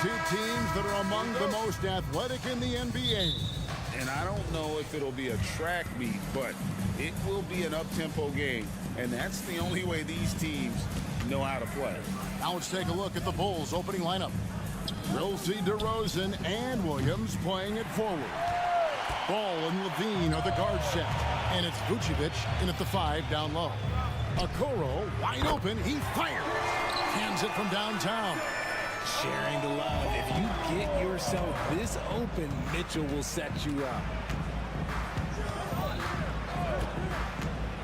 two teams that are among the most athletic in the NBA. And I don't know if it'll be a track meet, but it will be an up-tempo game. And that's the only way these teams know how to play. Now let's take a look at the Bulls' opening lineup. We'll see DeRozan and Williams playing it forward. Ball and Levine are the guard set. And it's Vucevic in at the 5 down low. Okoro wide open. He fires. Hands it from downtown. Sharing the love. If you get yourself this open, Mitchell will set you up.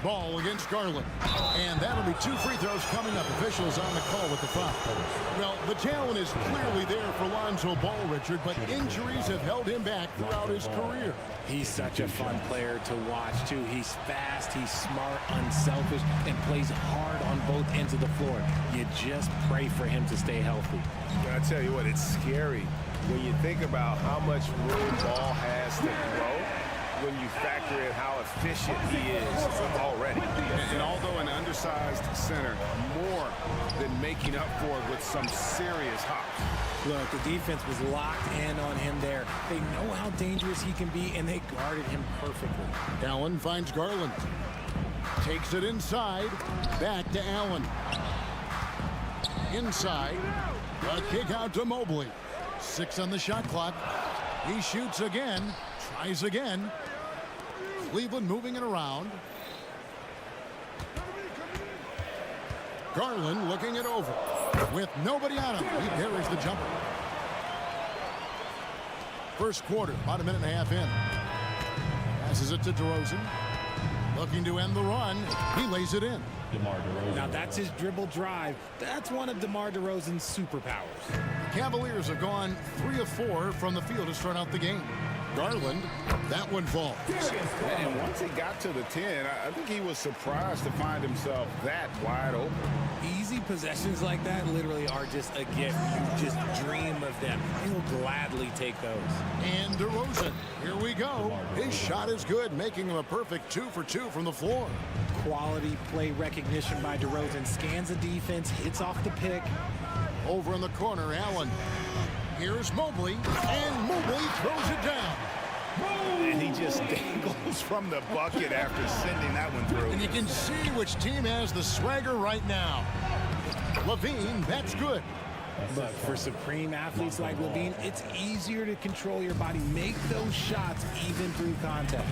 Ball against Garland. And that'll be 2 free throws coming up. Officials on the call with the foul. Well, the talent is clearly there for Lonzo Ball, Richard, but injuries have held him back throughout his career. He's such a fun player to watch, too. He's fast, he's smart, unselfish, and plays hard on both ends of the floor. You just pray for him to stay healthy. I tell you what, it's scary when you think about how much room Ball has to grow. When you factor in how efficient he is already. And although an undersized center, more than making up for it with some serious hops. Look, the defense was locked in on him there. They know how dangerous he can be, and they guarded him perfectly. Allen finds Garland. Takes it inside. Back to Allen. Inside. A kick out to Mobley. 6 on the shot clock. He shoots again. Tries again. Cleveland moving it around. Garland looking it over. With nobody on him, he parries the jumper. First quarter, about a minute and a half in. Passes it to DeRozan. Looking to end the run. He lays it in. Now that's his dribble drive. That's one of DeMar DeRozan's superpowers. Cavaliers have gone 3 of 4 from the field to start out the game. Garland, that one falls. And once he got to the 10, I think he was surprised to find himself that wide open. Easy possessions like that literally are just a gift. You just dream of them. He'll gladly take those. And DeRozan, here we go. His shot is good, making him a perfect 2 for 2 from the floor. Quality play recognition by DeRozan. Scans the defense, hits off the pick. Over in the corner, Allen. Here's Mobley, and Mobley throws it down. And he just dangles from the bucket after sending that one through. And you can see which team has the swagger right now. Levine, that's good. Look, for supreme athletes like Levine, it's easier to control your body, make those shots even through contact.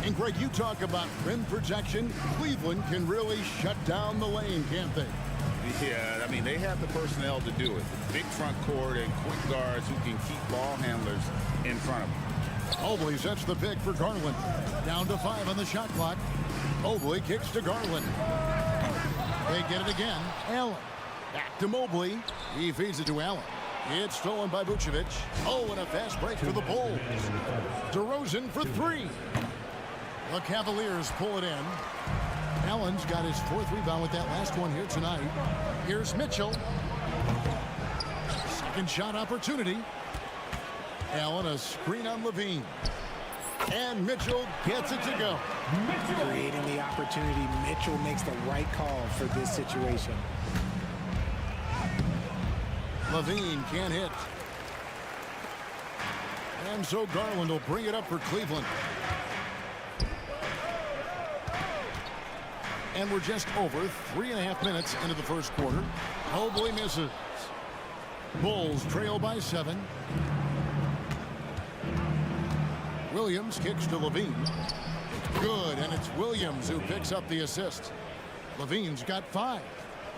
And Greg, you talk about rim protection. Cleveland can really shut down the lane, can't they? Yeah, I mean, they have the personnel to do it. Big front court and quick guards who can keep ball handlers in front of them. Mobley sets the pick for Garland. Down to 5 on the shot clock. Mobley kicks to Garland. They get it again. Allen. Back to Mobley. He feeds it to Allen. It's stolen by Vucevic. Oh, and a fast break for the Bulls. DeRozan for 3. The Cavaliers pull it in. Allen's got his 4th rebound with that last one here tonight. Here's Mitchell. Second shot opportunity. Allen, a screen on Levine. And Mitchell gets it to go. Creating the opportunity, Mitchell makes the right call for this situation. Levine can't hit. And so Garland will bring it up for Cleveland. And we're just over 3.5 minutes into the first quarter. Mobley misses. Bulls trail by 7. Williams kicks to Levine. Good, and it's Williams who picks up the assist. Levine's got 5.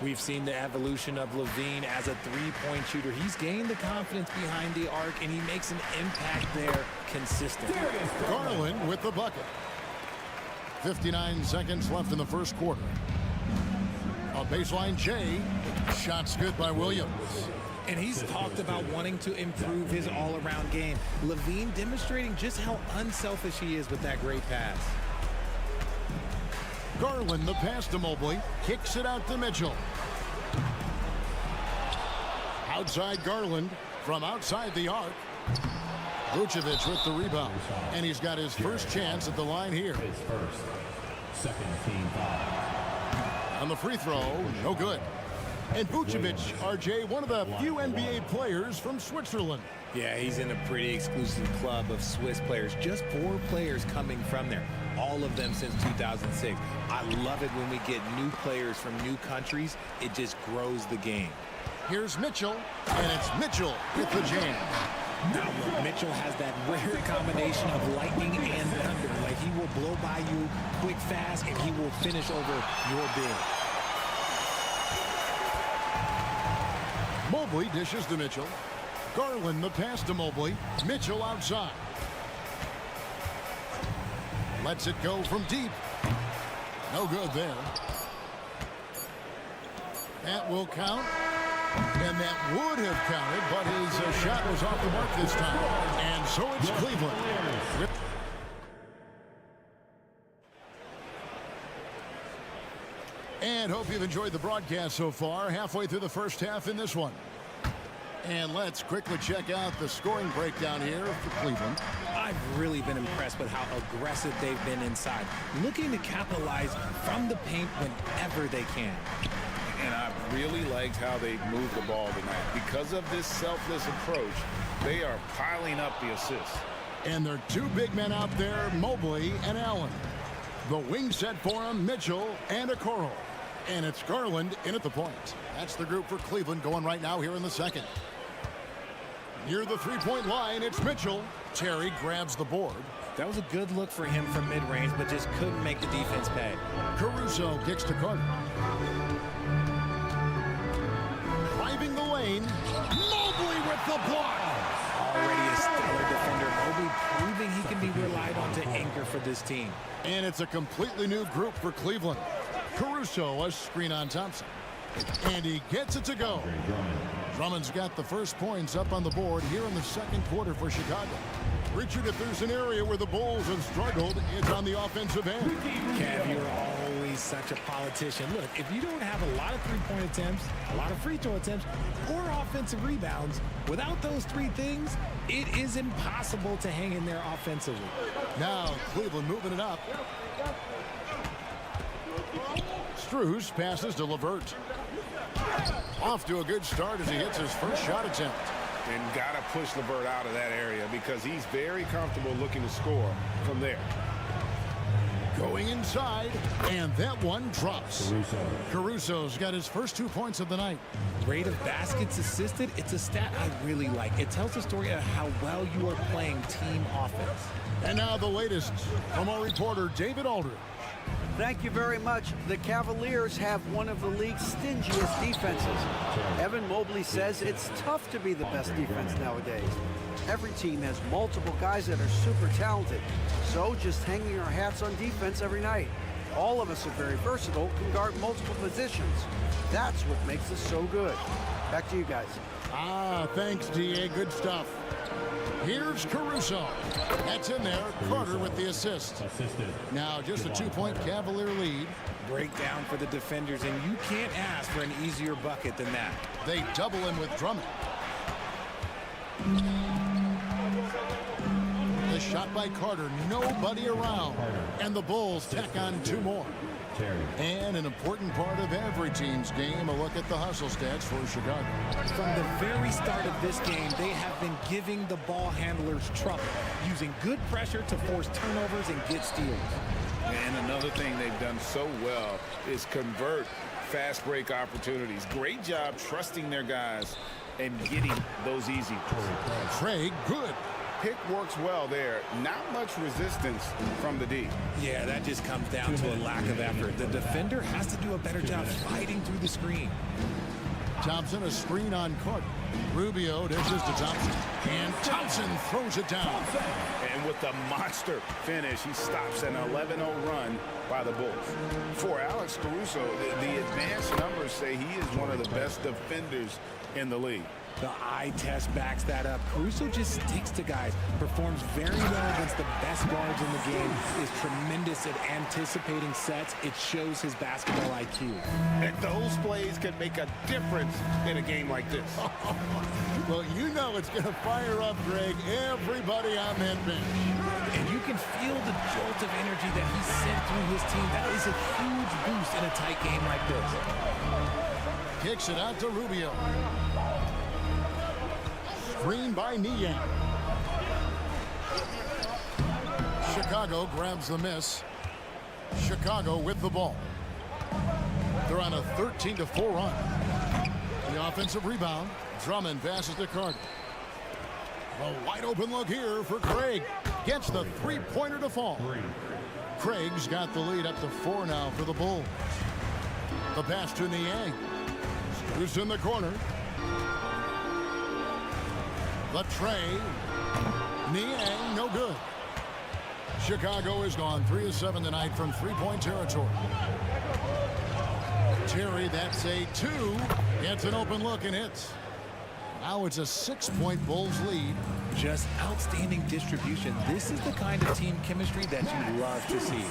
We've seen the evolution of Levine as a three-point shooter. He's gained the confidence behind the arc, and he makes an impact there consistently. Garland with the bucket. 59 seconds left in the first quarter. A baseline J. Shots good by Williams. And he's talked about wanting to improve his all-around game. Levine demonstrating just how unselfish he is with that great pass. Garland, the pass to Mobley, kicks it out to Mitchell. Outside Garland from outside the arc. Vucevic with the rebound. And he's got his first chance at the line here. Second team foul. On the free throw, no good. And Vucevic, RJ, one of the few NBA players from Switzerland. Yeah, he's in a pretty exclusive club of Swiss players. Just 4 players coming from there. All of them since 2006. I love it when we get new players from new countries. It just grows the game. Here's Mitchell, and it's Mitchell with the jam. Now look, Mitchell has that rare combination of lightning and thunder. Like, he will blow by you quick, fast, and he will finish over your big. Mobley dishes to Mitchell. Garland the pass to Mobley. Mitchell outside. Lets it go from deep. No good there. That will count. And that would have counted, but his shot was off the mark this time. And so it's Cleveland. And hope you've enjoyed the broadcast so far. Halfway through the first half in this one. And let's quickly check out the scoring breakdown here for Cleveland. I've really been impressed with how aggressive they've been inside, looking to capitalize from the paint whenever they can. And I've really liked how they've moved the ball tonight. Because of this selfless approach, they are piling up the assists. And there are 2 big men out there, Mobley and Allen. The wing set for him, Mitchell and Okoro. And it's Garland in at the point. That's the group for Cleveland going right now here in the second. Near the three-point line, it's Mitchell. Terry grabs the board. That was a good look for him from mid-range, but just couldn't make the defense pay. Caruso kicks to Carter. Driving the lane. Mobley with the block. Already a stellar defender. Mobley proving he can be relied on to anchor for this team. And it's a completely new group for Cleveland. Caruso, a screen on Thompson. And he gets it to go. Drummond's got the first points up on the board here in the second quarter for Chicago. Richard, if there's an area where the Bulls have struggled, it's on the offensive end. Kev, you're always such a politician. Look, if you don't have a lot of three-point attempts, a lot of free throw attempts, or offensive rebounds, without those 3 things, it is impossible to hang in there offensively. Now Cleveland moving it up. Strus passes to LeVert. Off to a good start as he hits his first shot attempt. And got to push LeVert out of that area because he's very comfortable looking to score from there. Going inside, and that one drops. Caruso's got his first 2 points of the night. Rate of baskets assisted, it's a stat I really like. It tells the story of how well you are playing team offense. And now the latest from our reporter, David Aldridge. Thank you very much. The Cavaliers have one of the league's stingiest defenses. Evan Mobley says it's tough to be the best defense nowadays. Every team has multiple guys that are super talented. So just hanging our hats on defense every night. All of us are very versatile, can guard multiple positions. That's what makes us so good. Back to you guys. Thanks, D.A. Good stuff. Here's Caruso. That's in there. Carter with the assist. Now just a 2-point Cavalier lead. Breakdown for the defenders, and you can't ask for an easier bucket than that. They double him with Drummond. The shot by Carter. Nobody around. And the Bulls tack on 2 more. And an important part of every team's game, a look at the hustle stats for Chicago. From the very start of this game, they have been giving the ball handlers trouble, using good pressure to force turnovers and get steals. And another thing they've done so well is convert fast break opportunities. Great job trusting their guys and getting those easy. Craig, good. Pick works well there. Not much resistance from the D. Yeah, that just comes down to a lack of effort. The defender has to do a better job fighting through the screen. Thompson, a screen on Carter. Rubio dishes to Thompson. And Thompson throws it down. And with the monster finish, he stops an 11-0 run by the Bulls. For Alex Caruso, the advanced numbers say he is one of the best defenders in the league. The eye test backs that up. Caruso just sticks to guys, performs very well against the best guards in the game, is tremendous at anticipating sets. It shows his basketball IQ. And those plays can make a difference in a game like this. Well, you know it's going to fire up, Greg, everybody on that bench. And you can feel the jolt of energy that he sent through his team. That is a huge boost in a tight game like this. Kicks it out to Rubio. Screen by Niang. Chicago grabs the miss. Chicago with the ball. They're on a 13-4 run. The offensive rebound. Drummond passes to Carter. A wide open look here for Craig. Gets the three-pointer to fall. Craig's got the lead up to 4 now for the Bulls. The pass to Niang. Who's in the corner. The tray. Niang, no good. Chicago has gone 3 of 7 tonight from three-point territory. Terry, that's a 2. Gets an open look and hits. Now it's a 6-point Bulls lead. Just outstanding distribution. This is the kind of team chemistry that you love to see.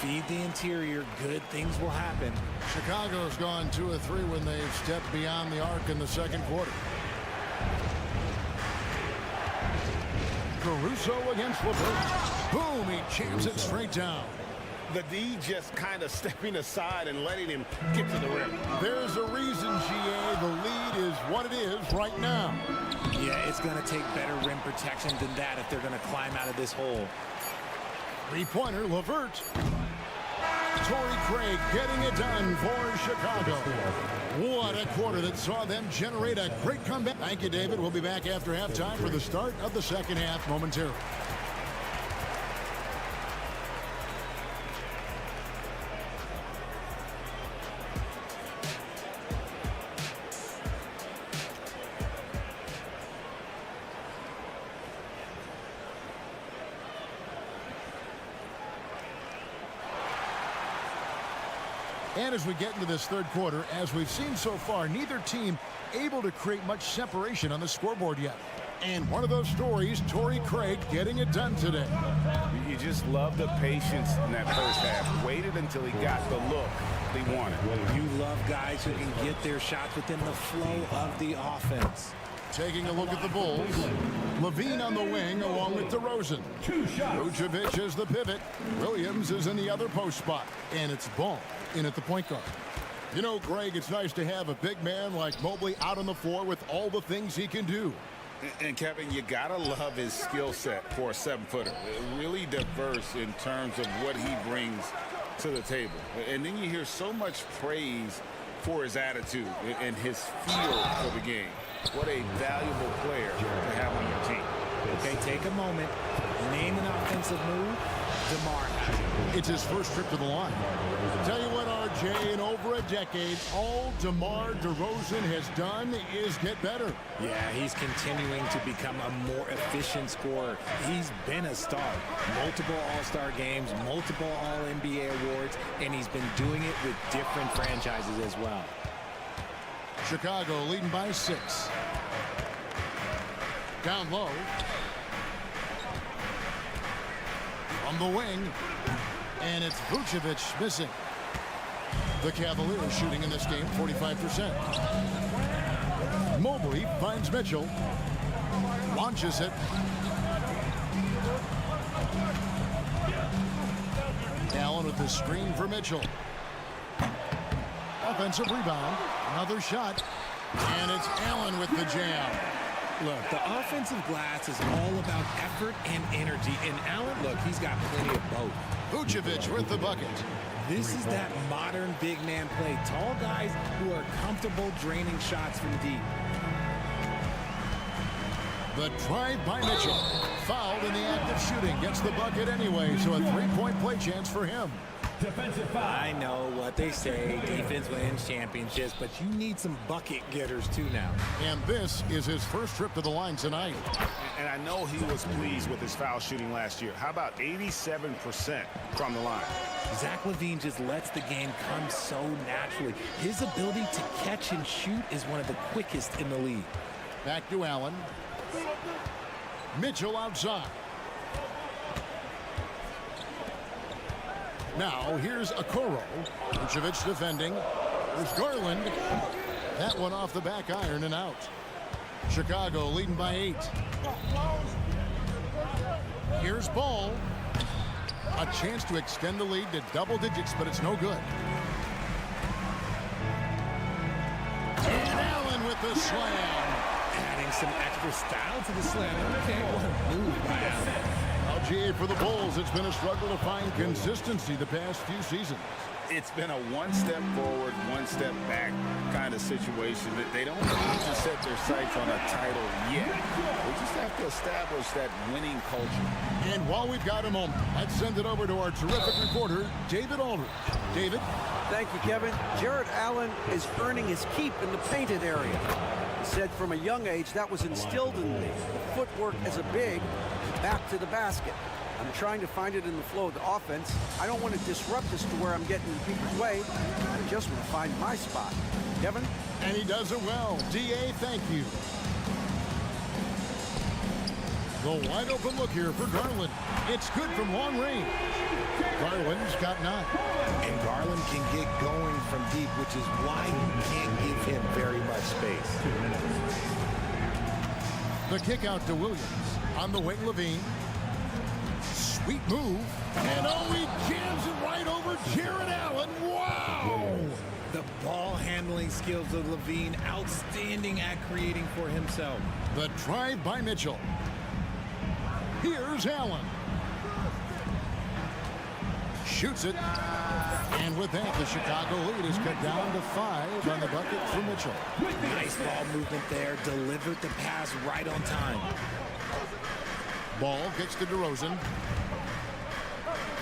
Feed the interior, good things will happen. Chicago's gone 2 of 3 when they've stepped beyond the arc in the second quarter. Caruso against LeVert. Boom, he jams it straight down. The D just kind of stepping aside and letting him get to the rim. There's a reason, GA, the lead is what it is right now. Yeah, it's going to take better rim protection than that if they're going to climb out of this hole. Three-pointer, LeVert. Torrey Craig getting it done for Chicago. What a quarter that saw them generate a great comeback. Thank you, David. We'll be back after halftime for the start of the second half momentarily. And as we get into this third quarter, as we've seen so far, neither team able to create much separation on the scoreboard yet. And one of those stories, Torrey Craig getting it done today. You just love the patience in that first half. Waited until he got the look he wanted. You love guys who can get their shots within the flow of the offense. Taking a look at the Bulls. Levine on the wing along with DeRozan. Vucevic is the pivot. Williams is in the other post spot. And it's Ball in at the point guard. You know, Greg, it's nice to have a big man like Mobley out on the floor with all the things he can do. And Kevin, you gotta love his skill set for a 7-footer. Really diverse in terms of what he brings to the table. And then you hear so much praise for his attitude and his feel for the game. What a valuable player to have on your team. Okay, take a moment. Name an offensive move. DeMar has it. It's his first trip to the line. Tell you what, RJ, in over a decade, all DeMar DeRozan has done is get better. Yeah, he's continuing to become a more efficient scorer. He's been a star. Multiple All-Star games, multiple All-NBA awards, and he's been doing it with different franchises as well. Chicago leading by 6. Down low. On the wing. And it's Vucevic missing. The Cavaliers shooting in this game 45%. Mobley finds Mitchell. Launches it. Allen with the screen for Mitchell. Offensive rebound. Another shot. And it's Allen with the jam. Look, the offensive glass is all about effort and energy. And Allen, look, he's got plenty of both. Vucevic with the bucket. This is that modern big man play. Tall guys who are comfortable draining shots from deep. The drive by Mitchell. Fouled in the act of shooting. Gets the bucket anyway, so a three-point play chance for him. Defensive foul. I know what they say, defense wins championships, but you need some bucket getters too now. And this is his first trip to the line tonight. And I know he was pleased with his foul shooting last year. How about 87% from the line? Zach LaVine just lets the game come so naturally. His ability to catch and shoot is one of the quickest in the league. Back to Allen. Mitchell outside. Now here's Okoro. Vucevic defending. There's Garland. That one off the back iron and out. Chicago leading by 8. Here's Ball. A chance to extend the lead to double digits, but it's no good. with the slam. Adding some extra style to the slam. Okay, what a move by Allen. Well, GA, for the Bulls, it's been a struggle to find consistency the past few seasons. It's been a one step forward, one step back kind of situation that they don't need to set their sights on a title yet. They just have to establish that winning culture. And while we've got a moment, let's send it over to our terrific reporter, David Aldridge. David? Thank you, Kevin. Jarrett Allen is earning his keep in the painted area. He said from a young age that was instilled in me. The footwork as a big, back to the basket. I'm trying to find it in the flow of the offense. I don't want to disrupt this to where I'm getting in people's way. I just want to find my spot. Kevin? And he does it well. DA, thank you. The wide open look here for Garland. It's good from long range. Garland's got 9. And Garland can get going from deep, which is why you can't give him very much space. The kick out to Williams. On the wing, Levine. Sweet move. And oh, he jams it right over Jarrett Allen. Wow! The ball handling skills of Levine, outstanding at creating for himself. The drive by Mitchell. Here's Allen. Shoots it. And with that, the Chicago lead is cut down to 5 on the bucket for Mitchell. Nice ball movement there. Delivered the pass right on time. Ball gets to DeRozan.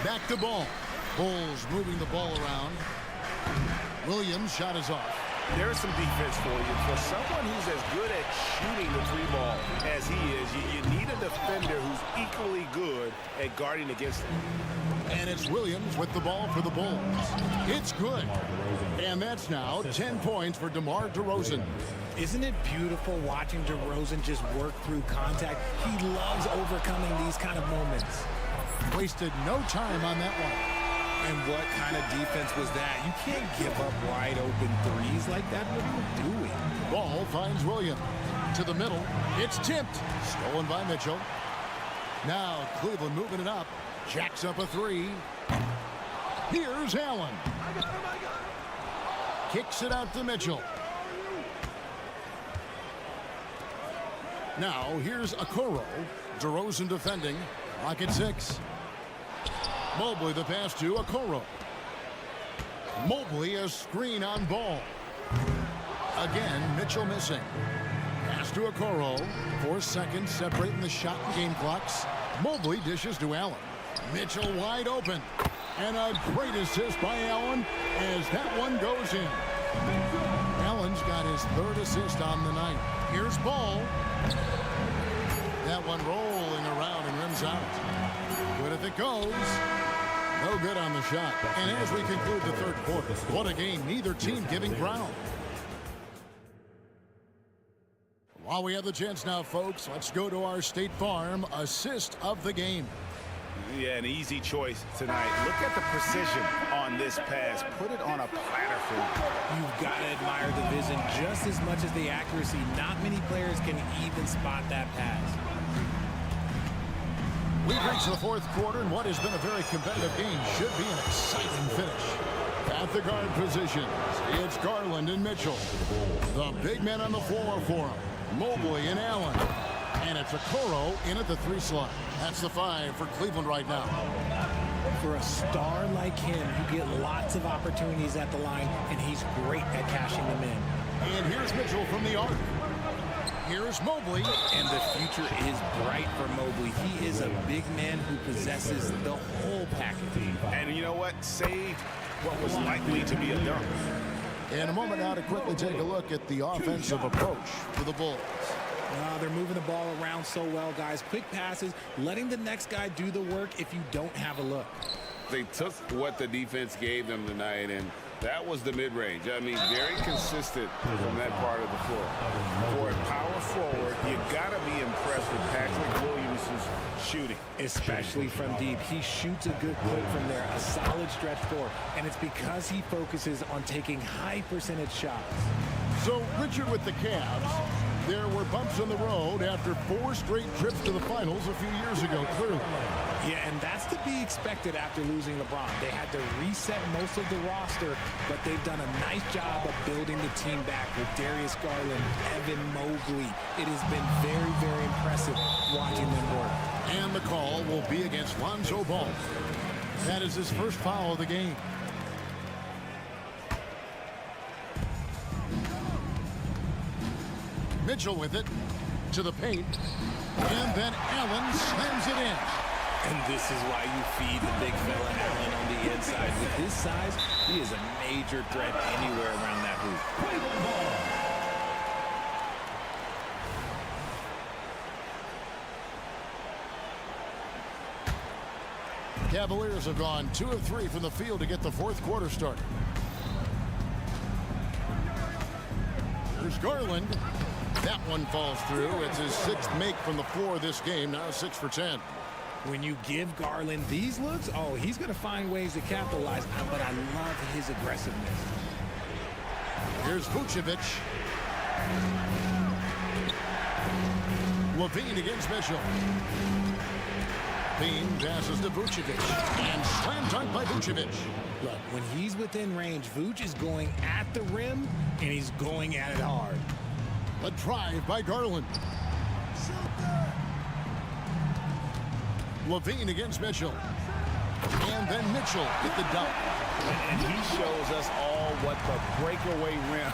Back to Ball. Bulls moving the ball around. Williams' shot is off. There's some defense for you. For someone who's as good at shooting the 3-ball as he is, you need a defender who's equally good at guarding against him. And it's Williams with the ball for the Bulls. It's good. And that's now 10 points for DeMar DeRozan. Isn't it beautiful watching DeRozan just work through contact? He loves overcoming these kind of moments. Wasted no time on that one. And what kind of defense was that? You can't give up wide open threes like that. What are you doing? Ball finds Williams. To the middle. It's tipped. Stolen by Mitchell. Now Cleveland moving it up. Jacks up a 3. Here's Allen. Kicks it out to Mitchell. Now here's Okoro. DeRozan defending. Rocket 6. Mobley the pass to Okoro. Mobley a screen on Ball. Again, Mitchell missing. Pass to Okoro. 4 seconds separating the shot and game clocks. Mobley dishes to Allen. Mitchell wide open. And a great assist by Allen as that one goes in. Allen's got his 3rd assist on the night. Here's Ball. That one rolling around and rims out. Good if it goes. No good on the shot. And as we conclude the 3rd quarter, what a game. Neither team giving ground. While we have the chance now, folks, let's go to our State Farm assist of the game. Yeah, an easy choice tonight. Look at the precision on this pass. Put it on a platter for him. You've got to admire the vision just as much as the accuracy. Not many players can even spot that pass. We've reached the 4th quarter, and what has been a very competitive game should be an exciting finish. At the guard positions, it's Garland and Mitchell. The big men on the floor for him. Mobley and Allen. And it's Okoro in at the 3 slot. That's the 5 for Cleveland right now. For a star like him, you get lots of opportunities at the line, and he's great at cashing them in. And here's Mitchell from the arc. Here's Mobley. And the future is bright for Mobley. He is a big man who possesses the whole package. And you know what? Saved what was likely to be a dunk. In a moment now to quickly take a look at the offensive approach for the Bulls. They're moving the ball around so well, guys. Quick passes, letting the next guy do the work if you don't have a look. They took what the defense gave them tonight, and that was the mid-range. I mean, very consistent from that part of the floor. For a power forward, you got to be impressed with Patrick Williams' shooting. Especially from deep. He shoots a good clip from there, a solid stretch floor, and it's because he focuses on taking high percentage shots. So Richard with the Cavs, There were bumps in the road after 4 straight trips to the finals a few years ago, clearly. Yeah, and that's to be expected after losing LeBron. They had to reset most of the roster, but they've done a nice job of building the team back with Darius Garland, Evan Mobley. It has been very, very impressive watching them work. And the call will be against Lonzo Ball. That is his first foul of the game. Mitchell with it to the paint. And then Allen slams it in. And this is why you feed the big fella Allen on the inside. With his size, he is a major threat anywhere around that hoop. Cavaliers have gone 2 of 3 from the field to get the fourth quarter started. There's Garland. That one falls through. It's his 6th make from the floor this game. Now 6 for 10. When you give Garland these looks, oh, he's going to find ways to capitalize. But I love his aggressiveness. Here's Vucevic. Levine against Mitchell. Bean passes to Vucevic. And slam dunk by Vucevic. Look, when he's within range, Vuce is going at the rim, and he's going at it hard. A drive by Garland. Levine against Mitchell. And then Mitchell with the dunk. And he shows us all what the breakaway rim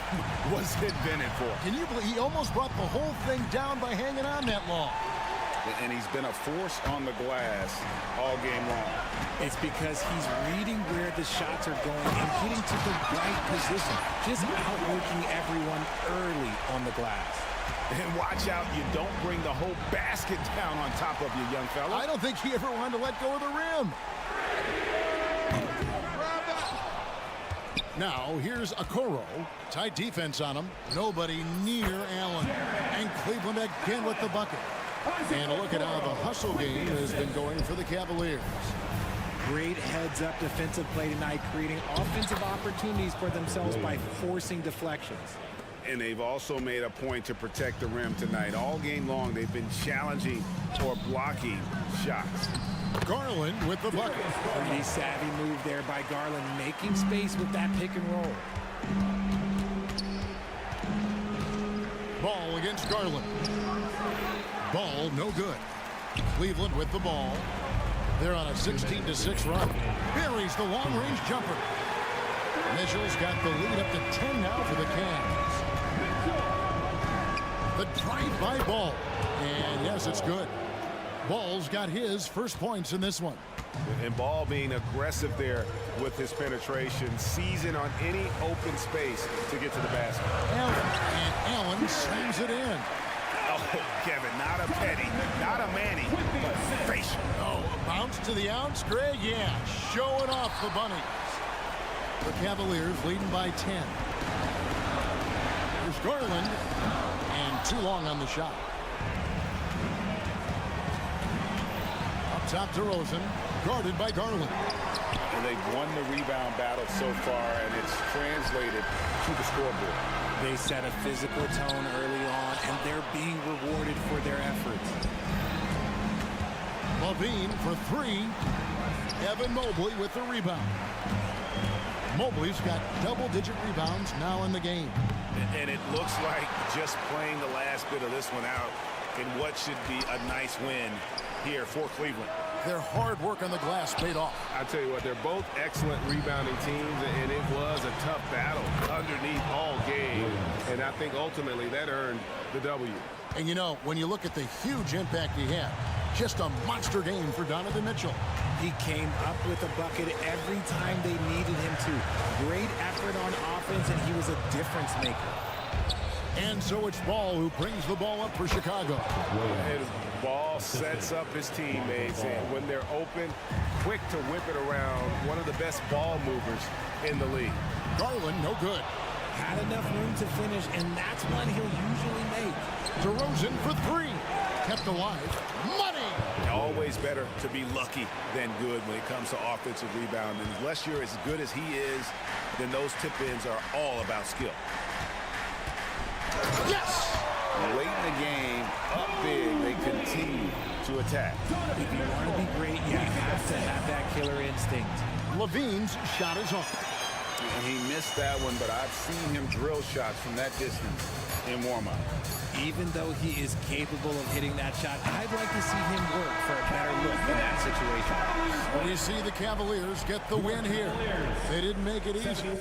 was invented for. Can you believe he almost brought the whole thing down by hanging on that long? And he's been a force on the glass all game long. It's because he's reading where the shots are going and getting to the right position. Just outworking everyone early on the glass. And watch out, you don't bring the whole basket down on top of you, young fella. I don't think he ever wanted to let go of the rim. Now, here's Okoro. Tight defense on him. Nobody near Allen. And Cleveland again with the bucket. And a look at how the hustle game has been going for the Cavaliers. Great heads-up defensive play tonight, creating offensive opportunities for themselves by forcing deflections. And they've also made a point to protect the rim tonight. All game long, they've been challenging or blocking shots. Garland with the bucket. Pretty savvy move there by Garland, making space with that pick and roll. Ball against Garland. Ball no good. Cleveland with the ball. They're on a 16-6 run. Buries the long-range jumper. Mitchell's got the lead up to 10 now for the Cavs. The drive by Ball. And yes, it's good. Ball's got his first points in this one. And Ball being aggressive there with his penetration, seizing on any open space to get to the basket. Allen slams it in. Oh, Kevin, not a Petty, not a Manny, but facial. Oh, a bounce to the ounce, Greg? Yeah, showing off the Bunnies. The Cavaliers leading by 10. There's Garland, and too long on the shot. Up top to Rosen, guarded by Garland. And they've won the rebound battle so far, and it's translated to the scoreboard. They set a physical tone early on, and they're being rewarded for their efforts. Levine for 3. Evan Mobley with the rebound. Mobley's got double-digit rebounds now in the game. And it looks like just playing the last bit of this one out in what should be a nice win here for Cleveland. Their hard work on the glass paid off. I tell you what, they're both excellent rebounding teams, and it was a tough battle underneath all game. And I think ultimately that earned the W. And you know, when you look at the huge impact he had, just a monster game for Donovan Mitchell. He came up with a bucket every time they needed him to. Great effort on offense, and he was a difference maker. And so it's Ball who brings the ball up for Chicago. And Ball sets up his teammates, and when they're open, quick to whip it around. One of the best ball movers in the league. Garland, no good. Had enough room to finish, and that's one he'll usually make. DeRozan for 3. Kept alive. Money! Always better to be lucky than good when it comes to offensive rebounding. Unless you're as good as he is, then those tip-ins are all about skill. Yes! late in the game, up big, they continue to attack. If you want to be great, you have to have that killer instinct. Levine's shot is on. And he missed that one, but I've seen him drill shots from that distance in warm-up. Even though he is capable of hitting that shot, I'd like to see him work for a better look in that situation. We see the Cavaliers get the win here. They didn't make it easy.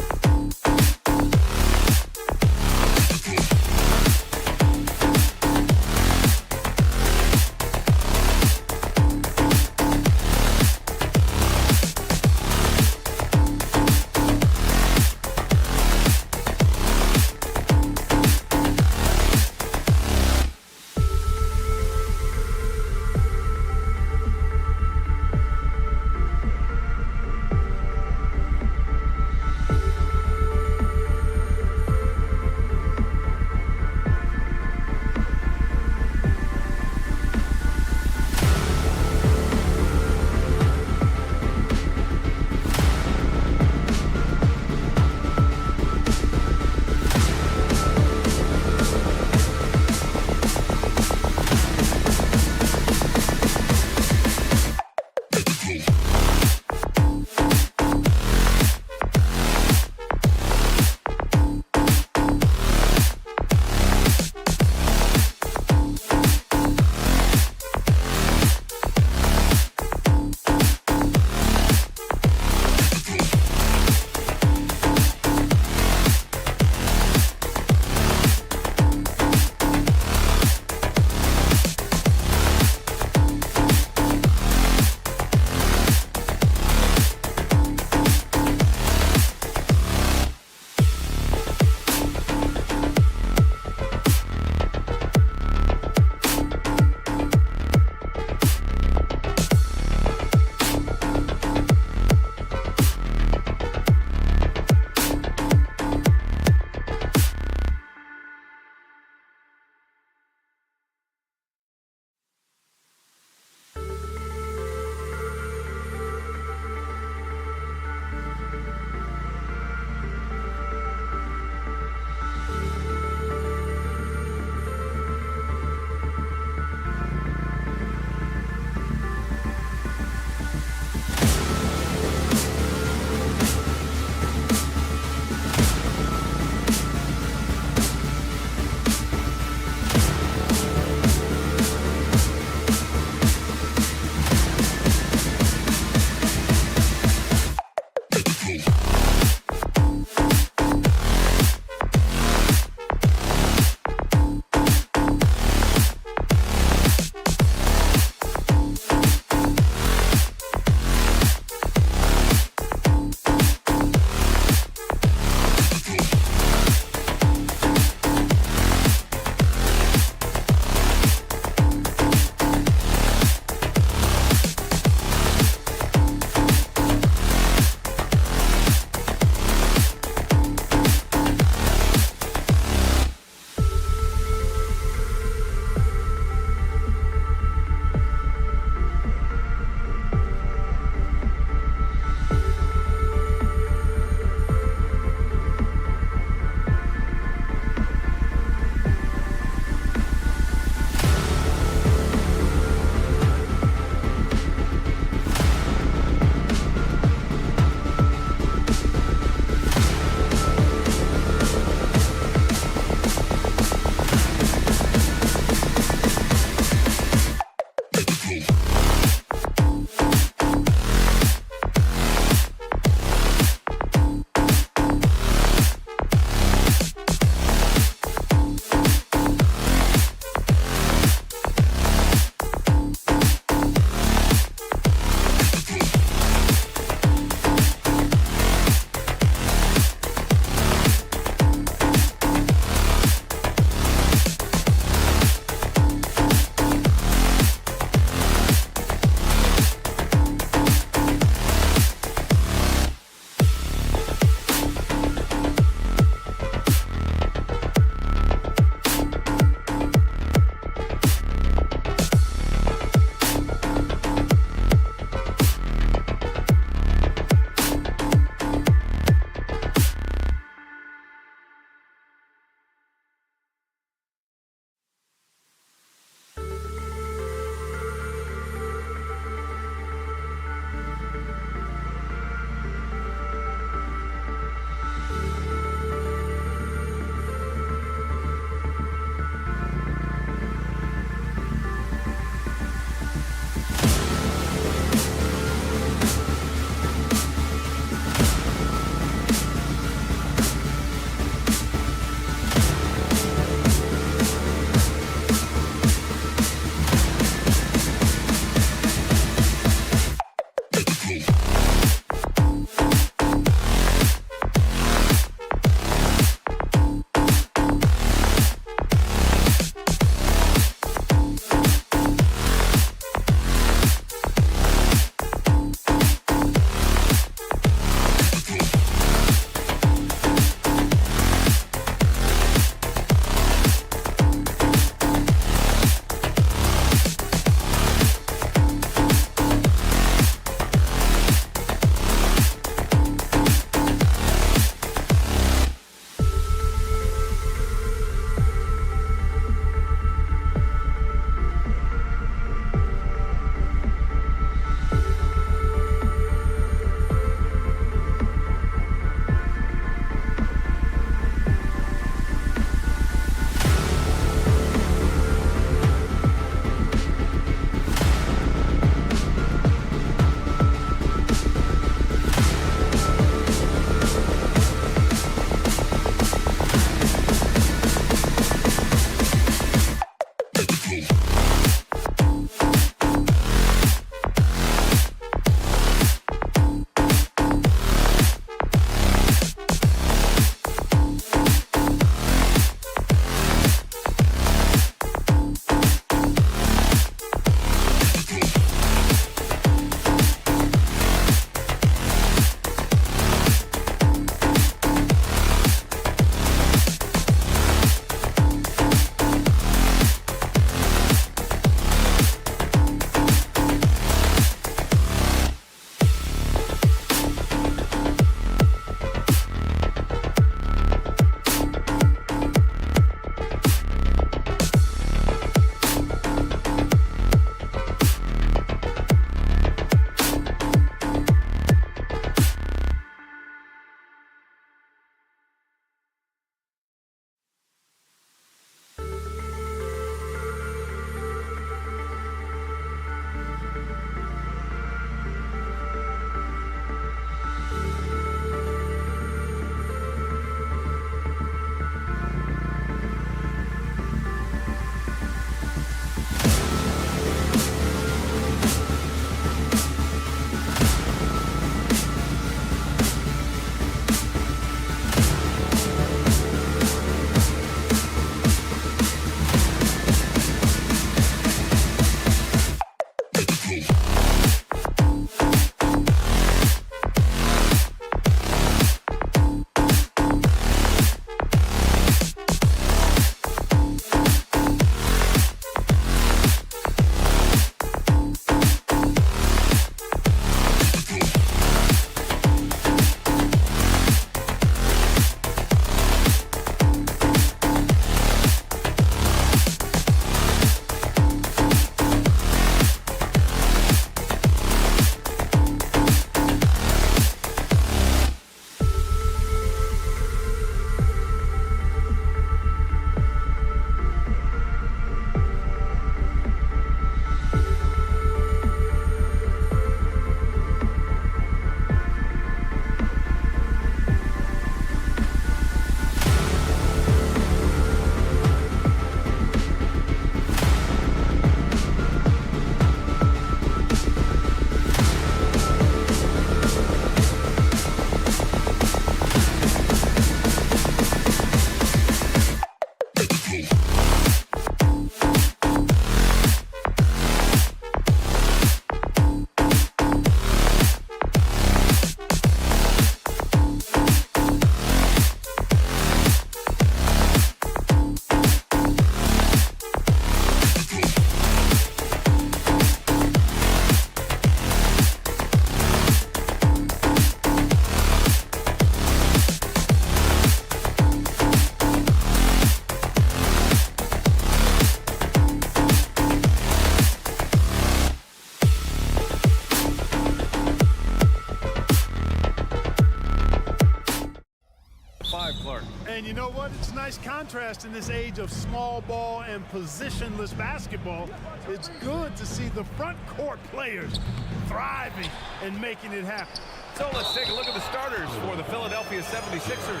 5, Clark. And you know what? It's a nice contrast in this age of small ball and positionless basketball. It's good to see the front court players thriving and making it happen. So let's take a look at the starters for the Philadelphia 76ers.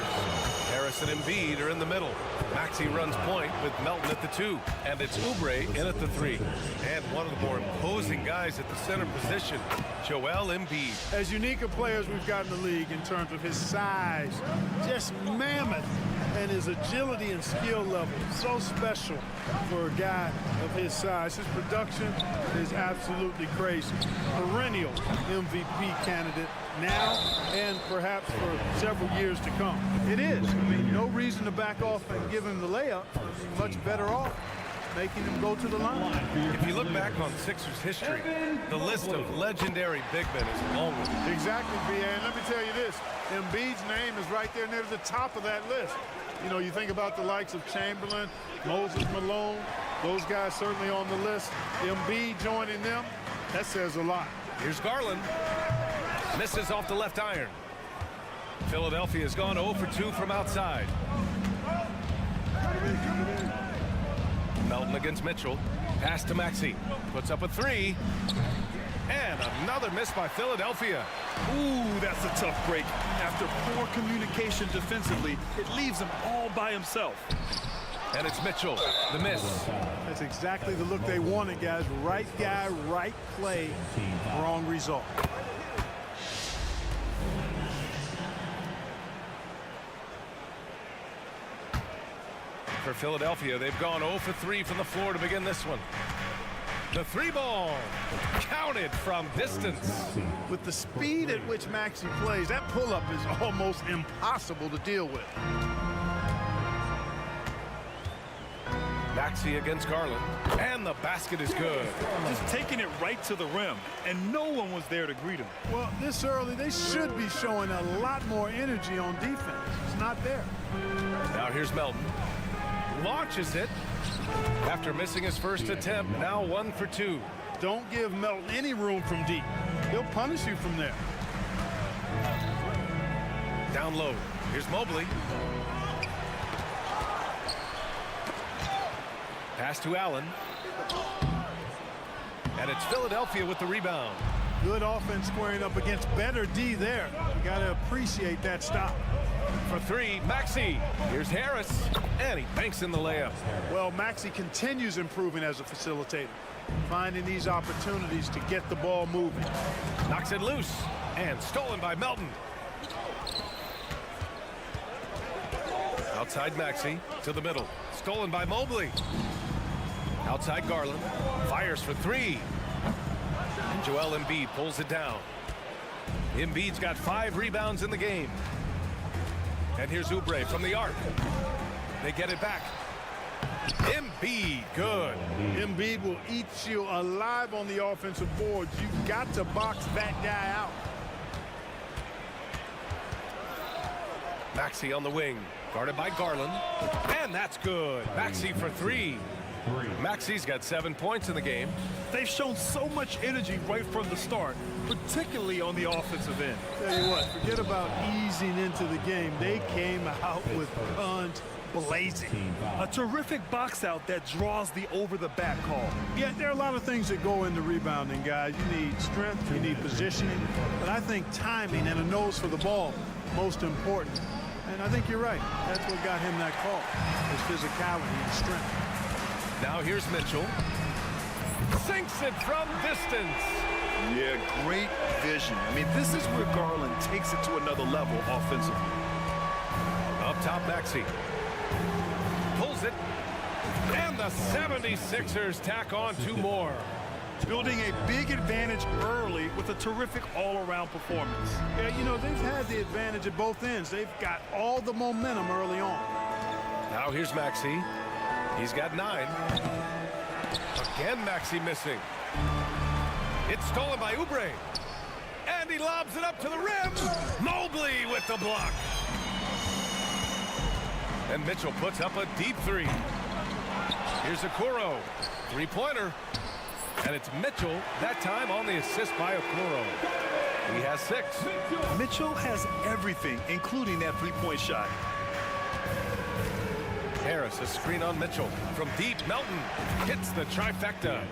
Harris and Embiid are in the middle. Maxey runs point with Melton at the 2. And it's Oubre in at the 3. And one of the more imposing guys at the center position, Joel Embiid. As unique a players we've got in the league in terms of his size, just mammoth, and his agility and skill level, so special for a guy of his size. His production is absolutely crazy. Perennial MVP candidate now and perhaps for several years to come. It is. I mean, no reason to back off and give him the layup. Much better off making him go to the line. If you look back on Sixers history, the list of legendary big men is long. Exactly, B.A. And let me tell you this, Embiid's name is right there near the top of that list. You know, you think about the likes of Chamberlain, Moses Malone, those guys certainly on the list. Embiid joining them, that says a lot. Here's Garland. Misses off the left iron. Philadelphia has gone 0 for 2 from outside. Melton against Mitchell. Pass to Maxey. Puts up a 3. And another miss by Philadelphia. Ooh, that's a tough break. After poor communication defensively, it leaves him all by himself. And it's Mitchell, the miss. That's exactly the look they wanted, guys. Right guy, right play, wrong result. For Philadelphia, they've gone 0 for 3 from the floor to begin this one. The 3-ball counted from distance. With the speed at which Maxey plays, that pull-up is almost impossible to deal with. Maxey against Garland, and the basket is good. Just taking it right to the rim, and no one was there to greet him. Well, this early, they should be showing a lot more energy on defense. It's not there. Now here's Melton. Launches it after missing his first attempt. Now 1 for 2. Don't give Melton any room from deep. He'll punish you from there. Down low. Here's Mobley. Pass to Allen. And it's Philadelphia with the rebound. Good offense squaring up against better D there. You got to appreciate that stop. For 3, Maxey. Here's Harris. And he banks in the layup. Well, Maxey continues improving as a facilitator, finding these opportunities to get the ball moving. Knocks it loose. And stolen by Melton. Outside Maxey to the middle. Stolen by Mobley. Outside Garland. Fires for 3. And Joel Embiid pulls it down. Embiid's got 5 rebounds in the game. And here's Oubre from the arc. They get it back. Embiid, good. Embiid will eat you alive on the offensive boards. You've got to box that guy out. Maxey on the wing, guarded by Garland. And that's good. Maxey for 3. Maxey's got 7 points in the game. They've shown so much energy right from the start, particularly on the offensive end. Tell you what, forget about easing into the game. They came out with guns blazing. A terrific box out that draws the over-the-back call. Yeah, there are a lot of things that go into rebounding, guys. You need strength, you need positioning, but I think timing and a nose for the ball, most important. And I think you're right. That's what got him that call, his physicality and strength. Now here's Mitchell. Sinks it from distance. Yeah, great vision. I mean, this is where Garland takes it to another level offensively. Up top, Maxey. Pulls it. And the 76ers tack on 2 more. Building a big advantage early with a terrific all-around performance. Yeah, you know, they've had the advantage at both ends. They've got all the momentum early on. Now here's Maxey. He's got 9. Again, Maxey missing. It's stolen by Oubre. And he lobs it up to the rim. Mobley with the block. And Mitchell puts up a deep 3. Here's Okoro. 3-pointer. And it's Mitchell, that time on the assist by Okoro. He has 6. Mitchell has everything, including that 3-point shot. Harris, a screen on Mitchell. From deep, Melton hits the trifecta.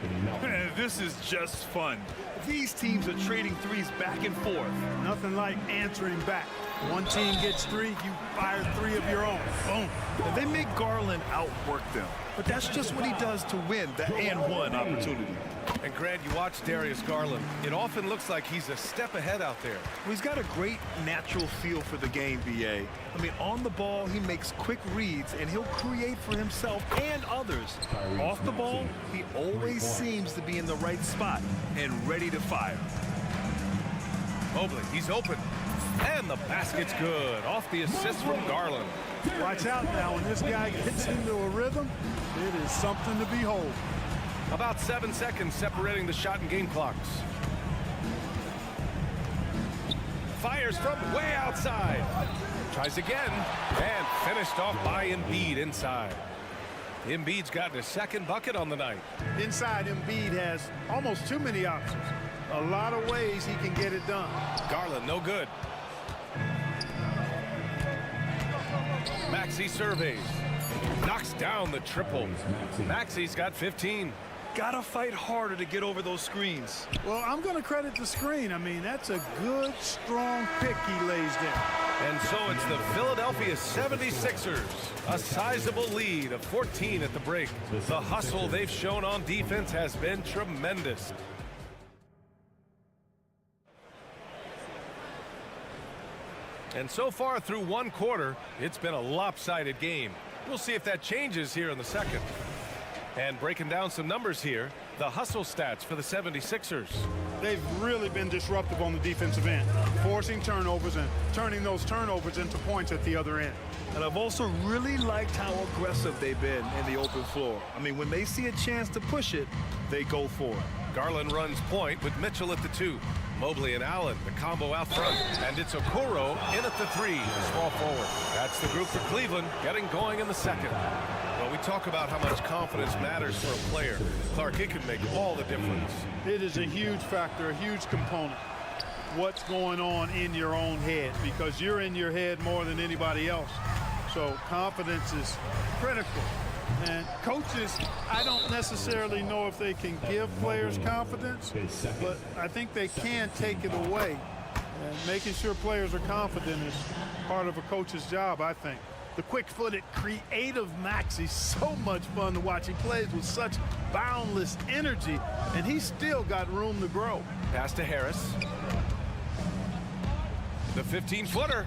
This is just fun. These teams are trading threes back and forth. Nothing like answering back. One team gets 3, you fire 3 of your own. Boom. And they make Garland outwork them. But that's just what he does to win the and-one opportunity. And Grant, you watch Darius Garland. It often looks like he's a step ahead out there. Well, he's got a great natural feel for the game, BA. I mean, on the ball, he makes quick reads, and he'll create for himself and others. Off the ball, he always seems to be in the right spot and ready to fire. Mobley, he's open. And the basket's good. Off the assist from Garland. Watch out now. When this guy gets into a rhythm, it is something to behold. About 7 seconds separating the shot and game clocks. Fires from way outside. Tries again. And finished off by Embiid inside. Embiid's gotten his second bucket on the night. Inside, Embiid has almost too many options. A lot of ways he can get it done. Garland, no good. Maxey surveys. Knocks down the triple. Maxey's got 15. Gotta fight harder to get over those screens. Well, I'm going to credit the screen. I mean, that's a good, strong pick he lays there. And so it's the Philadelphia 76ers. A sizable lead of 14 at the break. The hustle they've shown on defense has been tremendous. And so far through one quarter, it's been a lopsided game. We'll see if that changes here in the second. And breaking down some numbers here, the hustle stats for the 76ers. They've really been disruptive on the defensive end, forcing turnovers and turning those turnovers into points at the other end. And I've also really liked how aggressive they've been in the open floor. I mean, when they see a chance to push it, they go for it. Garland runs point with Mitchell at the 2. Mobley and Allen, the combo out front. And it's Okoro in at the 3, small forward. That's the group for Cleveland, getting going in the second. Well, we talk about how much confidence matters for a player. Clark, it can make all the difference. It is a huge factor, a huge component. What's going on in your own head, because you're in your head more than anybody else. So confidence is critical. And coaches, I don't necessarily know if they can give players confidence, but I think they can take it away. And making sure players are confident is part of a coach's job, I think. The quick-footed, creative Maxey, so much fun to watch. He plays with such boundless energy, and he's still got room to grow. Pass to Harris. The 15-footer.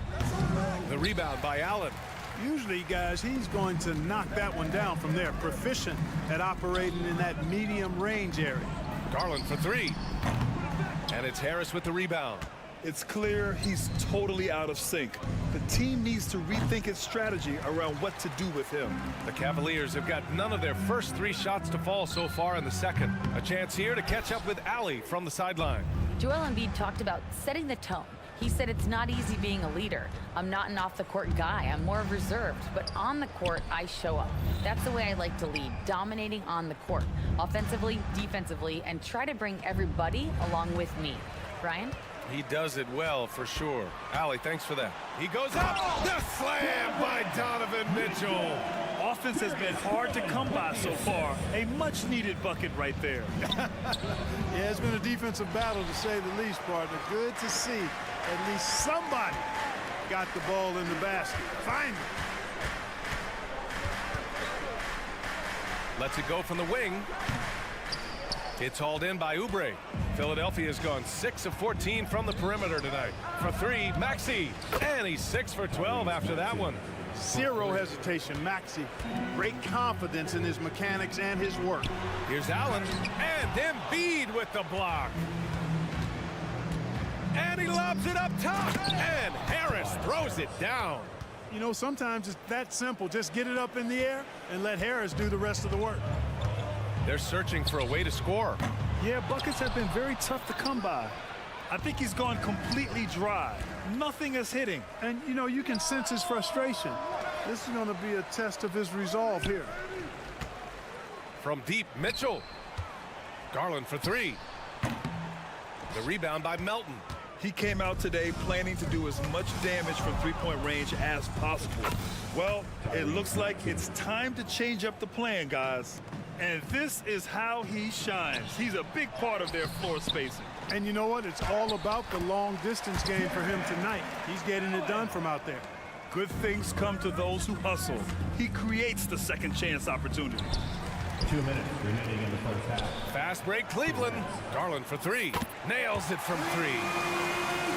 The rebound by Allen. Usually, guys, he's going to knock that one down from there. Proficient at operating in that medium range area. Garland for 3. And it's Harris with the rebound. It's clear he's totally out of sync. The team needs to rethink its strategy around what to do with him. The Cavaliers have got none of their first 3 shots to fall so far in the second. A chance here to catch up with Ali from the sideline. Joel Embiid talked about setting the tone. He said it's not easy being a leader. I'm not an off-the-court guy. I'm more reserved. But on the court, I show up. That's the way I like to lead, dominating on the court, offensively, defensively, and try to bring everybody along with me. Brian? He does it well, for sure. Ali, thanks for that. He goes up. The slam by Donovan Mitchell. Offense has been hard to come by so far. A much-needed bucket right there. Yeah, it's been a defensive battle, to say the least, partner. Good to see at least somebody got the ball in the basket. Finally. Lets it go from the wing. It's hauled in by Oubre. Philadelphia has gone 6 of 14 from the perimeter tonight. For 3, Maxey. And he's 6 for 12 after that one. Zero hesitation. Maxey, great confidence in his mechanics and his work. Here's Allen. And Embiid with the block. And he lobs it up top. And Harris throws it down. You know, sometimes it's that simple. Just get it up in the air and let Harris do the rest of the work. They're searching for a way to score. Yeah, buckets have been very tough to come by. I think he's gone completely dry. Nothing is hitting. And, you know, you can sense his frustration. This is going to be a test of his resolve here. From deep, Mitchell. Garland for 3. The rebound by Melton. He came out today planning to do as much damage from three-point range as possible. Well, it looks like it's time to change up the plan, guys. And this is how he shines. He's a big part of their floor spacing. And you know what? It's all about the long distance game for him tonight. He's getting it done from out there. Good things come to those who hustle. He creates the second chance opportunity. 2 minutes remaining in the first half. Fast break, Cleveland. Garland for three. Nails it from three.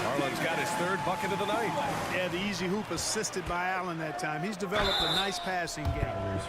Garland's got his third bucket of the night. Yeah, the easy hoop assisted by Allen that time. He's developed a nice passing game.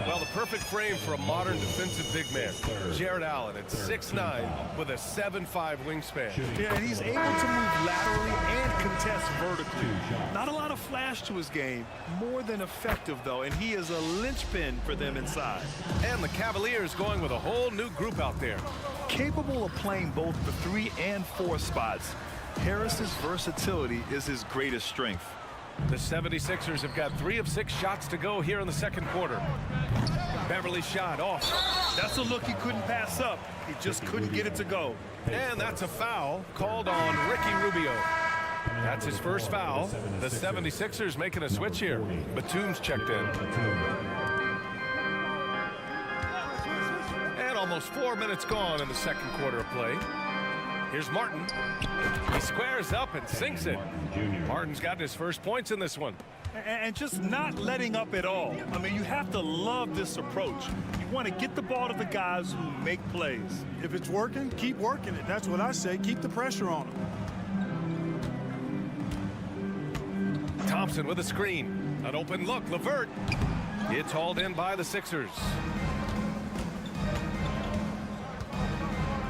Well, the perfect frame for a modern defensive big man. Jared Allen at 6'9" with a 7'5" wingspan. Yeah, and he's able to move laterally and contest vertically. Not a lot of flash to his game. More than effective, though, and he is a linchpin for them inside. And the Cavaliers going with a whole new group out there. Capable of playing both the 3 and 4 spots, Harris's versatility is his greatest strength. The 76ers have got 3 of 6 shots to go here in the second quarter. Beverly shot off. That's a look he couldn't pass up. He just couldn't get it to go. And that's a foul called on Ricky Rubio. That's his first foul. The 76ers making a switch here. Batum's checked in. And almost 4 minutes gone in the second quarter of play. Here's Martin. He squares up and sinks it. Martin's got his first points in this one. And just not letting up at all. I mean, you have to love this approach. You want to get the ball to the guys who make plays. If it's working, keep working it. That's what I say. Keep the pressure on him. Thompson with a screen. An open look. LeVert. It's hauled in by the Sixers.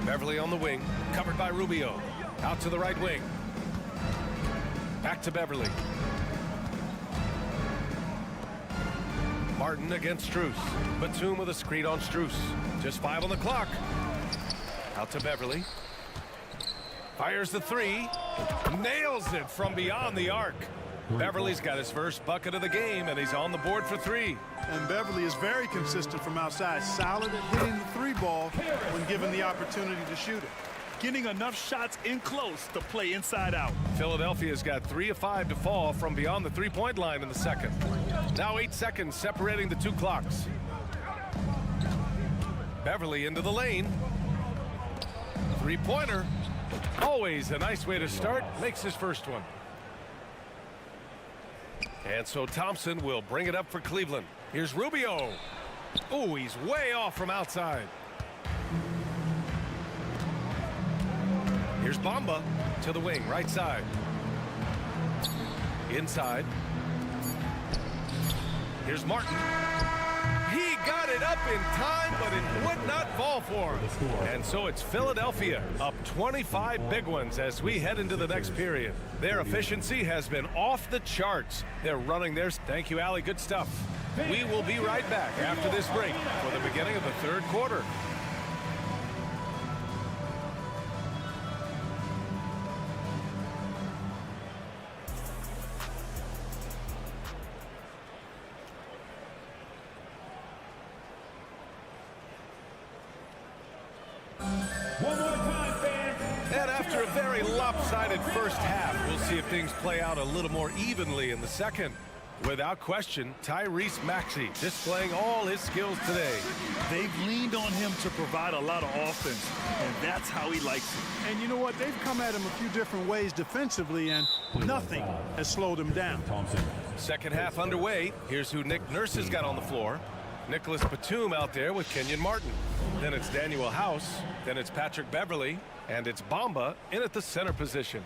Beverly on the wing. Covered by Rubio. Out to the right wing. Back to Beverly. Martin against Strus. Batum with a screen on Strus. Just 5 on the clock. Out to Beverly. Fires the 3. Nails it from beyond the arc. Beverly's got his first bucket of the game, and he's on the board for 3. And Beverly is very consistent from outside. Solid at hitting the 3 ball when given the opportunity to shoot it. Getting enough shots in close to play inside out. Philadelphia's got 3 of 5 to fall from beyond the 3-point line in the second. Now 8 seconds separating the 2 clocks. Beverly into the lane. 3-pointer. Always a nice way to start. Makes his first one. And so Thompson will bring it up for Cleveland. Here's Rubio. Oh, he's way off from outside. Here's Bamba to the wing, right side. Inside. Here's Martin. He got it up in time, but it would not fall for him. And so it's Philadelphia up 25 big ones as we head into the next period. Their efficiency has been off the charts. They're running theirs. Thank you, Allie. Good stuff. We will be right back after this break for the beginning of the third quarter. One more time, fans. And after a very lopsided first half, we'll see if things play out a little more evenly in the second. Without question, Tyrese Maxey displaying all his skills today. They've leaned on him to provide a lot of offense, and that's how he likes it. And you know what? They've come at him a few different ways defensively, and nothing has slowed him down. Thompson. Second half underway. Here's who Nick Nurse has got on the floor. Nicholas Batum out there with Kenyon Martin. Then it's Daniel House. Then it's Patrick Beverly. And it's Bamba in at the center position.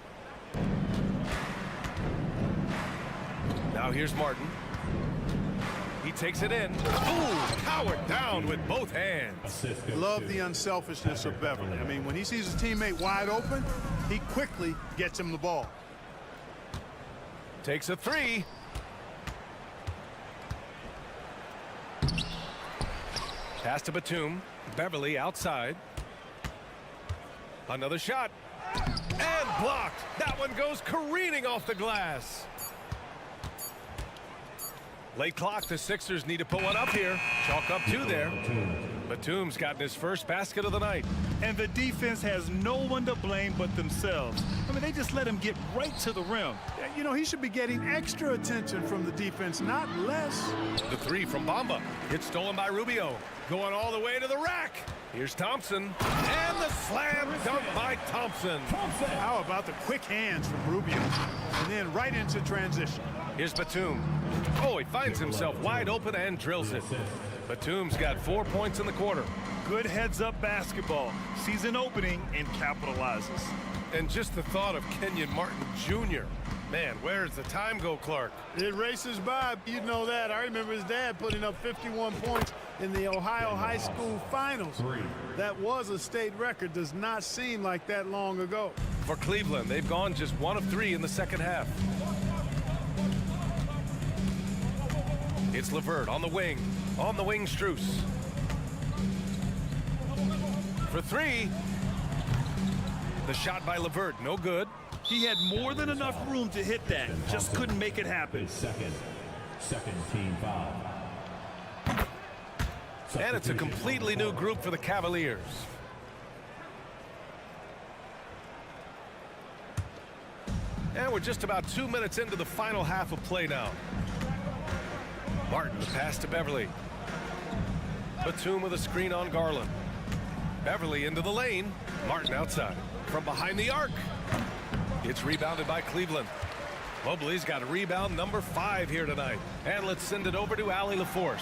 Now here's Martin. He takes it in. Ooh, powered down with both hands. Love the unselfishness of Beverly. I mean, when he sees his teammate wide open, he quickly gets him the ball. Takes a 3. Pass to Batum. Beverly outside. Another shot. And blocked. That one goes careening off the glass. Late clock. The Sixers need to put one up here. Chalk up 2 there. Batum's gotten his first basket of the night. And the defense has no one to blame but themselves. I mean, they just let him get right to the rim. You know, he should be getting extra attention from the defense, not less. The three from Bamba. It's stolen by Rubio. Going all the way to the rack. Here's Thompson. And the slam dunk by Thompson. How about the quick hands from Rubio? And then right into transition. Here's Batum. Oh, he finds himself wide open and drills it. Batum's got 4 points in the quarter. Good heads-up basketball. Sees an opening and capitalizes. And just the thought of Kenyon Martin Jr. Man, where's the time go, Clark? It races by. You know that. I remember his dad putting up 51 points in the Ohio High School Finals. That was a state record. Does not seem like that long ago. For Cleveland, they've gone just 1 of 3 in the second half. It's LeVert on the wing. On the wing, Strus. For 3. The shot by LeVert, no good. He had more than enough room to hit that. Just couldn't make it happen. Second team foul. And it's a completely new group for the Cavaliers. And we're just about 2 minutes into the final half of play now. Martin, the pass to Beverly. Batum with a screen on Garland. Beverly into the lane. Martin outside. From behind the arc. It's rebounded by Cleveland. Mobley's got a rebound number 5 here tonight. And let's send it over to Allie LaForce.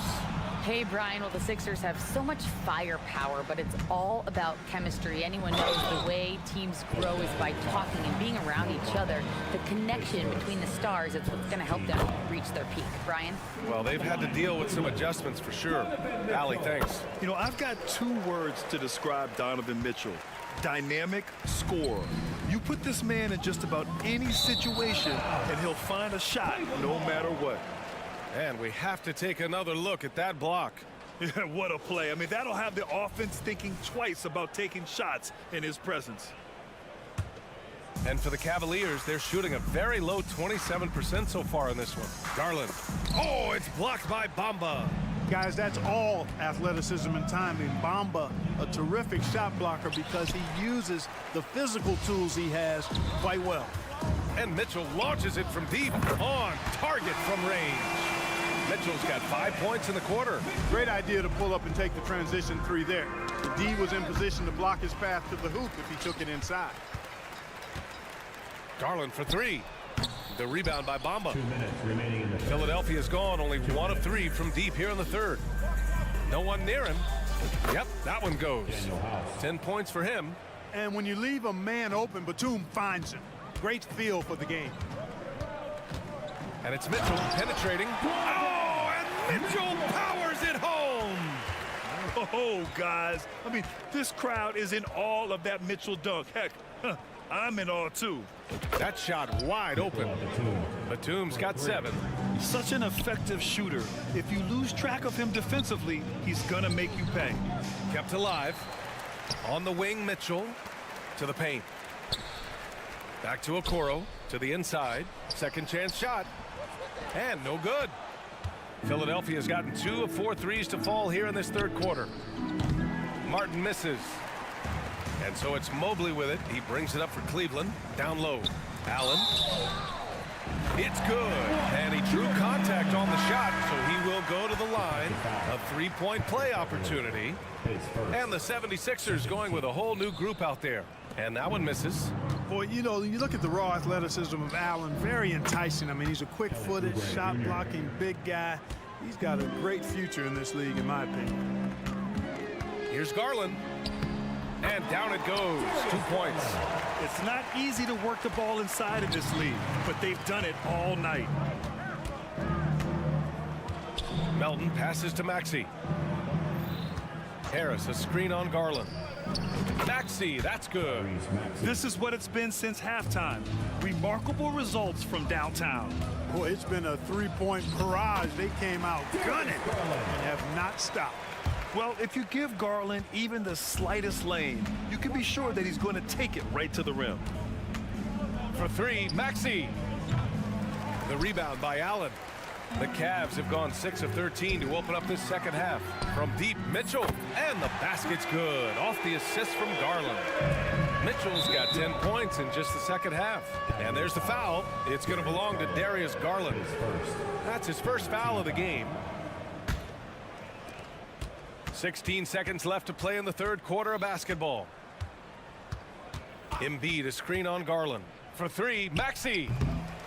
Hey, Brian, well, the Sixers have so much firepower, but it's all about chemistry. Anyone knows the way teams grow is by talking and being around each other. The connection between the stars is what's going to help them reach their peak. Brian? Well, they've had to deal with some adjustments for sure. Allie, thanks. You know, I've got 2 words to describe Donovan Mitchell. Dynamic scorer. You put this man in just about any situation, and he'll find a shot no matter what. And we have to take another look at that block. What a play. I mean, that'll have the offense thinking twice about taking shots in his presence. And for the Cavaliers, they're shooting a very low 27% so far in this one. Garland. Oh, it's blocked by Bamba. Guys, that's all athleticism and timing. Bamba, a terrific shot blocker because he uses the physical tools he has quite well. And Mitchell launches it from deep on target from range. Mitchell's got 5 points in the quarter. Great idea to pull up and take the transition 3 there. The D was in position to block his path to the hoop if he took it inside. Garland for 3. The rebound by Bamba. 2 minutes remaining in the Philadelphia's gone only 1 of 3 from deep here in the third. No one near him. Yep, that one goes. 10 points for him. And when you leave a man open, Batum finds him. Great feel for the game. And it's Mitchell penetrating. Oh, and Mitchell powers it home. Oh, guys. I mean, this crowd is in awe of that Mitchell dunk. Heck, I'm in awe, too. That shot wide open. Batum's got 7. Such an effective shooter. If you lose track of him defensively, he's going to make you pay. Kept alive. On the wing, Mitchell to the paint. Back to Okoro, to the inside. Second chance shot. And no good. Philadelphia's gotten 2 of 4 threes to fall here in this third quarter. Martin misses. And so it's Mobley with it. He brings it up for Cleveland. Down low. Allen. It's good. And he drew contact on the shot, so he will go to the line. A 3-point play opportunity. And the 76ers going with a whole new group out there. And that one misses. Boy, you know, you look at the raw athleticism of Allen, very enticing. I mean, he's a quick-footed, shot-blocking, big guy. He's got a great future in this league, in my opinion. Here's Garland. And down it goes. 2 points. It's not easy to work the ball inside of this league, but they've done it all night. Melton passes to Maxey. Harris, a screen on Garland. Maxey, that's good. This is what it's been since halftime. Remarkable results from downtown. Boy, it's been a 3-point barrage. They came out gunning and have not stopped. Well, if you give Garland even the slightest lane, you can be sure that he's going to take it right to the rim. For 3, Maxey. The rebound by Allen. The Cavs have gone 6 of 13 to open up this second half. From deep, Mitchell, and the basket's good off the assist from Garland. Mitchell's got 10 points in just the second half. And there's the foul. It's going to belong to Darius Garland. That's his first foul of the game. 16 seconds left to play in the third quarter of basketball. Embiid, a screen on Garland. For three, Maxey.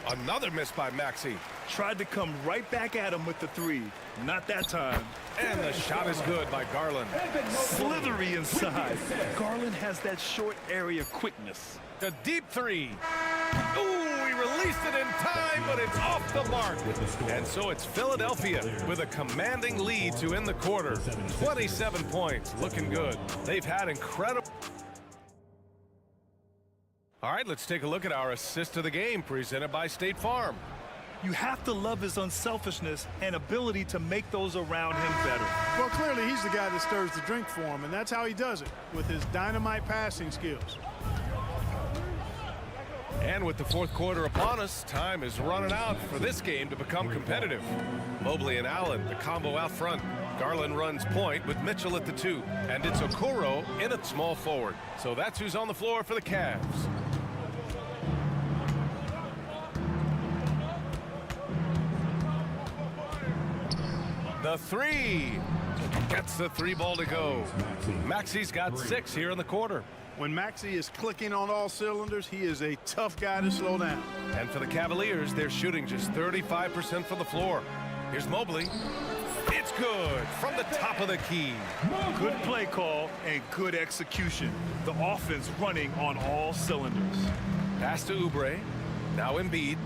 Another miss by Maxey. Tried to come right back at him with the three. Not that time. And the shot is good by Garland. Slithery inside. Garland has that short area quickness. A deep three. Ooh, he released it in time, but it's off the mark. And so it's Philadelphia with a commanding lead to end the quarter. 27 points, looking good. They've had incredible... All right, let's take a look at our assist of the game presented by State Farm. You have to love his unselfishness and ability to make those around him better. Well, clearly he's the guy that stirs the drink for him, and that's how he does it, with his dynamite passing skills. And with the fourth quarter upon us, time is running out for this game to become competitive. Mobley and Allen, the combo out front. Garland runs point with Mitchell at the 2, and it's Okoro in at small forward. So that's who's on the floor for the Cavs. The three. Gets the three ball to go. Maxey's got 6 here in the quarter. When Maxey is clicking on all cylinders, he is a tough guy to slow down. And for the Cavaliers, they're shooting just 35% from the floor. Here's Mobley. It's good from the top of the key. Good play call and good execution. The offense running on all cylinders. Pass to Oubre. Now Embiid.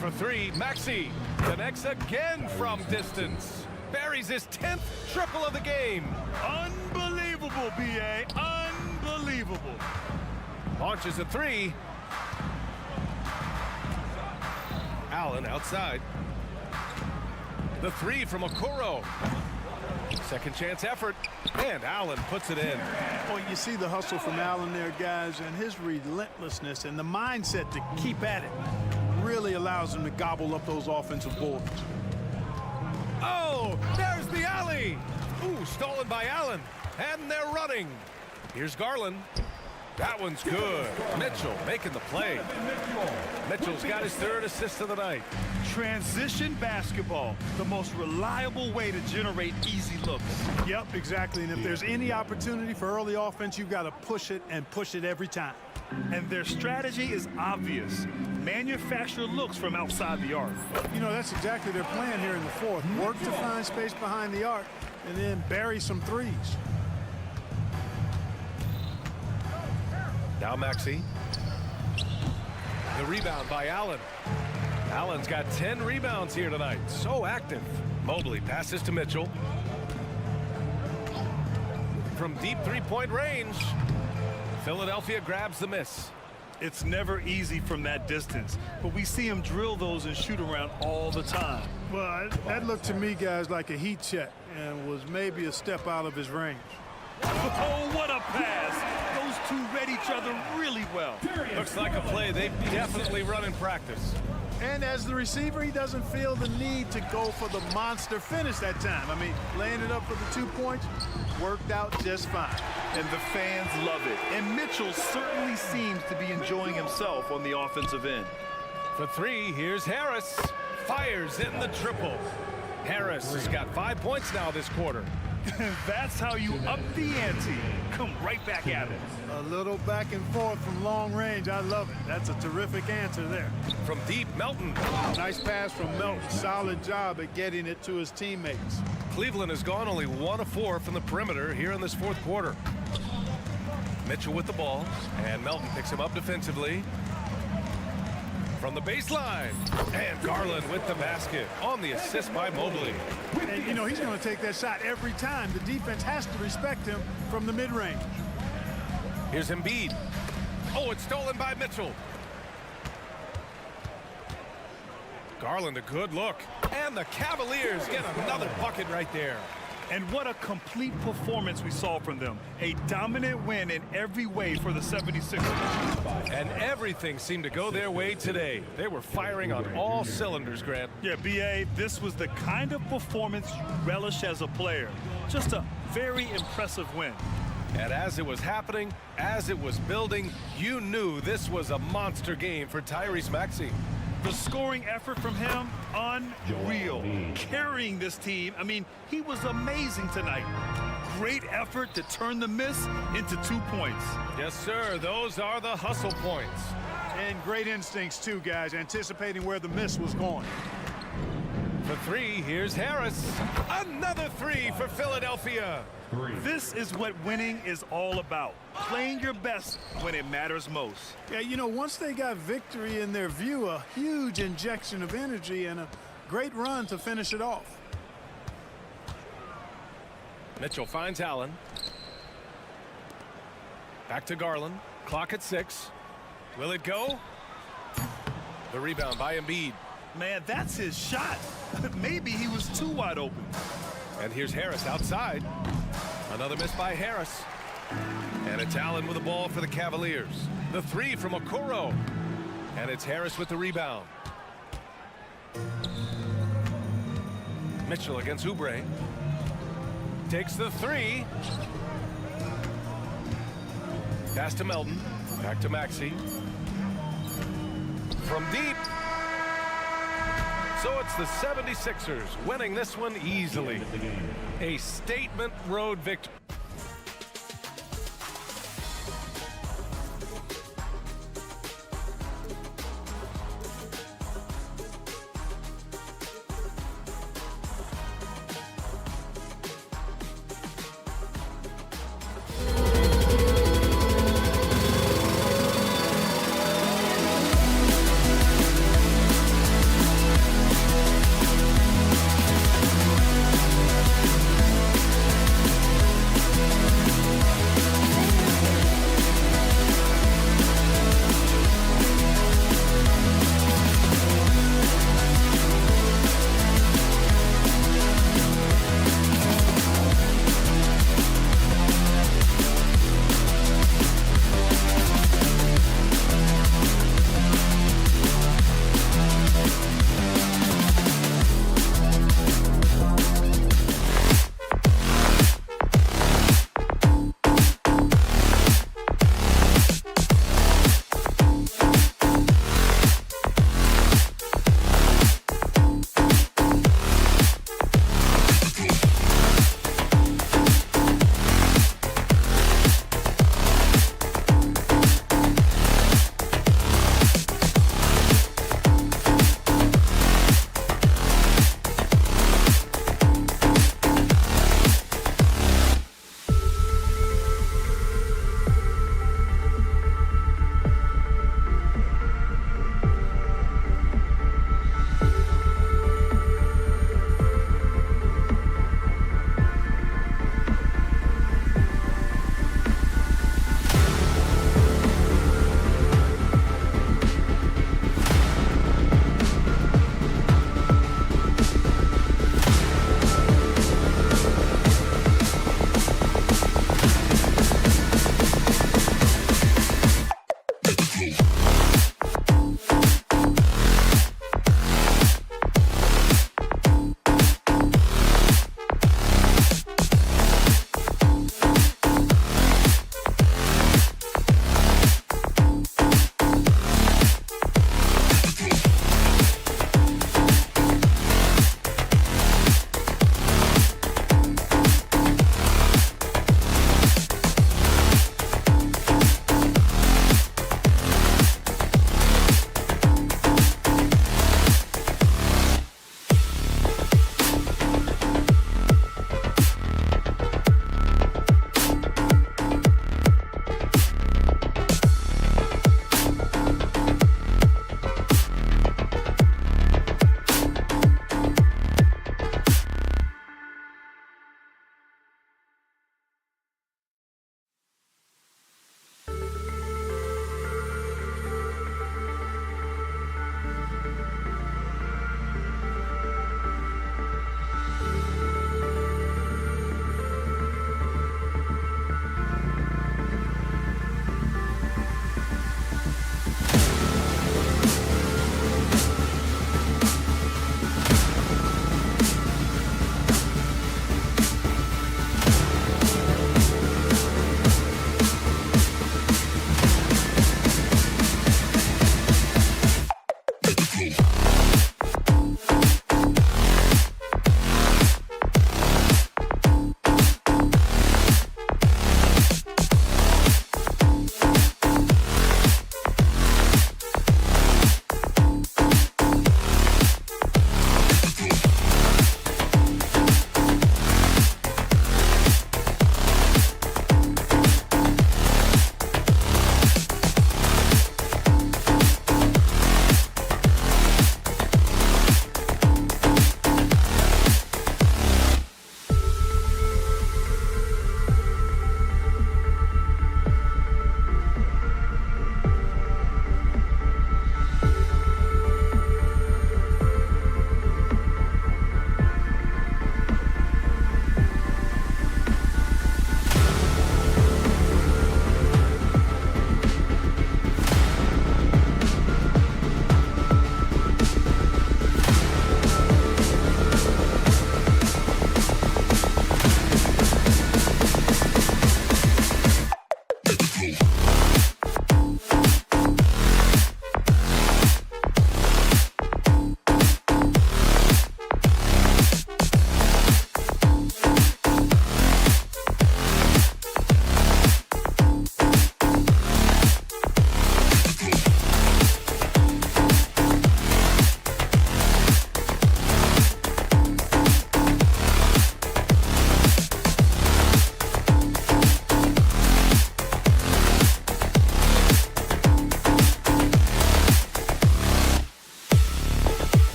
For three, Maxey connects again from distance. Buries his 10th triple of the game. Unbelievable, B.A. Unbelievable. Launches a three. Allen outside. The three from Okoro. Second chance effort. And Allen puts it in. Well, you see the hustle from Allen there, guys, and his relentlessness and the mindset to keep at it really allows him to gobble up those offensive boards. Oh, there's the alley. Ooh, stolen by Allen. And they're running. Here's Garland. That one's good. Mitchell making the play. Mitchell's got his 3rd assist of the night. Transition basketball, the most reliable way to generate easy looks. Yep, exactly. And if there's any opportunity for early offense, you've got to push it and push it every time. And their strategy is obvious. Manufacture looks from outside the arc. You know, that's exactly their plan here in the fourth. Work to find space behind the arc and then bury some threes. Now Maxey. The rebound by Allen. Allen's got 10 rebounds here tonight. So active. Mobley passes to Mitchell. From deep three-point range, Philadelphia grabs the miss. It's never easy from that distance, but we see him drill those and shoot around all the time. Well, that looked to me, guys, like a heat check and was maybe a step out of his range. Oh, what a pass. Those two read each other really well. Looks like a play they've definitely run in practice. And as the receiver, he doesn't feel the need to go for the monster finish that time. I mean, laying it up for the 2 points worked out just fine. And the fans love it. And Mitchell certainly seems to be enjoying himself on the offensive end. For three, here's Harris. Fires in the triple. Harris has got 5 points now this quarter. That's how you up the ante. Come right back at it. A little back and forth from long range. I love it. That's a terrific answer there. From deep, Melton. Nice pass from Melton. Solid job at getting it to his teammates. Cleveland has gone only 1 of 4 from the perimeter here in this fourth quarter. Mitchell with the ball, and Melton picks him up defensively. From the baseline, and Garland with the basket on the assist by Mobley. And, you know, he's going to take that shot every time. The defense has to respect him from the mid-range. Here's Embiid. Oh, it's stolen by Mitchell. Garland, a good look. And the Cavaliers get another bucket right there. And what a complete performance we saw from them. A dominant win in every way for the 76ers. And everything seemed to go their way today. They were firing on all cylinders, Grant. Yeah, B.A., this was the kind of performance you relish as a player. Just a very impressive win. And as it was happening, as it was building, you knew this was a monster game for Tyrese Maxey. The scoring effort from him, unreal. Carrying this team, I mean, he was amazing tonight. Great effort to turn the miss into 2 points. Yes, sir. Those are the hustle points. And great instincts, too, guys, anticipating where the miss was going. For three, here's Harris. Another three for Philadelphia. This is what winning is all about. Playing your best when it matters most. Yeah, you know, once they got victory in their view, a huge injection of energy and a great run to finish it off. Mitchell finds Allen. Back to Garland. Clock at 6. Will it go? The rebound by Embiid. Man, that's his shot. Maybe he was too wide open. And here's Harris outside. Another miss by Harris. And it's Allen with the ball for the Cavaliers. The three from Okoro. And it's Harris with the rebound. Mitchell against Oubre. Takes the three. Pass to Melton. Back to Maxey. From deep. So it's the 76ers winning this one easily. A statement road victory.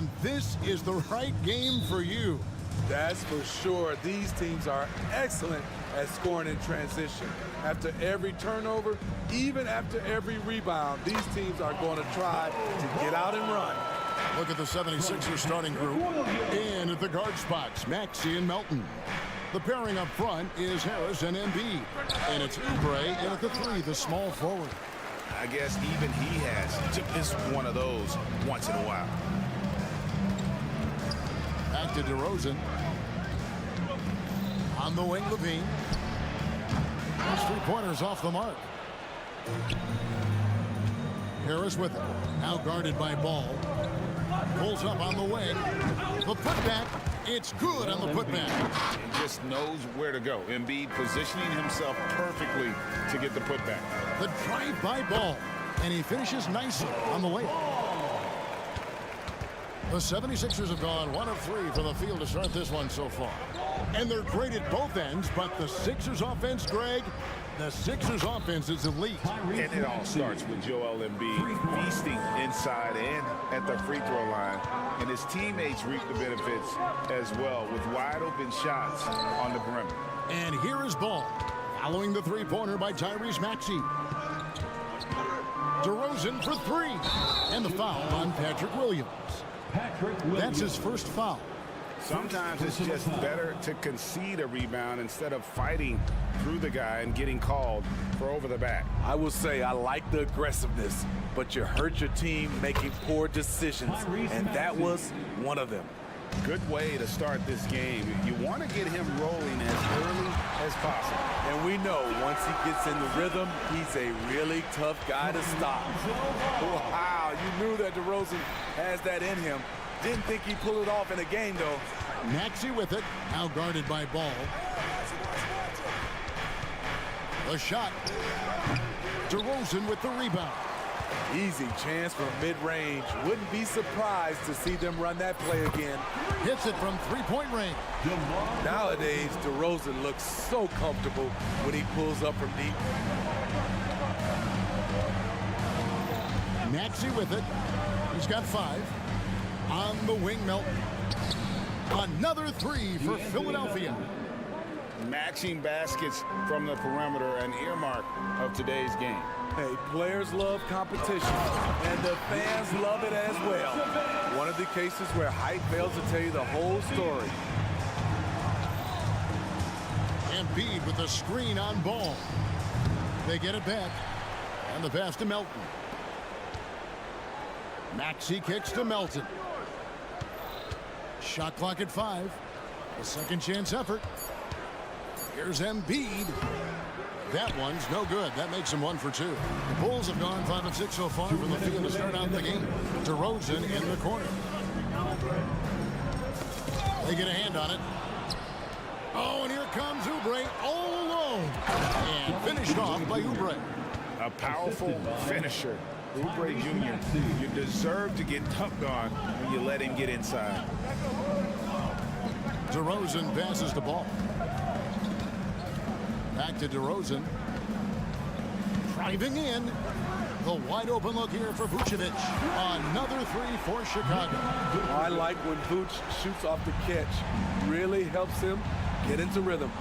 And this is the right game for you. That's for sure. These teams are excellent at scoring in transition. After every turnover, even after every rebound, these teams are going to try to get out and run. Look at the 76ers starting group. In at the guard spots, Maxey and Melton. The pairing up front is Harris and Embiid. And it's Oubre in at the 3, the small forward. I guess even he has to miss one of those once in a while. Back to DeRozan. On the wing, Levine. Those 3-pointers off the mark. Harris with it. Now guarded by Ball. Pulls up on the wing. The putback. It's good on the putback. He just knows where to go. Embiid positioning himself perfectly to get the putback. The drive by Ball. And he finishes nicely on the layup. The 76ers have gone 1 of 3 from the field to start this one so far. And they're great at both ends, but the Sixers offense, Greg, the Sixers offense is elite. And it all starts with Joel Embiid feasting inside and at the free throw line. And his teammates reap the benefits as well with wide open shots on the perimeter. And here is Ball, following the 3-pointer by Tyrese Maxey. DeRozan for 3. And the foul on Patrick Williams. That's his first foul. Sometimes it's just better to concede a rebound instead of fighting through the guy and getting called for over the back. I will say I like the aggressiveness, but you hurt your team making poor decisions, and that was one of them. Good way to start this game. You want to get him rolling as early as possible. And we know once he gets in the rhythm, he's a really tough guy to stop. Wow, you knew that DeRozan has that in him. Didn't think he'd pull it off in a game, though. Maxey with it, now guarded by Ball. The shot. DeRozan with the rebound. Easy chance from mid-range. Wouldn't be surprised to see them run that play again. Hits it from 3-point range. Nowadays, DeRozan looks so comfortable when he pulls up from deep. Maxey with it. He's got 5. On the wing, Melton. Another 3 for Philadelphia. Matching baskets from the perimeter, an earmark of today's game. Hey, players love competition, and the fans love it as well. One of the cases where height fails to tell you the whole story. Embiid with the screen on Ball. They get it back. And the pass to Melton. Maxey kicks to Melton. Shot clock at 5. A second chance effort. Here's Embiid. That one's no good. That makes him 1 for 2. The Bulls have gone 5 of 6 so far from the field to start out the game. DeRozan in the corner. They get a hand on it. Oh, and here comes Oubre all alone. And finished off by Oubre. A powerful finisher. Oubre Jr., you deserve to get dunked on when you let him get inside. DeRozan passes the ball. Back to DeRozan. Driving in. The wide open look here for Vucevic. Another 3 for Chicago. I like when Vuce shoots off the catch. Really helps him get into rhythm.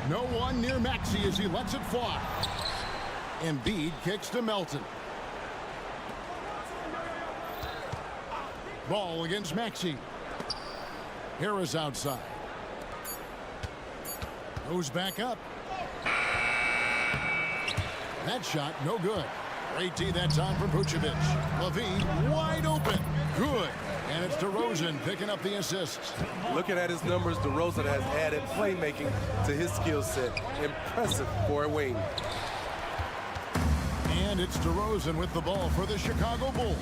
No one near Maxey as he lets it fly. Embiid kicks to Melton. Ball against Maxey. Harris outside. Goes back up. That shot, no good. Great D that time from Vucevic. Levine wide open. Good. And it's DeRozan picking up the assists. Looking at his numbers, DeRozan has added playmaking to his skill set. Impressive for a wing. And it's DeRozan with the ball for the Chicago Bulls.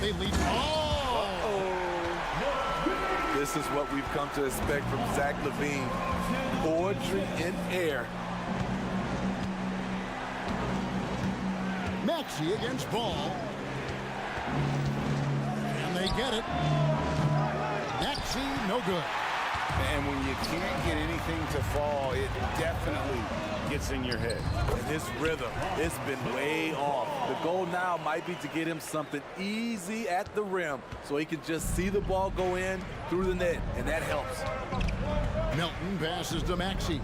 They lead. Oh! This is what we've come to expect from Zach LaVine. Poetry in air. Maxey against Ball. And they get it. Maxey, no good. And when you can't get anything to fall, it definitely gets in your head. And his rhythm, it's been way off. The goal now might be to get him something easy at the rim so he can just see the ball go in through the net, and that helps. Milton passes to Maxey.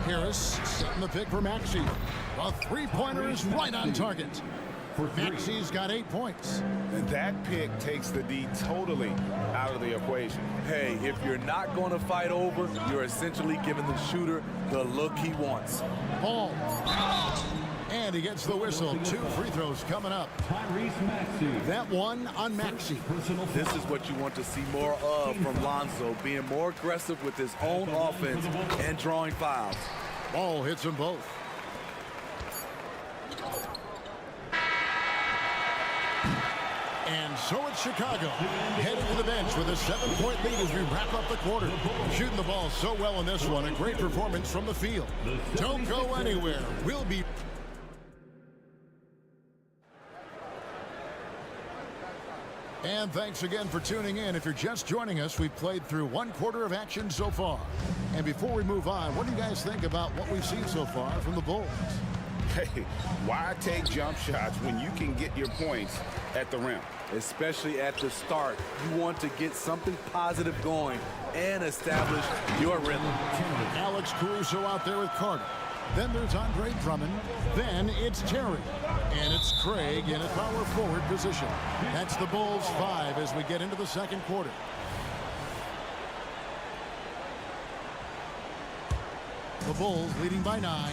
Harris setting the pick for Maxey. A three-pointer is right on target. Maxey's got 8 points. And that pick takes the D totally out of the equation. Hey, if you're not going to fight over, you're essentially giving the shooter the look he wants. Ball. And he gets the whistle. 2 free throws coming up. That one on Maxey. This is what you want to see more of from Lonzo, being more aggressive with his own offense and drawing fouls. Ball hits them both. And so it's Chicago heading to the bench with a 7-point lead as we wrap up the quarter. Shooting the ball so well in this one. A great performance from the field. Don't go anywhere. We'll be... And thanks again for tuning in. If you're just joining us, we've played through 1 quarter of action so far. And before we move on, what do you guys think about what we've seen so far from the Bulls? Hey, why take jump shots when you can get your points at the rim? Especially at the start. You want to get something positive going and establish your rhythm. Alex Caruso out there with Carter. Then there's Andre Drummond. Then it's Terry. And it's Craig in a power forward position. That's the Bulls 5 as we get into the second quarter. The Bulls leading by 9.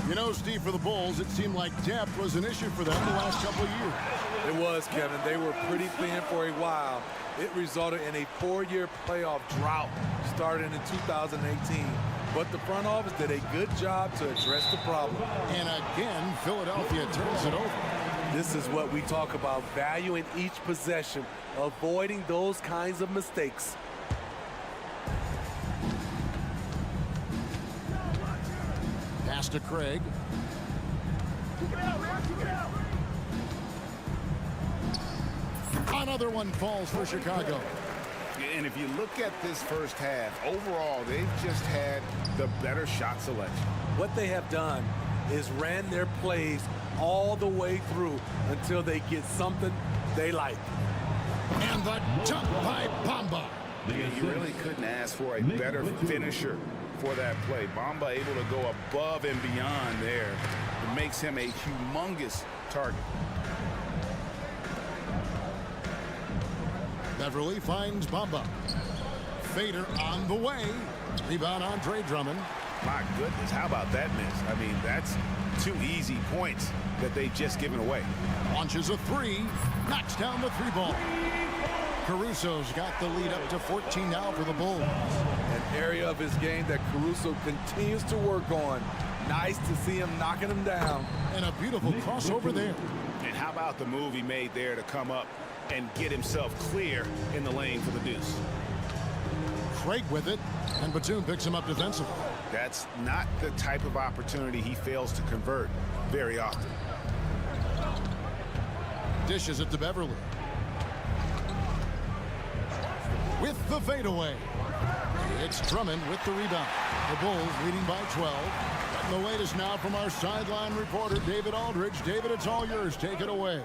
You know, Steve, for the Bulls, it seemed like depth was an issue for them the last couple of years. It was, Kevin. They were pretty thin for a while. It resulted in a 4-year playoff drought starting in 2018. But the front office did a good job to address the problem. And again, Philadelphia turns it over. This is what we talk about, valuing each possession, avoiding those kinds of mistakes. Pass to Craig. Another one falls for Chicago. And if you look at this first half, overall, they've just had the better shot selection. What they have done is ran their plays all the way through until they get something they like. And the dunk by Bamba. You really couldn't ask for a better finisher for that play. Bamba able to go above and beyond there. It makes him a humongous target. Beverly finds Bamba. Fader on the way. Rebound Andre Drummond. My goodness, how about that miss? I mean, that's 2 easy points that they've just given away. Launches a 3. Knocks down the 3-ball. Caruso's got the lead up to 14 now for the Bulls. An area of his game that Caruso continues to work on. Nice to see him knocking him down. And a beautiful crossover there. And how about the move he made there to come up and get himself clear in the lane for the deuce? Craig with it, and Batum picks him up defensively. That's not the type of opportunity he fails to convert very often. Dishes it to Beverly. With the fadeaway. It's Drummond with the rebound. The Bulls leading by 12. And the latest now from our sideline reporter, David Aldridge. David, it's all yours. Take it away.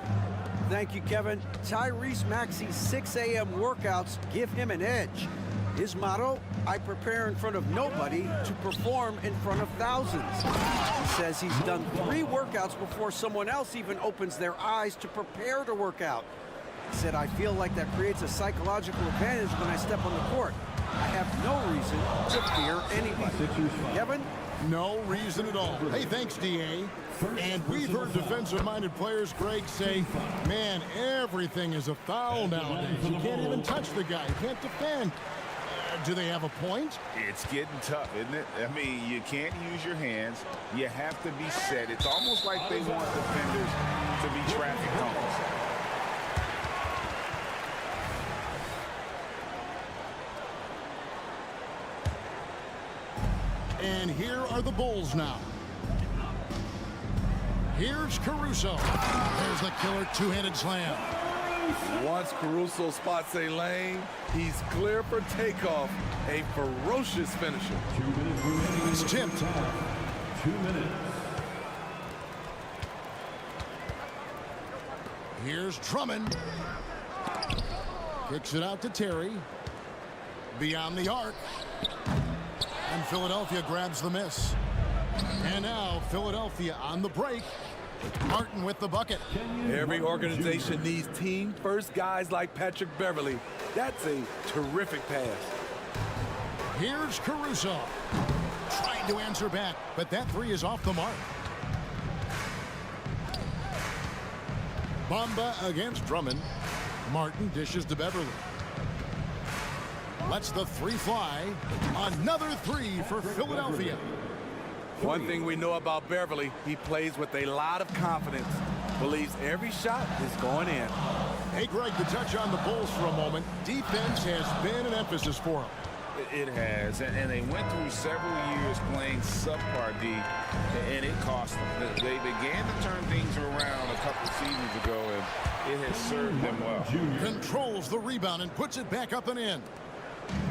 Thank you, Kevin. Tyrese Maxey's 6 a.m. workouts give him an edge. His motto, I prepare in front of nobody to perform in front of thousands. He says he's done 3 workouts before someone else even opens their eyes to prepare to work out. He said, I feel like that creates a psychological advantage when I step on the court. I have no reason to fear anybody. Kevin? No reason at all. Hey, thanks, D.A. And we've heard defensive-minded players, Craig, say, man, everything is a foul nowadays. You can't even touch the guy. You can't defend. Do they have a point? It's getting tough, isn't it? I mean, you can't use your hands. You have to be set. It's almost like they want defenders to be traffic cones. And here are the Bulls now. Here's Caruso. There's the killer 2-handed slam. Once Caruso spots a lane, he's clear for takeoff. A ferocious finisher. 2 minutes remaining. It's tipped. 2 minutes. Here's Drummond. Kicks it out to Terry. Beyond the arc. And Philadelphia grabs the miss. And now Philadelphia on the break. Martin with the bucket. Every organization needs team-first guys like Patrick Beverley. That's a terrific pass. Here's Caruso. Trying to answer back, but that three is off the mark. Bamba against Drummond. Martin dishes to Beverley. Lets the three fly. Another three for Philadelphia. One thing we know about Beverley, he plays with a lot of confidence. Believes every shot is going in. Hey, Greg, to touch on the Bulls for a moment, defense has been an emphasis for them. It has, and they went through several years playing subpar D, and it cost them. They began to turn things around a couple seasons ago, and it has served them well. Controls the rebound and puts it back up and in.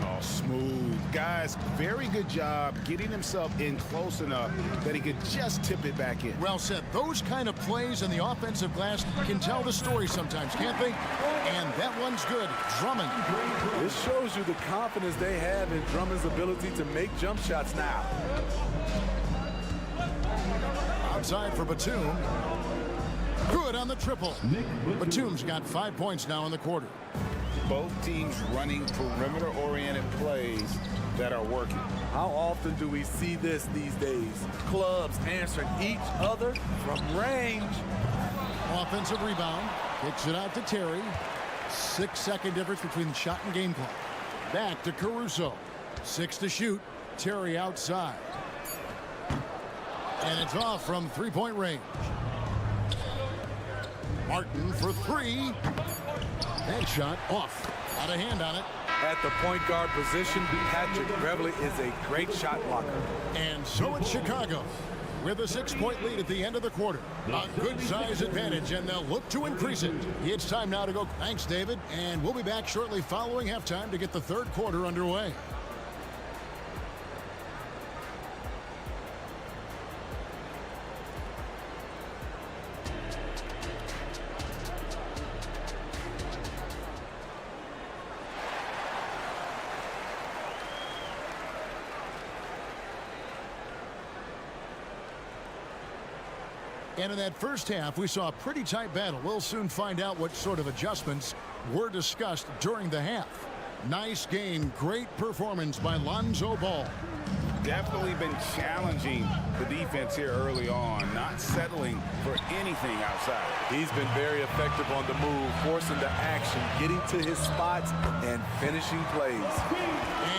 Oh, smooth. Guys, very good job getting himself in close enough that he could just tip it back in. Well said. Those kind of plays in the offensive glass can tell the story sometimes, can't they? And that one's good. Drummond. This shows you the confidence they have in Drummond's ability to make jump shots now. Outside for Batum. Good on the triple. Batum's got 5 points now in the quarter. Both teams running perimeter-oriented plays that are working. How often do we see this these days? Clubs answering each other from range. Offensive rebound. Kicks it out to Terry. 6-second difference between the shot and game clock. Back to Caruso. 6 to shoot. Terry outside. And it's off from three-point range. Martin for three. That shot off. Out of hand on it. At the point guard position, Patrick Beverley is a great shot blocker. And so it's Chicago with a 6-point lead at the end of the quarter. A good size advantage, and they'll look to increase it. It's time now to go. Thanks, David. And we'll be back shortly following halftime to get the third quarter underway. And in that first half, we saw a pretty tight battle. We'll soon find out what sort of adjustments were discussed during the half. Nice game. Great performance by Lonzo Ball. Definitely been challenging the defense here early on, not settling for anything outside. He's been very effective on the move, forcing the action, getting to his spots, and finishing plays.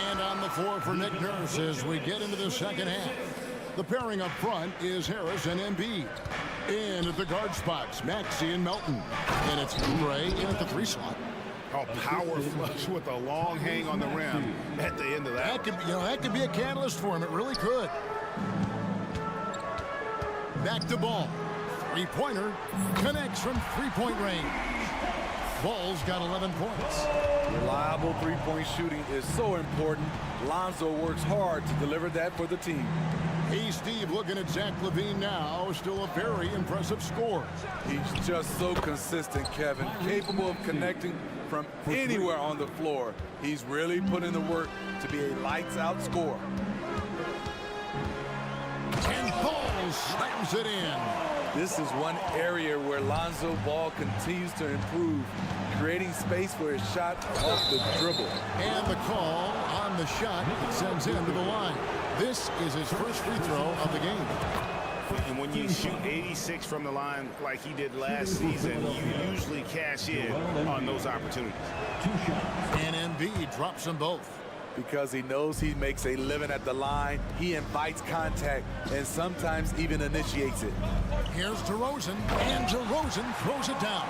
And on the floor for Nick Nurse as we get into the second half. The pairing up front is Harris and Embiid. In at the guard spots, Maxey and Melton. And it's Gray in at the three slot. Oh, power flush with a long hang on the rim at the end of that. That could be a catalyst for him. It really could. Back to Ball. Three-pointer connects from three-point range. Ball's got 11 points. Reliable three-point shooting is so important. Lonzo works hard to deliver that for the team. Hey, Steve, looking at Zach LaVine now, still a very impressive scorer. He's just so consistent, Kevin, capable of connecting from anywhere on the floor. He's really put in the work to be a lights-out scorer. And Ball slams it in. This is one area where Lonzo Ball continues to improve, creating space for his shot off the dribble. And the call on the shot that sends him to the line. This is his first free throw of the game. And when you shoot 86 from the line like he did last season, you usually cash in on those opportunities. And Embiid drops them both. Because he knows he makes a living at the line, he invites contact and sometimes even initiates it. Here's DeRozan, and DeRozan throws it down.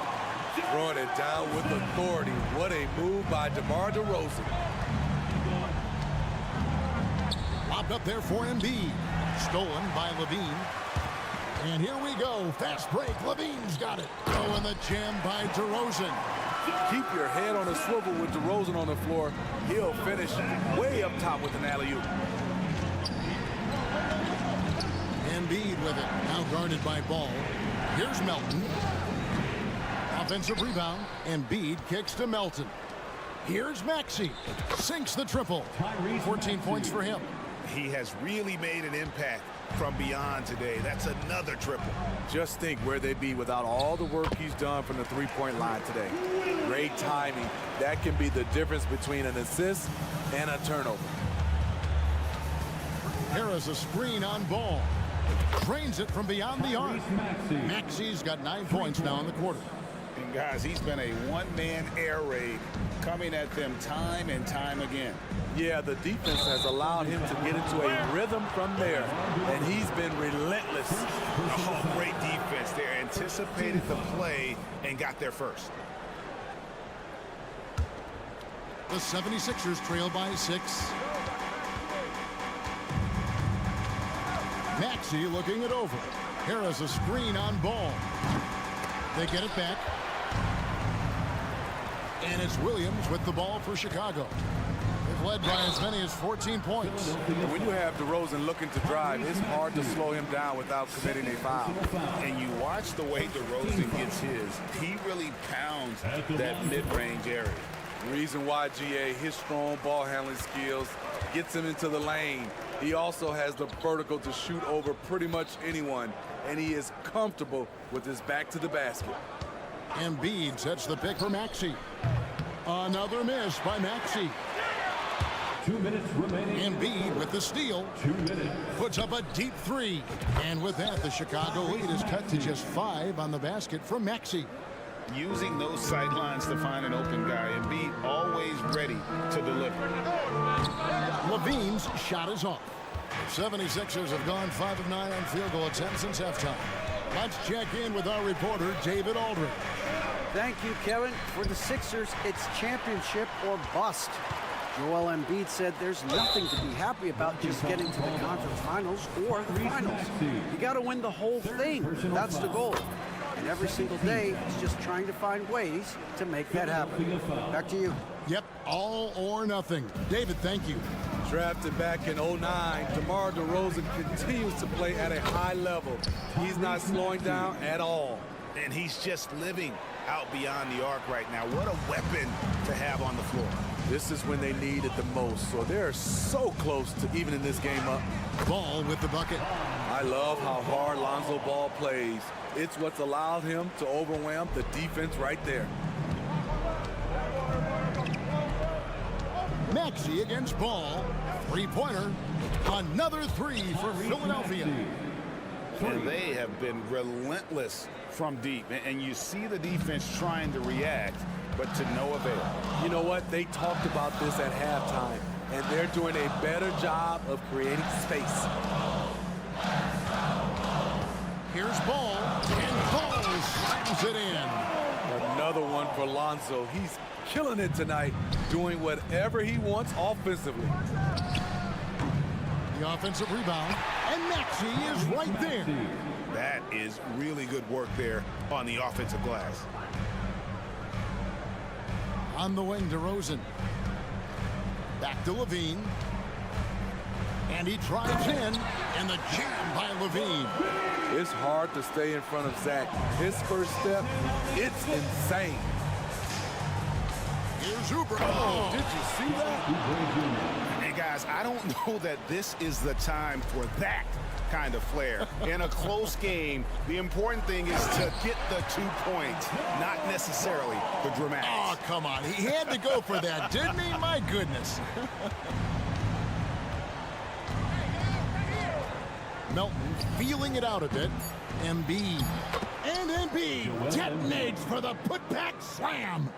Throwing it down with authority. What a move by DeMar DeRozan. Lobbed up there for Embiid. Stolen by LaVine. And here we go. Fast break. LaVine's got it. Oh, and the jam by DeRozan. Keep your head on a swivel with DeRozan on the floor. He'll finish way up top with an alley-oop. Embiid with it. Now guarded by Ball. Here's Melton. Offensive rebound. Embiid kicks to Melton. Here's Maxey. Sinks the triple. 14 points for him. He has really made an impact from beyond today. That's another triple. Just think where they'd be without all the work he's done from the three-point line today. Great timing. That can be the difference between an assist and a turnover. Harris a screen on Ball. Drains it from beyond the arc. Maxey's got 9 points now in the quarter. And guys, he's been a one-man air raid coming at them time and time again. Yeah, the defense has allowed him to get into a rhythm from there, and he's been relentless. Oh, great defense there. Anticipated the play and got there first. The 76ers trail by 6. Maxey looking it over. Harris a screen on Ball. They get it back. And it's Williams with the ball for Chicago. They've led by as many as 14 points. And when you have DeRozan looking to drive, it's hard to slow him down without committing a foul. And you watch the way DeRozan gets his. He really pounds that mid-range area. The reason why, GA, his strong ball handling skills gets him into the lane. He also has the vertical to shoot over pretty much anyone, and he is comfortable with his back to the basket. Embiid sets the pick for Maxey. Another miss by Maxey. 2 minutes remaining. Embiid with the steal. 2 minutes. Puts up a deep three. And with that, the Chicago lead is cut to just 5 on the basket from Maxey. Using those sidelines to find an open guy. Embiid always ready to deliver. Levine's shot is off. The 76ers have gone 5 of 9 on field goal attempts since halftime. Let's check in with our reporter, David Aldridge. Thank you, Kevin. For the Sixers, it's championship or bust. Joel Embiid said there's nothing to be happy about just getting to the conference finals or the finals. You got to win the whole thing. That's the goal. And every single day, he's just trying to find ways to make that happen. Back to you. Yep, all or nothing. David, thank you. Drafted back in 09, DeMar DeRozan continues to play at a high level. He's not slowing down at all. And he's just living out beyond the arc right now. What a weapon to have on the floor. This is when they need it the most, so they're so close to evening this game up. Ball with the bucket. I love how hard Lonzo Ball plays. It's what's allowed him to overwhelm the defense right there. Maxey against Ball. Three-pointer. Another 3 for Philadelphia. And they have been relentless from deep. And you see the defense trying to react, but to no avail. You know what? They talked about this at halftime, and they're doing a better job of creating space. Here's Ball, and Ball slams it in. Another one for Lonzo. He's killing it tonight, doing whatever he wants offensively. The offensive rebound, and Maxey is right there. That is really good work there on the offensive glass. On the wing, DeRozan. Back to Levine. And he drives in, and the jam by Levine. It's hard to stay in front of Zach. His first step, it's insane. Here's Uber. Oh, did you see that? Hey, guys, I don't know that this is the time for that kind of flair. In a close game, the important thing is to get the 2 points, not necessarily the dramatics. Oh, come on. He had to go for that, didn't he? My goodness. Melton feeling it out a bit. Embiid. And Embiid detonates for the putback slam.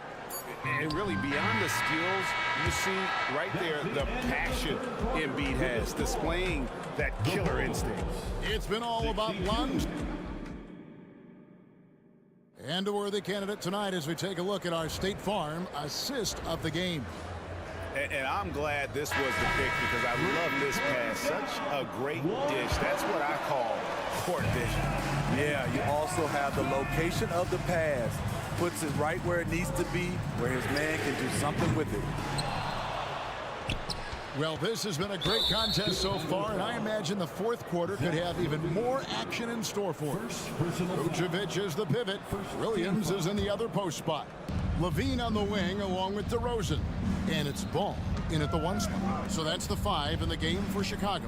And really, beyond the skills, you see right there the passion Embiid has, displaying that killer instinct. It's been all about lunge. And a worthy candidate tonight as we take a look at our State Farm assist of the game. And I'm glad this was the pick because I love this pass. Such a great dish. That's what I call court vision. Yeah, you also have the location of the pass. puts it right where it needs to be, where his man can do something with it. Well, this has been a great contest so far, and I imagine the fourth quarter could have even more action in store for us. Vucevic is the pivot. Williams is in the other post spot. Levine on the wing along with DeRozan. And it's Ball in at the 1 spot. So that's the 5 in the game for Chicago.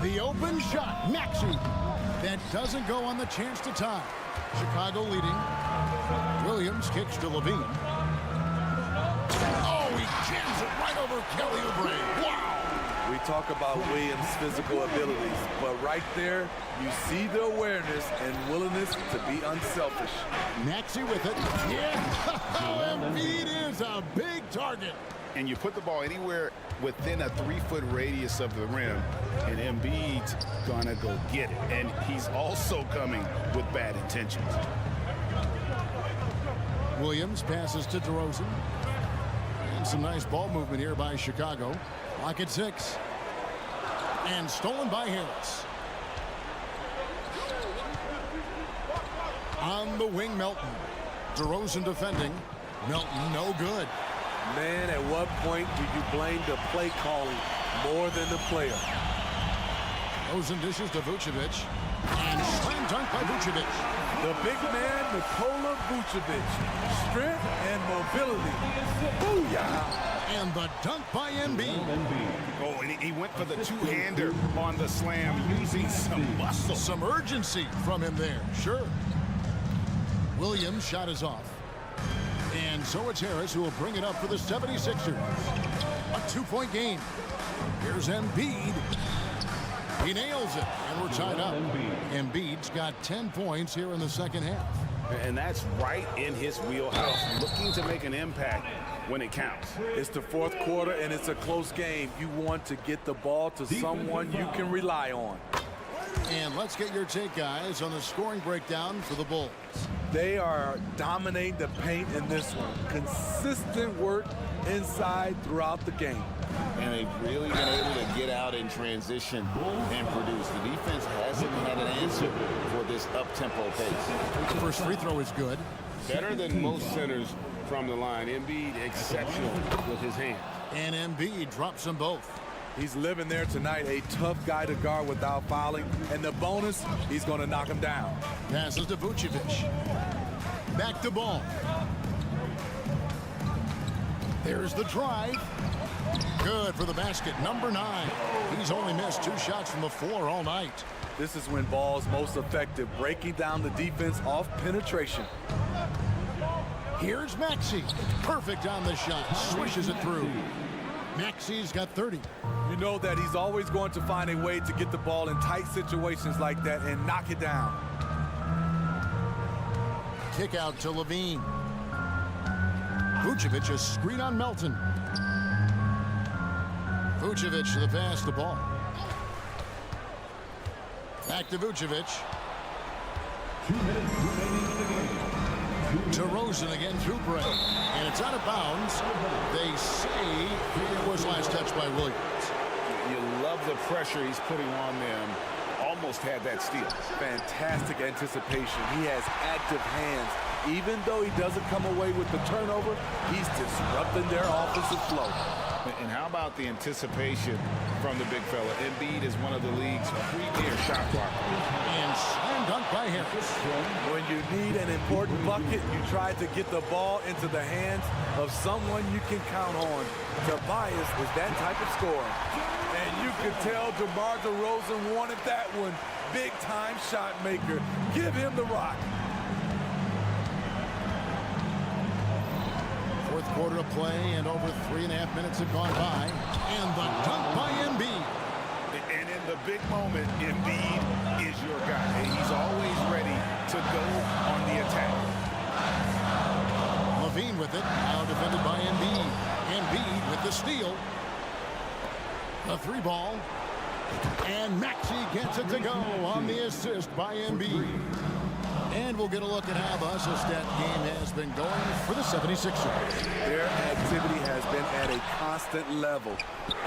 The open shot, Maxey. That doesn't go on the chance to tie. Chicago leading. Williams kicks to Levine. Oh, he jams it right over Kelly Oubre. Wow. We talk about Williams' physical abilities, but right there, you see the awareness and willingness to be unselfish. Maxey with it. Yeah. Embiid is a big target. And you put the ball anywhere within a 3-foot radius of the rim, and Embiid's gonna go get it. And he's also coming with bad intentions. Williams passes to DeRozan. And some nice ball movement here by Chicago. Lock at 6. And stolen by Harris. On the wing, Melton. DeRozan defending. Melton no good. Man, at what point do you blame the play calling more than the player? DeRozan dishes to Vucevic. And slam dunk by Vucevic. The big man, Nikola Vucevic. Strength and mobility. Booyah! And the dunk by Embiid. Oh, and he went for the two-hander on the slam, using some muscle. Some urgency from him there, sure. Williams' shot is off. And so it's Harris who will bring it up for the 76ers. A 2-point game. Here's Embiid. He nails it, and we're tied up. Embiid's got 10 points here in the second half. And that's right in his wheelhouse, looking to make an impact when it counts. It's the fourth quarter, and it's a close game. You want to get the ball to someone you can rely on. And let's get your take, guys, on the scoring breakdown for the Bulls. They are dominating the paint in this one. Consistent work inside throughout the game. And they've really been able to get out in transition and produce. The defense hasn't had an answer for this up-tempo pace. The first free throw is good. Better than most centers from the line. Embiid exceptional with his hands. And Embiid drops them both. He's living there tonight, a tough guy to guard without fouling. And the bonus, he's going to knock him down. Passes to Vucevic. Back to Ball. There's the drive. Good for the basket. Number 9. He's only missed 2 shots from the floor all night. This is when Ball's most effective, breaking down the defense off penetration. Here's Maxey. Perfect on the shot. Swishes it through. Maxey's got 30. You know that he's always going to find a way to get the ball in tight situations like that and knock it down. Kick out to Levine. Vucevic a screen on Melton. Vucevic to the pass, the ball. Back to Vucevic. 2 minutes remaining in the game. DeRozan again through Bray. And it's out of bounds. They say it was last touch by Williams. You love the pressure he's putting on them. Almost had that steal. Fantastic anticipation. He has active hands. Even though he doesn't come away with the turnover, he's disrupting their offensive flow. And how about the anticipation from the big fella? Embiid is one of the league's premier shot blockers. And slam dunk by Harris. When you need an important bucket, you try to get the ball into the hands of someone you can count on. Tobias is that type of scorer. And you could tell DeMar DeRozan wanted that one. Big-time shot maker. Give him the rock. Fourth quarter of play, and over 3.5 minutes have gone by. And the dunk by Embiid. And in the big moment, Embiid is your guy. And he's always ready to go on the attack. Levine with it, now defended by Embiid. Embiid with the steal. The 3 ball. And Maxey gets it to go on the assist by Embiid. And we'll get a look at how the hustle-stat game has been going for the 76ers. Their activity has been at a constant level.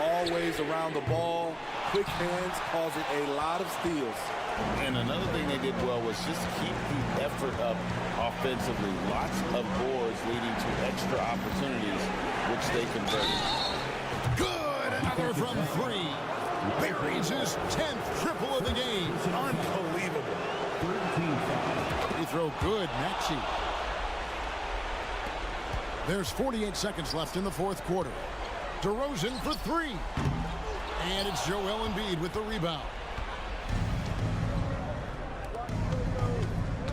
Always around the ball. Quick hands causing a lot of steals. And another thing they did well was just keep the effort up offensively. Lots of boards leading to extra opportunities, which they converted. Good! Another from three. Buries his 10th triple of the game. Unbelievable. He throw good, Maxey. There's 48 seconds left in the fourth quarter. DeRozan for three. And it's Joel Embiid with the rebound.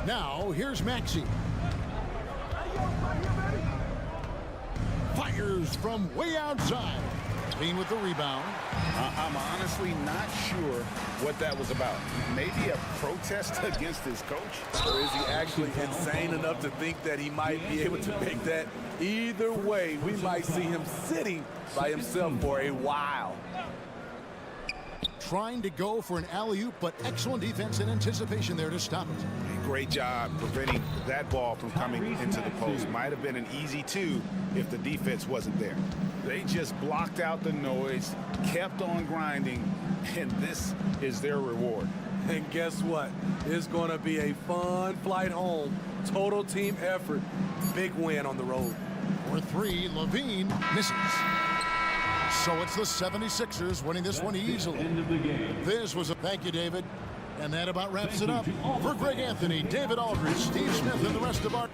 Now, here's Maxey. Fires from way outside. Bean with the rebound. I'm honestly not sure what that was about. Maybe a protest against his coach? Or is he actually insane enough to think that he might be able to make that? Either way, we might see him sitting by himself for a while. Trying to go for an alley-oop, but excellent defense and anticipation there to stop it. Great job preventing that ball from coming into the post. Might have been an easy two if the defense wasn't there. They just blocked out the noise, kept on grinding, and this is their reward. And guess what? It's going to be a fun flight home. Total team effort. Big win on the road. For three, Levine misses. So it's the 76ers winning this one easily. This was a thank you, David. And that about wraps it up. For Greg Anthony, David Aldridge, Steve Smith, and the rest of our...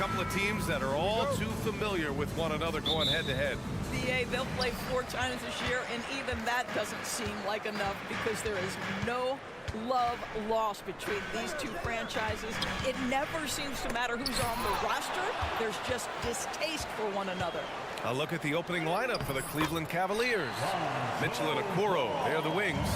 couple of teams that are all too familiar with one another going head-to-head. BA, they'll play 4 times this year, and even that doesn't seem like enough because there is no love lost between these two franchises. It never seems to matter who's on the roster. There's just distaste for one another. A look at the opening lineup for the Cleveland Cavaliers. Mitchell and Okoro, they're the wings,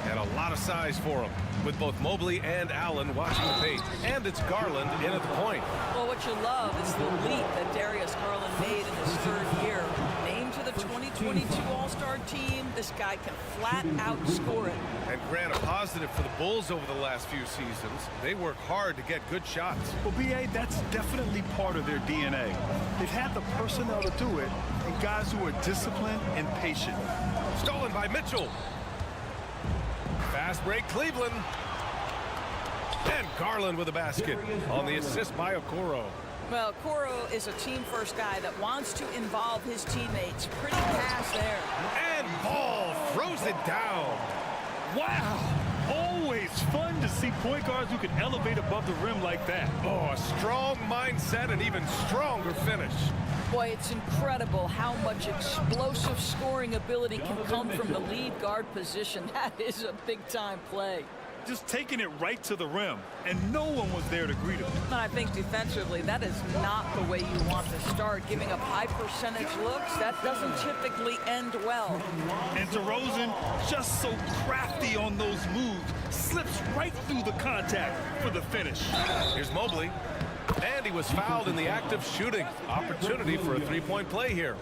and a lot of size for them, with both Mobley and Allen watching the paint. And it's Garland in at the point. Well, what you love is the leap that Darius Garland made in his 3rd year. Named to the 2022 All-Star team, this guy can flat out score it. And Grant, a positive for the Bulls over the last few seasons. They work hard to get good shots. Well, BA, that's definitely part of their DNA. They've had the personnel to do it, and guys who are disciplined and patient. Stolen by Mitchell. Fast break, Cleveland. And Garland with a basket on the assist by Okoro. Well, Okoro is a team-first guy that wants to involve his teammates. Pretty pass there. And Ball throws it down. Wow! Always fun to see point guards who can elevate above the rim like that. Oh, a strong mindset and even stronger finish. Boy, it's incredible how much explosive scoring ability can come from the lead guard position. That is a big-time play. Just taking it right to the rim, and no one was there to greet him. And I think defensively, that is not the way you want to start. Giving up high percentage looks, that doesn't typically end well. And DeRozan, just so crafty on those moves, slips right through the contact for the finish. Here's Mobley. And he was fouled in the act of shooting. Opportunity for a 3-point play here.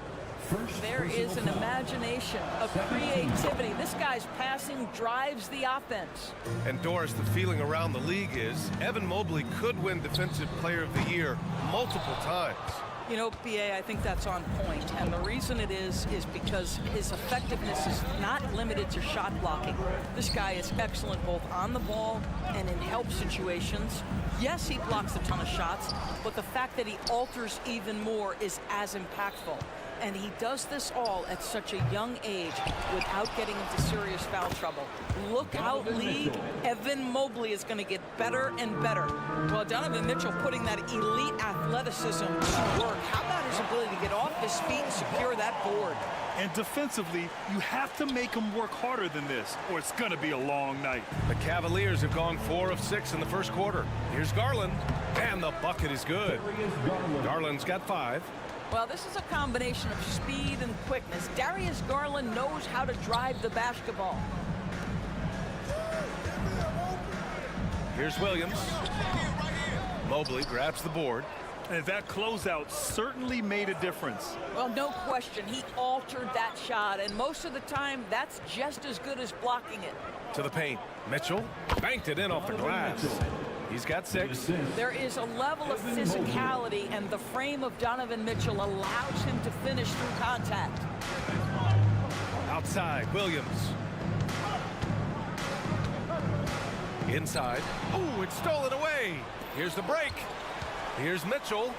There is an imagination, a creativity. This guy's passing drives the offense. And Doris, the feeling around the league is Evan Mobley could win Defensive Player of the Year multiple times. You know, BA, I think that's on point. And the reason it is because his effectiveness is not limited to shot blocking. This guy is excellent both on the ball and in help situations. Yes, he blocks a ton of shots, but the fact that he alters even more is as impactful. And he does this all at such a young age without getting into serious foul trouble. Look out, league. Evan Mobley is going to get better and better. Well, Donovan Mitchell putting that elite athleticism to work. How about his ability to get off his feet and secure that board? And defensively, you have to make him work harder than this, or it's going to be a long night. The Cavaliers have gone 4 of 6 in the first quarter. Here's Garland, and the bucket is good. Garland's got 5. Well, this is a combination of speed and quickness. Darius Garland knows how to drive the basketball. Here's Williams. Mobley grabs the board. And that closeout certainly made a difference. Well, no question. He altered that shot, and most of the time, that's just as good as blocking it. To the paint. Mitchell banked it in off the glass. He's got 6. There is a level of physicality, and the frame of Donovan Mitchell allows him to finish through contact. Outside, Williams. Inside. Ooh, it's stolen away. Here's the break. Here's Mitchell.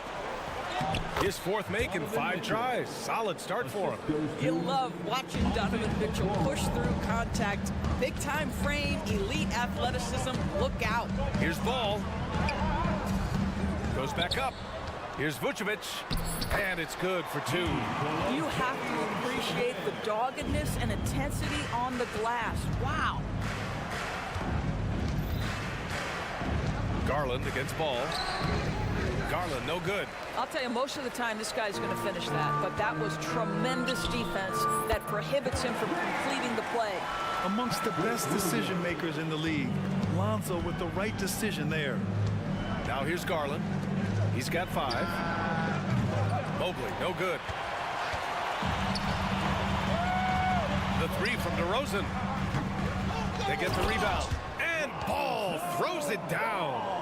His 4th make in 5 tries. Solid start for him. You love watching Donovan Mitchell push through contact. Big time frame, elite athleticism. Look out. Here's Ball. Goes back up. Here's Vucevic. And it's good for 2. You have to appreciate the doggedness and intensity on the glass. Wow. Garland against Ball. Garland, no good. I'll tell you, most of the time, this guy's going to finish that. But that was tremendous defense that prohibits him from completing the play. Amongst the best decision makers in the league, Lonzo with the right decision there. Now here's Garland. He's got 5. Mobley, no good. The 3 from DeRozan. They get the rebound. And Ball throws it down.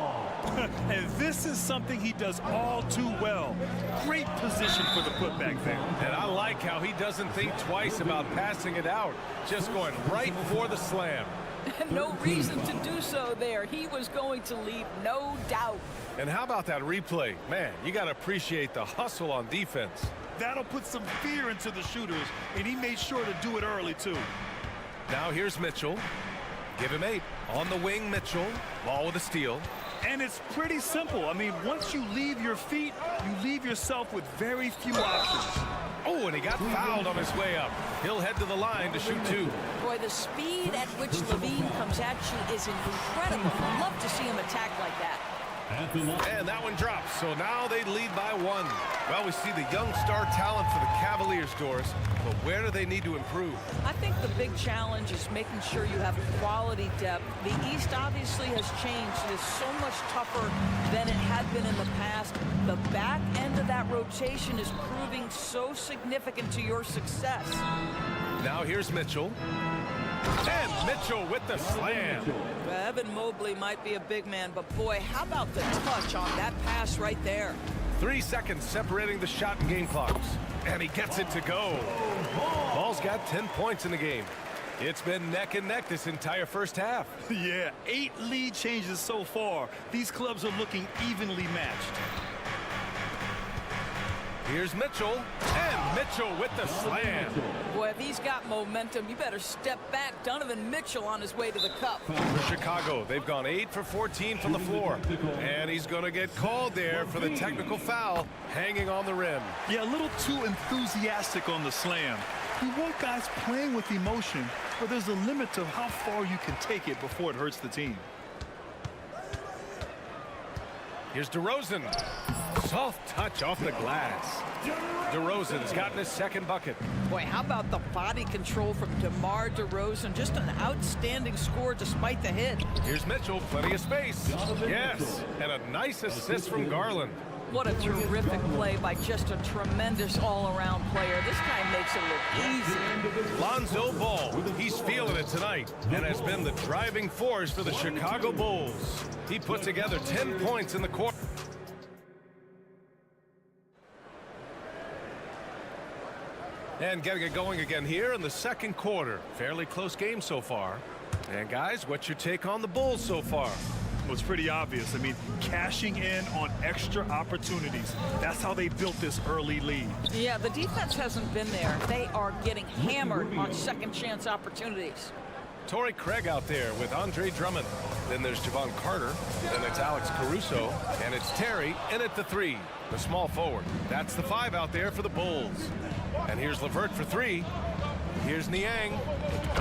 And this is something he does all too well. Great position for the putback there. And I like how he doesn't think twice about passing it out. Just going right for the slam. No reason to do so there. He was going to leave, no doubt. And how about that replay? Man, you got to appreciate the hustle on defense. That'll put some fear into the shooters, and he made sure to do it early, too. Now here's Mitchell. Give him 8. On the wing, Mitchell. Ball with a steal. And it's pretty simple. I mean, once you leave your feet, you leave yourself with very few options. Oh, and he got fouled on his way up. He'll head to the line to shoot 2. Boy, the speed at which Levine comes at you is incredible. I'd love to see him attack like that. And that one drops, so now they lead by 1. Well, we see the young star talent for the Cavaliers, Doris, but where do they need to improve? I think the big challenge is making sure you have quality depth. The East obviously has changed. It is so much tougher than it had been in the past. The back end of that rotation is proving so significant to your success. Now here's Mitchell. And Mitchell with the slam. Evan Mobley might be a big man, but boy, how about the touch on that pass right there? 3 seconds separating the shot and game clocks. And he gets it to go. Ball's got 10 points in the game. It's been neck and neck this entire first half. Yeah, 8 lead changes so far. These clubs are looking evenly matched. Here's Mitchell, and Mitchell with the slam. Boy, if he's got momentum, you better step back. Donovan Mitchell on his way to the cup. For Chicago, they've gone 8 for 14 from the floor. And he's going to get called there for the technical foul, hanging on the rim. Yeah, a little too enthusiastic on the slam. You want guys playing with emotion, but there's a limit to how far you can take it before it hurts the team. Here's DeRozan. Soft touch off the glass. DeRozan's gotten his second bucket. Boy, how about the body control from DeMar DeRozan? Just an outstanding score despite the hit. Here's Mitchell, plenty of space. Yes, and a nice assist from Garland. What a terrific play by just a tremendous all-around player. This guy makes it look easy. Lonzo Ball, he's feeling it tonight and has been the driving force for the Chicago Bulls. He put together 10 points in the quarter. And getting it going again here in the second quarter. Fairly close game so far. And guys, what's your take on the Bulls so far? Well, it's pretty obvious. I mean, cashing in on extra opportunities. That's how they built this early lead. Yeah, the defense hasn't been there. They are getting hammered on second chance opportunities. Torrey Craig out there with Andre Drummond. Then there's Javon Carter. Then it's Alex Caruso. And it's Terry in at the 3, the small forward. That's the 5 out there for the Bulls. And here's LeVert for 3. Here's Niang.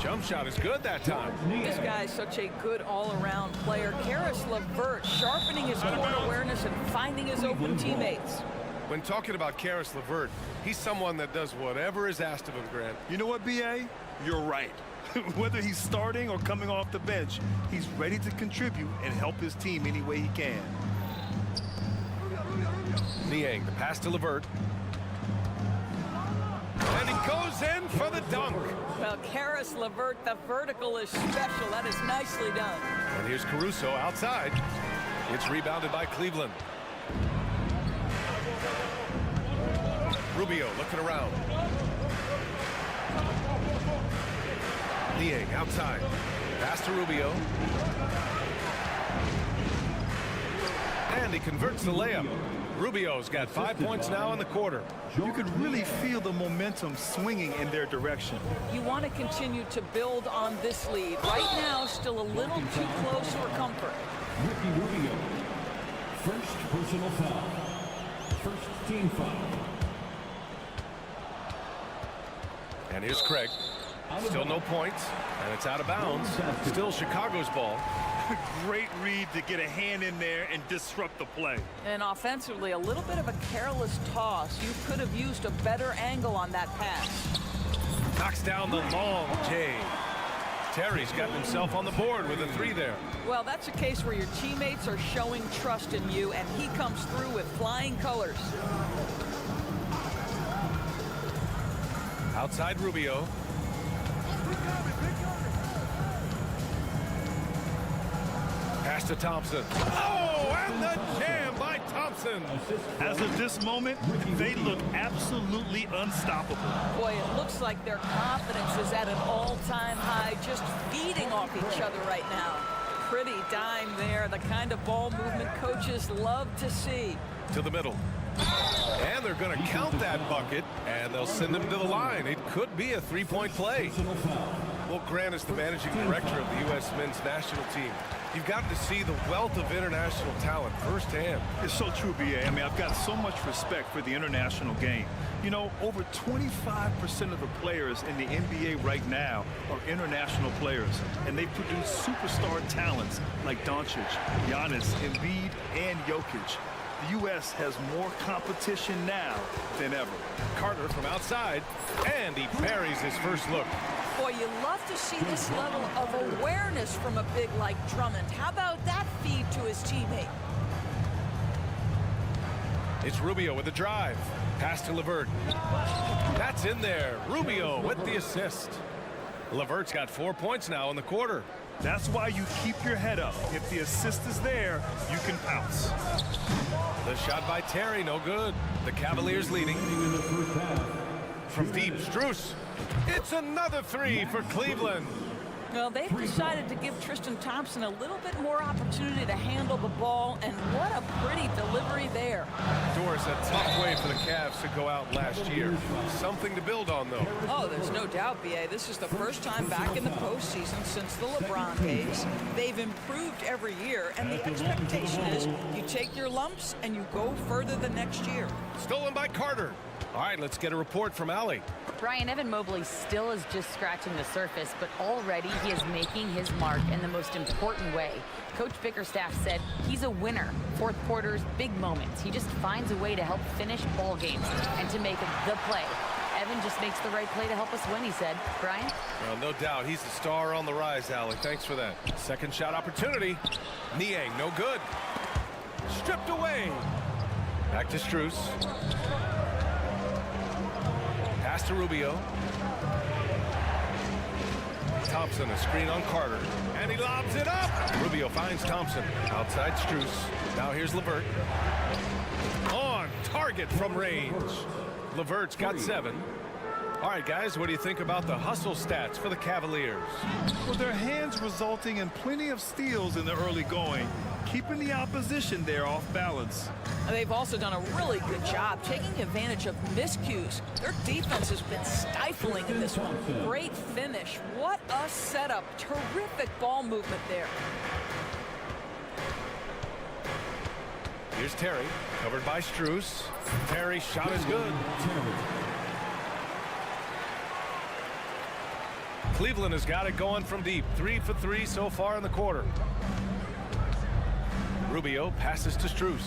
Jump shot is good that time. This guy is such a good all-around player. Caris LeVert sharpening his court awareness and finding his open teammates. When talking about Caris LeVert, he's someone that does whatever is asked of him, Grant. You know what, B.A.? You're right. Whether he's starting or coming off the bench, he's ready to contribute and help his team any way he can. Niang, the pass to LeVert. And he goes in for the dunk. Well, Caris LeVert, the vertical is special. That is nicely done. And here's Caruso outside. It's rebounded by Cleveland. Rubio looking around. Niang outside. Pass to Rubio. And he converts the layup. Rubio's got 5 points now in the quarter. You could really feel the momentum swinging in their direction. You want to continue to build on this lead. Right now, still a little too close for comfort. Ricky Rubio. First personal foul. First team foul. And here's Craig. Still no points, and it's out of bounds. Still Chicago's ball. Great read to get a hand in there and disrupt the play. And offensively, a little bit of a careless toss. You could have used a better angle on that pass. Knocks down the long J. Terry's got himself on the board with a 3 there. Well, that's a case where your teammates are showing trust in you, and he comes through with flying colors. Outside Rubio. Pass to Thompson. Oh, and the jam by Thompson. As of this moment, they look absolutely unstoppable. Boy, it looks like their confidence is at an all-time high, just feeding off each other right now. Pretty dime there, the kind of ball movement coaches love to see. To the middle. And they're going to count that bucket, and they'll send him to the line. It could be a 3-point play. Well, Grant is the managing director of the U.S. men's national team. You've gotten to see the wealth of international talent firsthand. It's so true, B.A. I mean, I've got so much respect for the international game. You know, over 25% of the players in the NBA right now are international players, and they produce superstar talents like Doncic, Giannis, Embiid, and Jokic. The U.S. has more competition now than ever. Carter from outside, and he buries his first look. Boy, you love to see this level of awareness from a big like Drummond. How about that feed to his teammate? It's Rubio with the drive. Pass to LeVert. That's in there. Rubio with the assist. LeVert's got 4 points now in the quarter. That's why you keep your head up. If the assist is there, you can pounce. The shot by Terry, no good. The Cavaliers leading. From deep, Strus. It's another three for Cleveland. Well, they've decided to give Tristan Thompson a little bit more opportunity to handle the ball, and what a pretty delivery there. Doris, a tough way for the Cavs to go out last year. Something to build on, though. Oh, there's no doubt, B.A. This is the first time back in the postseason since the LeBron days. They've improved every year, and the expectation is you take your lumps and you go further the next year. Stolen by Carter. All right, let's get a report from Allie. Brian, Evan Mobley still is just scratching the surface, but already he is making his mark in the most important way. Coach Bickerstaff said he's a winner. Fourth quarters, big moments. He just finds a way to help finish ball games and to make the play. Evan just makes the right play to help us win, he said. Brian? Well, no doubt. He's the star on the rise, Allie. Thanks for that. Second shot opportunity. Niang, no good. Stripped away. Back to Strus. Pass to Rubio. Thompson, a screen on Carter. And he lobs it up. Rubio finds Thompson. Outside Strus. Now here's LeVert. On target from range. LeVert's got 7. All right, guys, what do you think about the hustle stats for the Cavaliers? Well, their hands resulting in plenty of steals in the early going, keeping the opposition there off balance. And they've also done a really good job taking advantage of miscues. Their defense has been stifling in this one. Great finish. What a setup. Terrific ball movement there. Here's Terry, covered by Strus. Terry's shot is good. Cleveland has got it going from deep. 3 for 3 so far in the quarter. Rubio passes to Strus.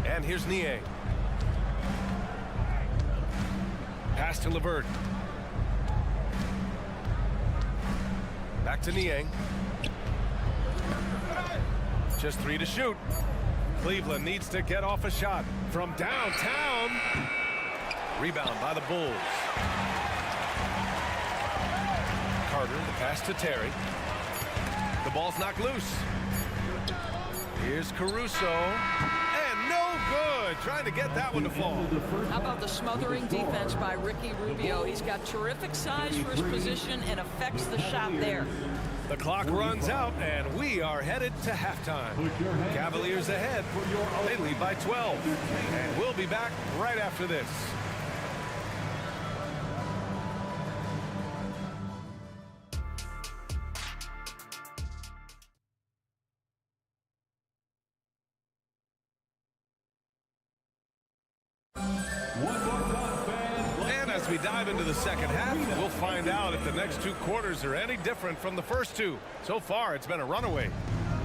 And here's Niang. Pass to LeVert. Back to Niang. Just 3 to shoot. Cleveland needs to get off a shot from downtown. Rebound by the Bulls. Carter, the pass to Terry. The ball's knocked loose. Here's Caruso. And no good. Trying to get that one to fall. How about the smothering defense by Ricky Rubio? He's got terrific size for his position and affects the shot there. The clock runs out, and we are headed to halftime. Cavaliers ahead. They lead by 12. And we'll be back right after this. And as we dive into the second half, we'll find out if the next 2 quarters are any different from the first 2. So far, it's been a runaway.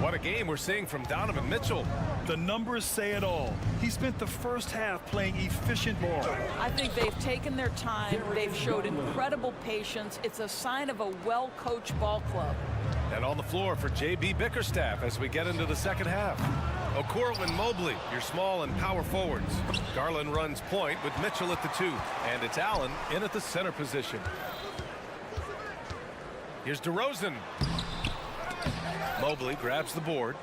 What a game we're seeing from Donovan Mitchell. The numbers say it all. He spent the first half playing efficient ball. I think they've taken their time. They've showed incredible patience. It's a sign of a well-coached ball club. And on the floor for J.B. Bickerstaff as we get into the second half. Okoro and Mobley, your small and power forwards. Garland runs point with Mitchell at the 2. And it's Allen in at the center position. Here's DeRozan. Mobley grabs the board.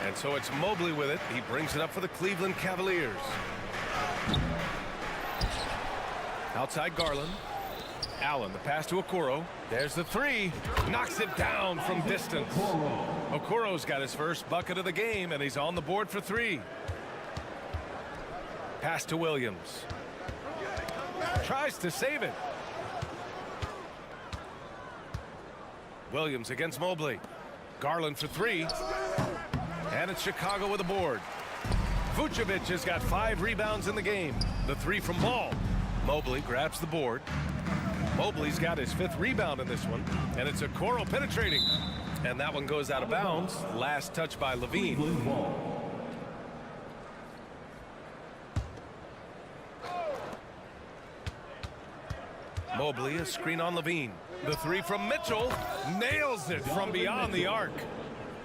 And so it's Mobley with it. He brings it up for the Cleveland Cavaliers. Outside Garland. Allen, the pass to Okoro. There's the 3. Knocks it down from distance. Okoro's got his first bucket of the game, and he's on the board for 3. Pass to Williams. Tries to save it. Williams against Mobley. Garland for three. And it's Chicago with a board. Vucevic has got 5 rebounds in the game. The three from Ball. Mobley grabs the board. Mobley's got his 5th rebound in this one. And it's Okoro penetrating. And that one goes out of bounds. Last touch by Levine. Mobley, a screen on Levine. The three from Mitchell. Nails it from beyond the arc.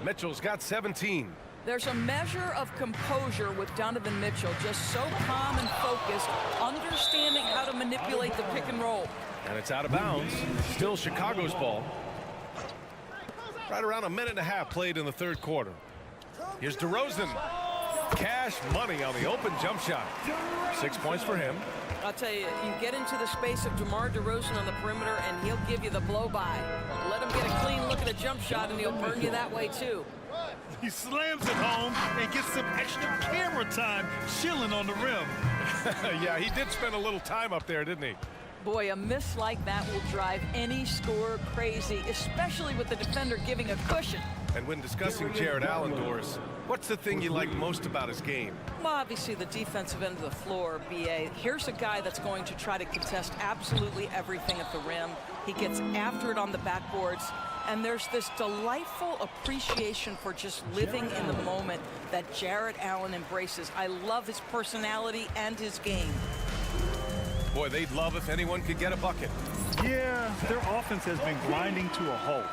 Mitchell's got 17. There's a measure of composure with Donovan Mitchell, just so calm and focused, understanding how to manipulate the pick and roll. And it's out of bounds. Still Chicago's ball. Right around a minute and a half played in the 3rd quarter. Here's DeRozan. Cash money on the open jump shot. 6 points for him. I'll tell you, you get into the space of DeMar DeRozan on the perimeter, and he'll give you the blow-by. Let him get a clean look at a jump shot, and he'll burn you that way, too. He slams it home and gets some extra camera time chilling on the rim. Yeah, he did spend a little time up there, didn't he? Boy, a miss like that will drive any scorer crazy, especially with the defender giving a cushion. And when discussing Jared Allen, Doris, what's the thing you like most about his game? Well, obviously the defensive end of the floor, B.A. Here's a guy that's going to try to contest absolutely everything at the rim. He gets after it on the backboards. And there's this delightful appreciation for just living in the moment that Jared Allen embraces. I love his personality and his game. Boy, they'd love if anyone could get a bucket. Yeah, their offense has been grinding to a halt.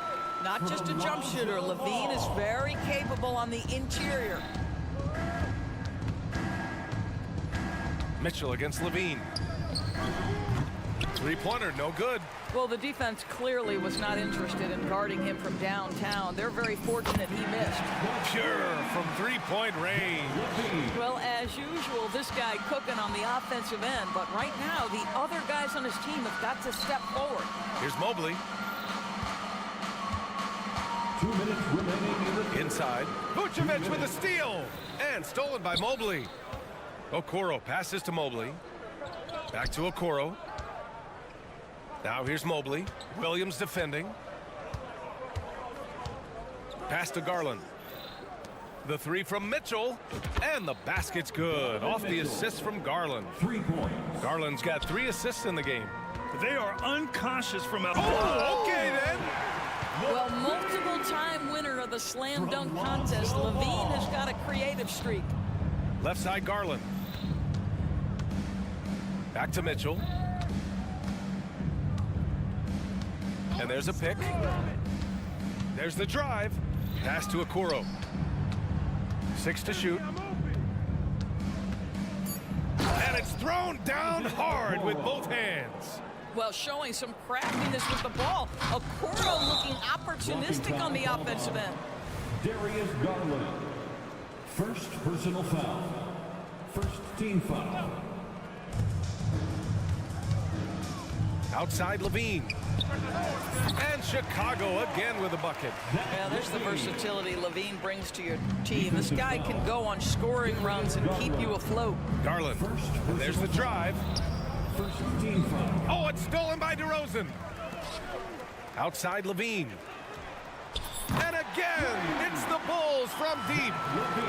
Not just a jump shooter. Levine is very capable on the interior. Mitchell against Levine. 3-pointer, no good. Well, the defense clearly was not interested in guarding him from downtown. They're very fortunate he missed. Pure from 3-point range. Well, as usual, this guy cooking on the offensive end. But right now, the other guys on his team have got to step forward. Here's Mobley. 2 minutes remaining in the game. Inside. Vucevic with a steal. And stolen by Mobley. Okoro passes to Mobley. Back to Okoro. Now here's Mobley. Williams defending. Pass to Garland. The three from Mitchell. And the basket's good. Off the assist from Garland. 3 points. Garland's got 3 assists in the game. They are unconscious from a... Oh, okay then. Well, multiple-time winner of the slam dunk contest, Levine has got a creative streak. Left side Garland. Back to Mitchell. And there's a pick. There's the drive. Pass to Okoro. 6 to shoot. And it's thrown down hard with both hands. Well, showing some craftiness with the ball. Okoro looking opportunistic on the offensive end. Darius Garland. First personal foul. First team foul. Outside Levine. And Chicago again with a bucket. Yeah, there's the versatility Levine brings to your team. This guy can go on scoring runs and keep you afloat. Garland. And there's the drive. First team foul. Oh, it's stolen by DeRozan. Outside Levine. And again, it's the Bulls from deep.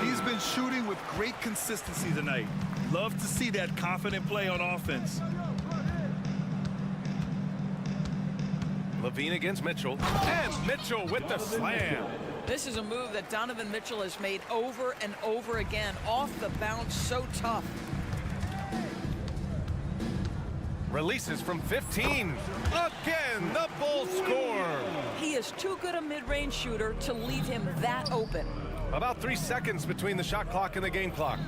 He's been shooting with great consistency tonight. Love to see that confident play on offense. Levine against Mitchell. And Mitchell with the slam. This is a move that Donovan Mitchell has made over and over again. Off the bounce, so tough. Releases from 15. Again, the Bulls score. He is too good a mid-range shooter to leave him that open. About 3 seconds between the shot clock and the game clock.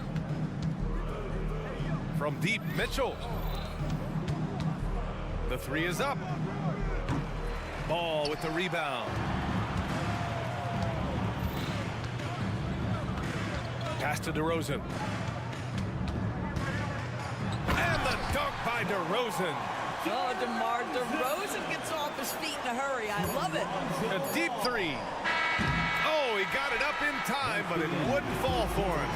From deep, Mitchell. The three is up. Ball with the rebound. Pass to DeRozan. And the dunk by DeRozan. Oh, DeMar DeRozan gets off his feet in a hurry. I love it. A deep three. Oh, he got it up in time, but it wouldn't fall for him.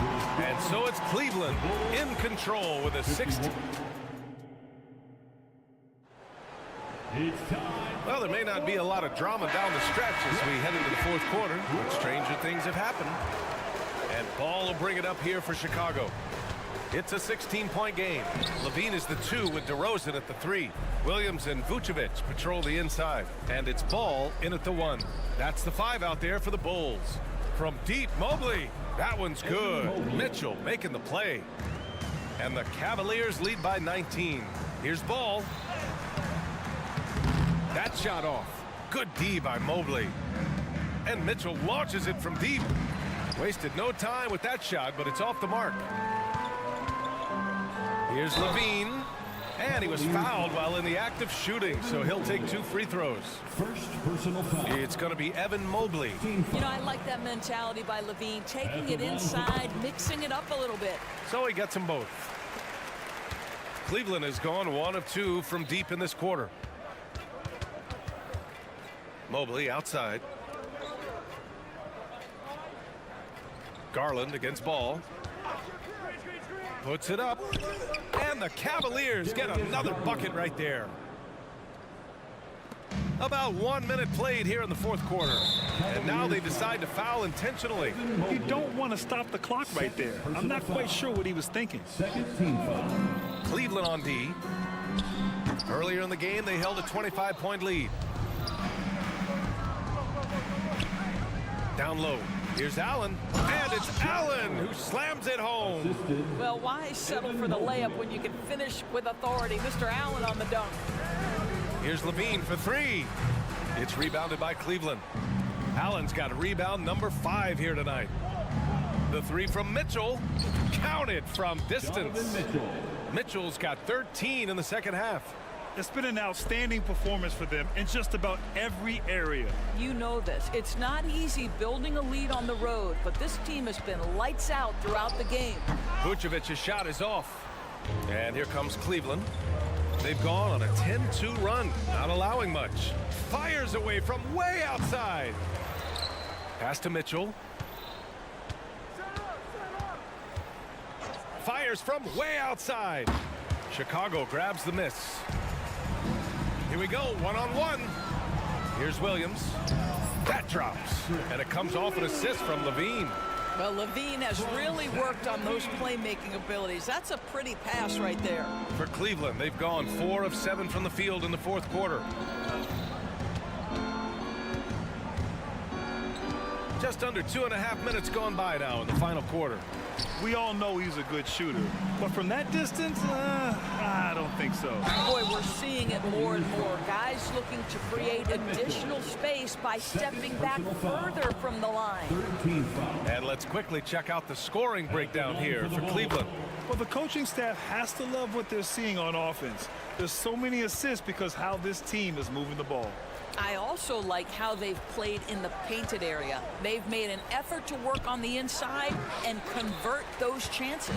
And so it's Cleveland in control with a 16. Well, there may not be a lot of drama down the stretch as we head into the fourth quarter, but stranger things have happened. And Ball will bring it up here for Chicago. It's a 16-point game. Levine is the 2 with DeRozan at the 3. Williams and Vucevic patrol the inside. And it's Ball in at the 1. That's the 5 out there for the Bulls. From deep, Mobley. That one's good. Mitchell making the play. And the Cavaliers lead by 19. Here's Ball. That shot off. Good D by Mobley. And Mitchell launches it from deep. Wasted no time with that shot, but it's off the mark. Here's Levine. And he was fouled while in the act of shooting, so he'll take 2 free throws. First personal foul. It's going to be Evan Mobley. You know, I like that mentality by Levine, taking it inside, mixing it up a little bit. So he gets them both. Cleveland has gone 1 of 2 from deep in this quarter. Mobley outside. Garland against Ball. Puts it up. And the Cavaliers get another bucket right there. About 1 minute played here in the fourth quarter. And now they decide to foul intentionally. You don't want to stop the clock right there. I'm not quite sure what he was thinking. Second team foul. Cleveland on D. Earlier in the game, they held a 25-point lead. Down low. Here's Allen. And it's Allen who slams it home. Well, why settle for the layup when you can finish with authority? Mr. Allen on the dunk. Here's Levine for 3. It's rebounded by Cleveland. Allen's got a rebound number 5 here tonight. The 3 from Mitchell. Counted from distance. Mitchell's got 13 in the second half. It's been an outstanding performance for them in just about every area. You know this. It's not easy building a lead on the road, but this team has been lights out throughout the game. Vucevic's shot is off. And here comes Cleveland. They've gone on a 10-2 run, not allowing much. Fires away from way outside. Pass to Mitchell. Fires from way outside. Chicago grabs the miss. Here we go, one-on-one. Here's Williams. That drops. And it comes off an assist from Levine. Well, Levine has really worked on those playmaking abilities. That's a pretty pass right there. For Cleveland, they've gone 4 of 7 from the field in the fourth quarter. Just under 2.5 minutes gone by now in the final quarter. We all know he's a good shooter, but from that distance, I don't think so. Boy, we're seeing it more and more. Guys looking to create additional space by stepping back further from the line. And let's quickly check out the scoring breakdown here for Cleveland. Well, the coaching staff has to love what they're seeing on offense. There's so many assists because how this team is moving the ball. I also like how they've played in the painted area. They've made an effort to work on the inside and convert those chances.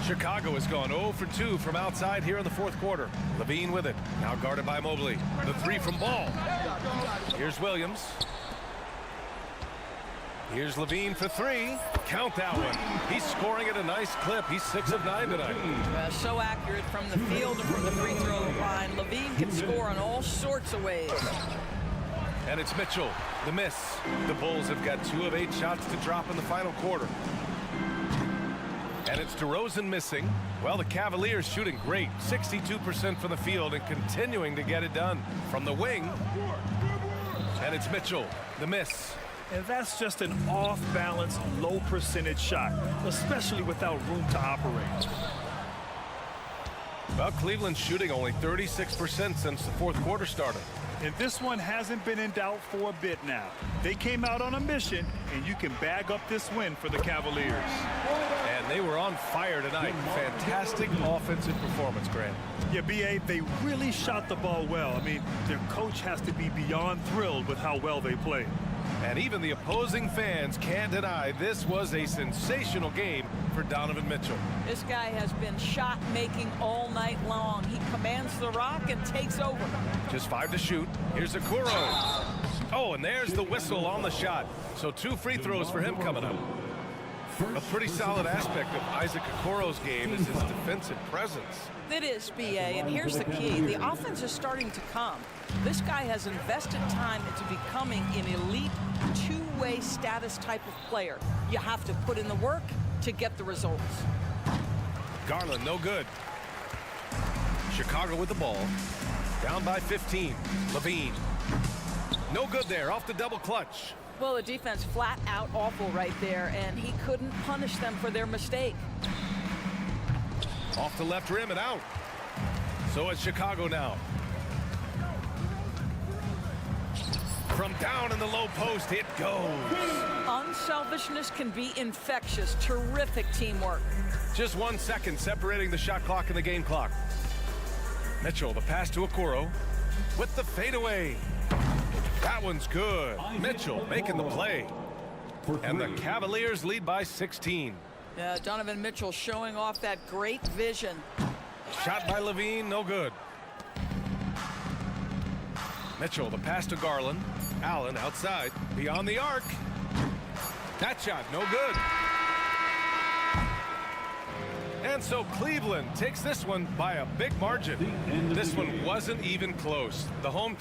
Chicago has gone 0 for 2 from outside here in the fourth quarter. Levine with it. Now guarded by Mobley. The 3 from Ball. Here's Williams. Here's Levine for 3. Count that one. He's scoring at a nice clip. He's 6 of 9 tonight. So accurate from the field and from the free throw line. Levine can score in all sorts of ways. And it's Mitchell, the miss. The Bulls have got 2 of 8 shots to drop in the final quarter. And it's DeRozan missing. Well, the Cavaliers shooting great. 62% from the field and continuing to get it done. From the wing. And it's Mitchell, the miss. And that's just an off-balance, low-percentage shot, especially without room to operate. Well, Cleveland's shooting only 36% since the fourth quarter started. And this one hasn't been in doubt for a bit now. They came out on a mission, and you can bag up this win for the Cavaliers. And they were on fire tonight. Fantastic offensive performance, Grant. Yeah, B.A., they really shot the ball well. I mean, their coach has to be beyond thrilled with how well they played. And even the opposing fans can't deny this was a sensational game for Donovan Mitchell. This guy has been shot-making all night long. He commands the rock and takes over. Just 5 to shoot. Here's Okoro. Oh, and there's the whistle on the shot. So 2 free throws for him coming up. A pretty solid aspect of Isaac Okoro's game is his defensive presence. It is, BA, and here's the key. The offense is starting to come. This guy has invested time into becoming an elite two-way status type of player. You have to put in the work to get the results. Garland, no good. Chicago with the ball. Down by 15. Levine. No good there, off the double clutch. Well, the defense flat out awful right there, and he couldn't punish them for their mistake. Off the left rim and out. So it's Chicago now. From down in the low post, it goes. Unselfishness can be infectious. Terrific teamwork. Just 1 second separating the shot clock and the game clock. Mitchell, the pass to Okoro with the fadeaway. That one's good. Mitchell making the play. And the Cavaliers lead by 16. Yeah, Donovan Mitchell showing off that great vision. Shot by Levine, no good. Mitchell, the pass to Garland. Allen outside, beyond the arc. That shot, no good. And so Cleveland takes this one by a big margin. This one wasn't even close. The home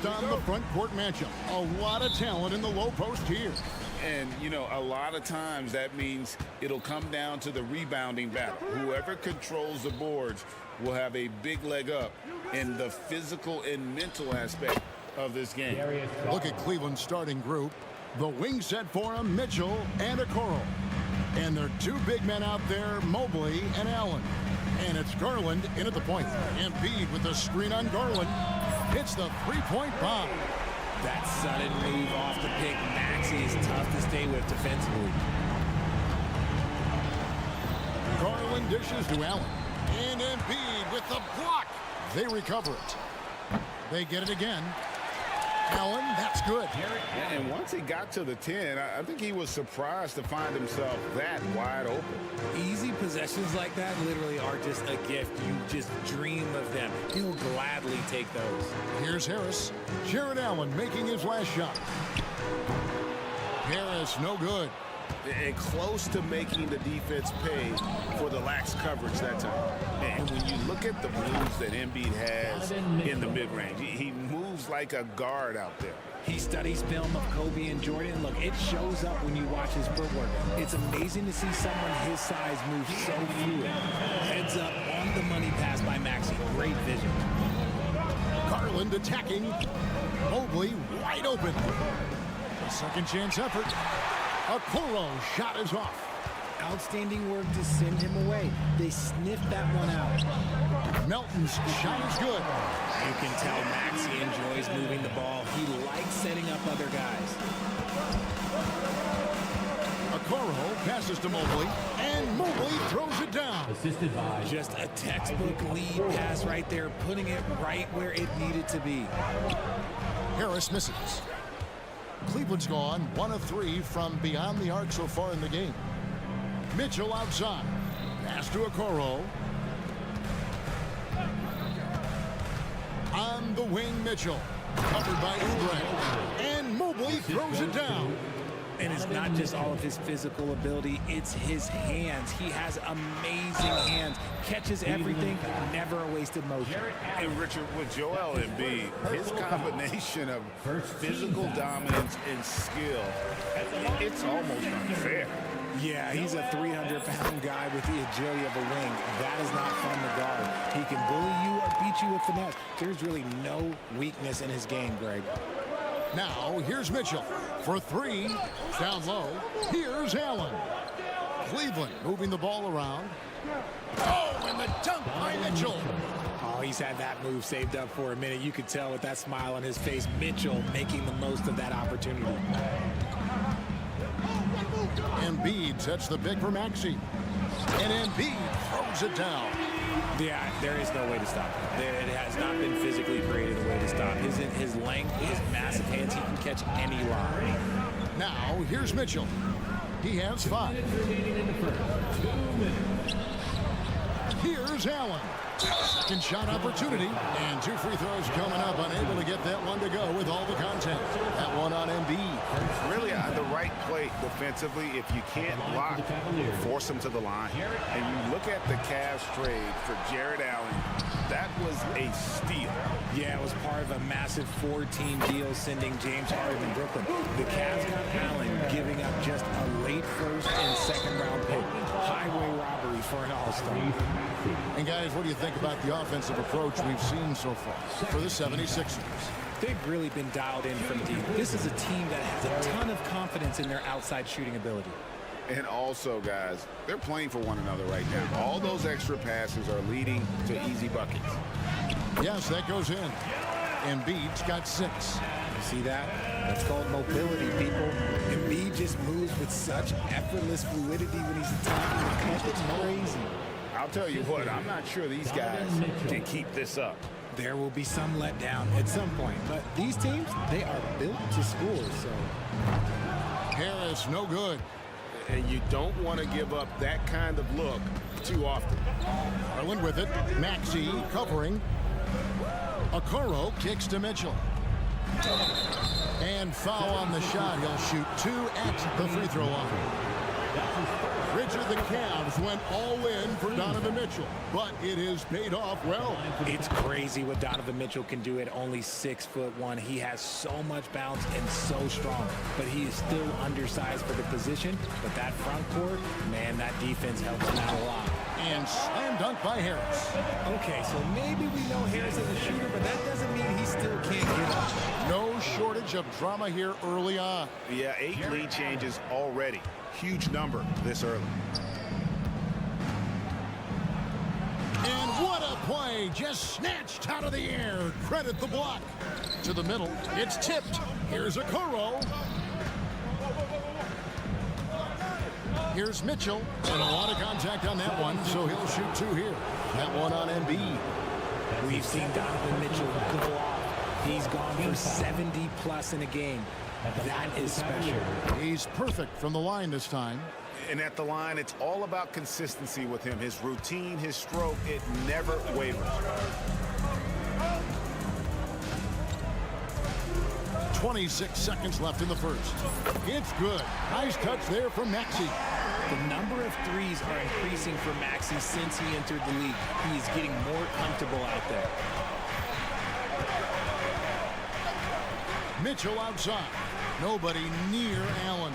focused on the front court matchup. A lot of talent in the low post here. And, you know, a lot of times that means it'll come down to the rebounding battle. Whoever controls the boards will have a big leg up in the physical and mental aspect of this game. Look at Cleveland's starting group. The wing set for him, Mitchell and Okoro. And their two big men out there, Mobley and Allen. And it's Garland in at the point. Embiid with the screen on Garland. Hits the three-point bomb. That sudden move off the pick, Maxey, is tough to stay with defensively. Garland dishes to Allen. And Embiid with the block. They recover it. They get it again. Allen, that's good. And once he got to the 10, I think he was surprised to find himself that wide open. Easy possessions like that literally are just a gift. You just dream of them. He'll gladly take those. Here's Harris. Jared Allen making his last shot. Harris, no good. And close to making the defense pay for the lax coverage that time. And when you look at the moves that Embiid has in the mid-range, he moves like a guard out there. He studies film of Kobe and Jordan. Look, it shows up when you watch his footwork. It's amazing to see someone his size move so fluid. Heads up on the money pass by Maxey. Great vision. Garland attacking. Mobley wide open. A second chance effort. Okoro shot is off. Outstanding work to send him away. They sniffed that one out. Melton's shot is good. You can tell Maxey enjoys moving the ball. He likes setting up other guys. Okoro passes to Mobley, and Mobley throws it down. Assisted by just a textbook lead pass right there, putting it right where it needed to be. Harris misses. Cleveland's gone 1 of 3 from beyond the arc so far in the game. Mitchell outside. Pass to Okoro. On the wing, Mitchell. Covered by Oubre. And Mobley throws it down. And it's not just all of his physical ability, it's his hands. He has amazing hands. Catches everything, never a wasted motion. And Richard, with Joel Embiid, his combination of physical dominance and skill, it's almost unfair. Yeah, he's a 300-pound guy with the agility of a wing. That is not fun to guard. He can bully you or beat you with finesse. There's really no weakness in his game, Greg. Now, here's Mitchell for 3. Down low. Here's Allen. Cleveland moving the ball around. Oh, and the dunk by Mitchell. Oh, he's had that move saved up for a minute. You could tell with that smile on his face, Mitchell making the most of that opportunity. Embiid sets the pick for Maxey. And Embiid throws it down. Yeah, there is no way to stop him. It has not been physically created a way to stop. His length, his massive hands, he can catch any line. Now, here's Mitchell. He has 5. Here's Allen. Second shot opportunity. And 2 free throws coming up. Unable to get that one to go with all the contact. That one on Embiid. Really, the right play defensively. If you can't block, force him to the line. And you look at the Cavs trade for Jared Allen, that was a steal. Yeah, it was part of a massive 4-team deal sending James Harden to Brooklyn. The Cavs got Allen, giving up just a late first and second round pick. Highway robbery for an all-star. And guys, what do you think about the offensive approach we've seen so far for the 76ers? They've really been dialed in from deep. This is a team that has a ton of confidence in their outside shooting ability. And also, guys, they're playing for one another right now. All those extra passes are leading to easy buckets. Yes, that goes in. Embiid's got 6. You see that? That's called mobility, people. Embiid just moves with such effortless fluidity when he's attacking the cup. It's crazy. I'll tell you what, I'm not sure these guys can keep this up. There will be some letdown at some point, but these teams, they are built to score, so. Harris, no good. And you don't want to give up that kind of look too often. Garland with it. Maxey covering. Okoro kicks to Mitchell. And foul on the shot. He'll shoot 2 at the free throw line. Richard, the Cavs went all in for Donovan Mitchell, but it has paid off well. It's crazy what Donovan Mitchell can do at only 6'1". He has so much bounce and so strong, but he is still undersized for the position. But that front court, man, that defense helps him out a lot. And slam dunk by Harris. Okay, so maybe we know Harris is a shooter, but that doesn't mean he still can't get up. No shortage of drama here early on. Yeah, 8 lead changes already. Huge number this early. And what a play, just snatched out of the air. Credit the block. To the middle, it's tipped. Here's Okoro. Here's Mitchell, and a lot of contact on that one, so he'll shoot 2 here. That one on Embiid. We've seen Donovan Mitchell go off. He's gone for 70+ in a game. That is special. He's perfect from the line this time. And at the line, it's all about consistency with him. His routine, his stroke, it never wavers. 26 seconds left in the first. It's good. Nice touch there from Maxey. The number of threes are increasing for Maxey since he entered the league. He is getting more comfortable out there. Mitchell outside. Nobody near Allen.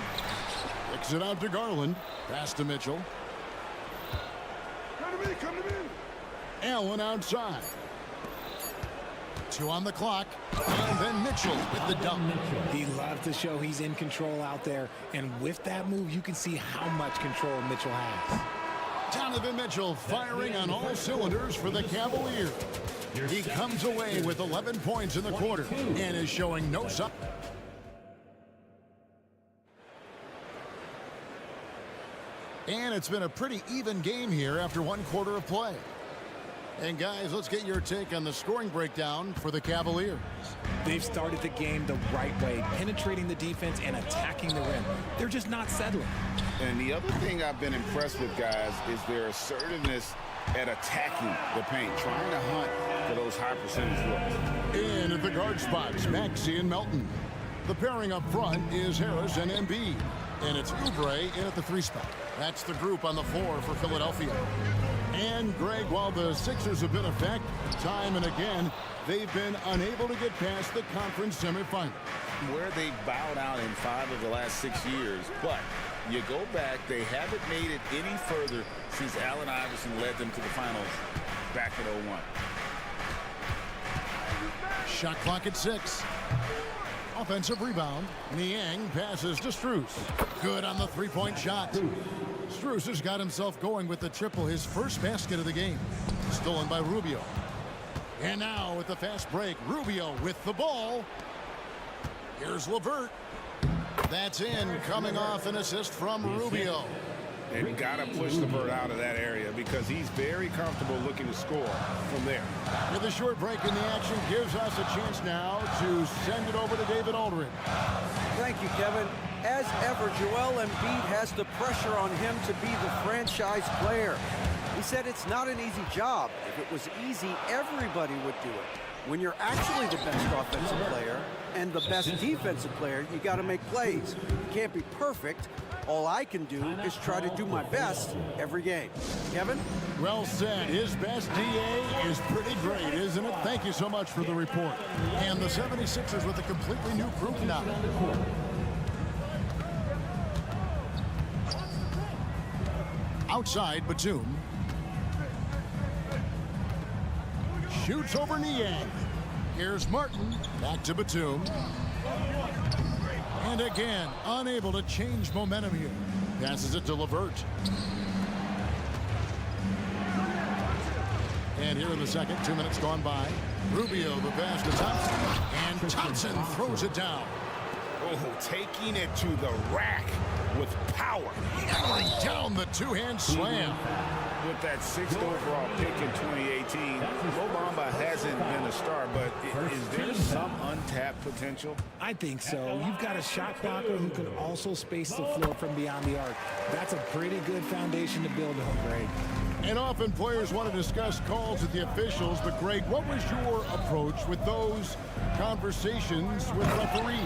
Kicks it out to Garland. Pass to Mitchell. Come to me, come to me. Allen outside. 2 on the clock. And then Mitchell with the dunk. He loves to show he's in control out there. And with that move, you can see how much control Mitchell has. Donovan Mitchell firing on all cylinders for the Cavaliers. He comes away with 11 points in the quarter and is showing no sign. And it's been a pretty even game here after 1 quarter of play. And guys, let's get your take on the scoring breakdown for the Cavaliers. They've started the game the right way, penetrating the defense and attacking the rim. They're just not settling. And the other thing I've been impressed with, guys, is their assertiveness at attacking the paint, trying to hunt for those high percentage looks. In at the guard spots, Maxey and Melton. The pairing up front is Harris and Embiid. And it's Oubre in at the 3 spot. That's the group on the 4 for Philadelphia. And Greg, while the Sixers have been effective time and again, they've been unable to get past the conference semifinal. Where they've bowed out in 5 of the last 6 years, but you go back, they haven't made it any further since Allen Iverson led them to the finals back in 01. Shot clock at 6. Offensive rebound. Niang passes to Strus. Good on the 3-point shot. Strus has got himself going with the triple, his first basket of the game. Stolen by Rubio. And now with the fast break, Rubio with the ball. Here's LeVert. That's in, coming off an assist from Rubio. And got to push LeVert out of that area because he's very comfortable looking to score from there. With a short break in the action gives us a chance now to send it over to David Aldridge. Thank you, Kevin. As ever, Joel Embiid has the pressure on him to be the franchise player. He said it's not an easy job. If it was easy, everybody would do it. When you're actually the best offensive player and the best defensive player, you got to make plays. You can't be perfect. All I can do is try to do my best every game. Kevin? Well said. His best DA is pretty great, isn't it? Thank you so much for the report. And the 76ers with a completely new group now. Outside, Batum. Shoots over Niang. Here's Martin. Back to Batum. And again, unable to change momentum here. Passes it to LeVert. And here in the second, 2 minutes gone by. Rubio, the pass to Thompson. And Thompson throws it down. Oh, taking it to the rack with power. Hammering down the 2-hand slam. With that 6th overall pick in 2018, Obama hasn't been a star, but is there some untapped potential? I think so. You've got a shot blocker who can also space the floor from beyond the arc. That's a pretty good foundation to build on, Greg. And often players want to discuss calls with the officials, but Greg, what was your approach with those conversations with referees?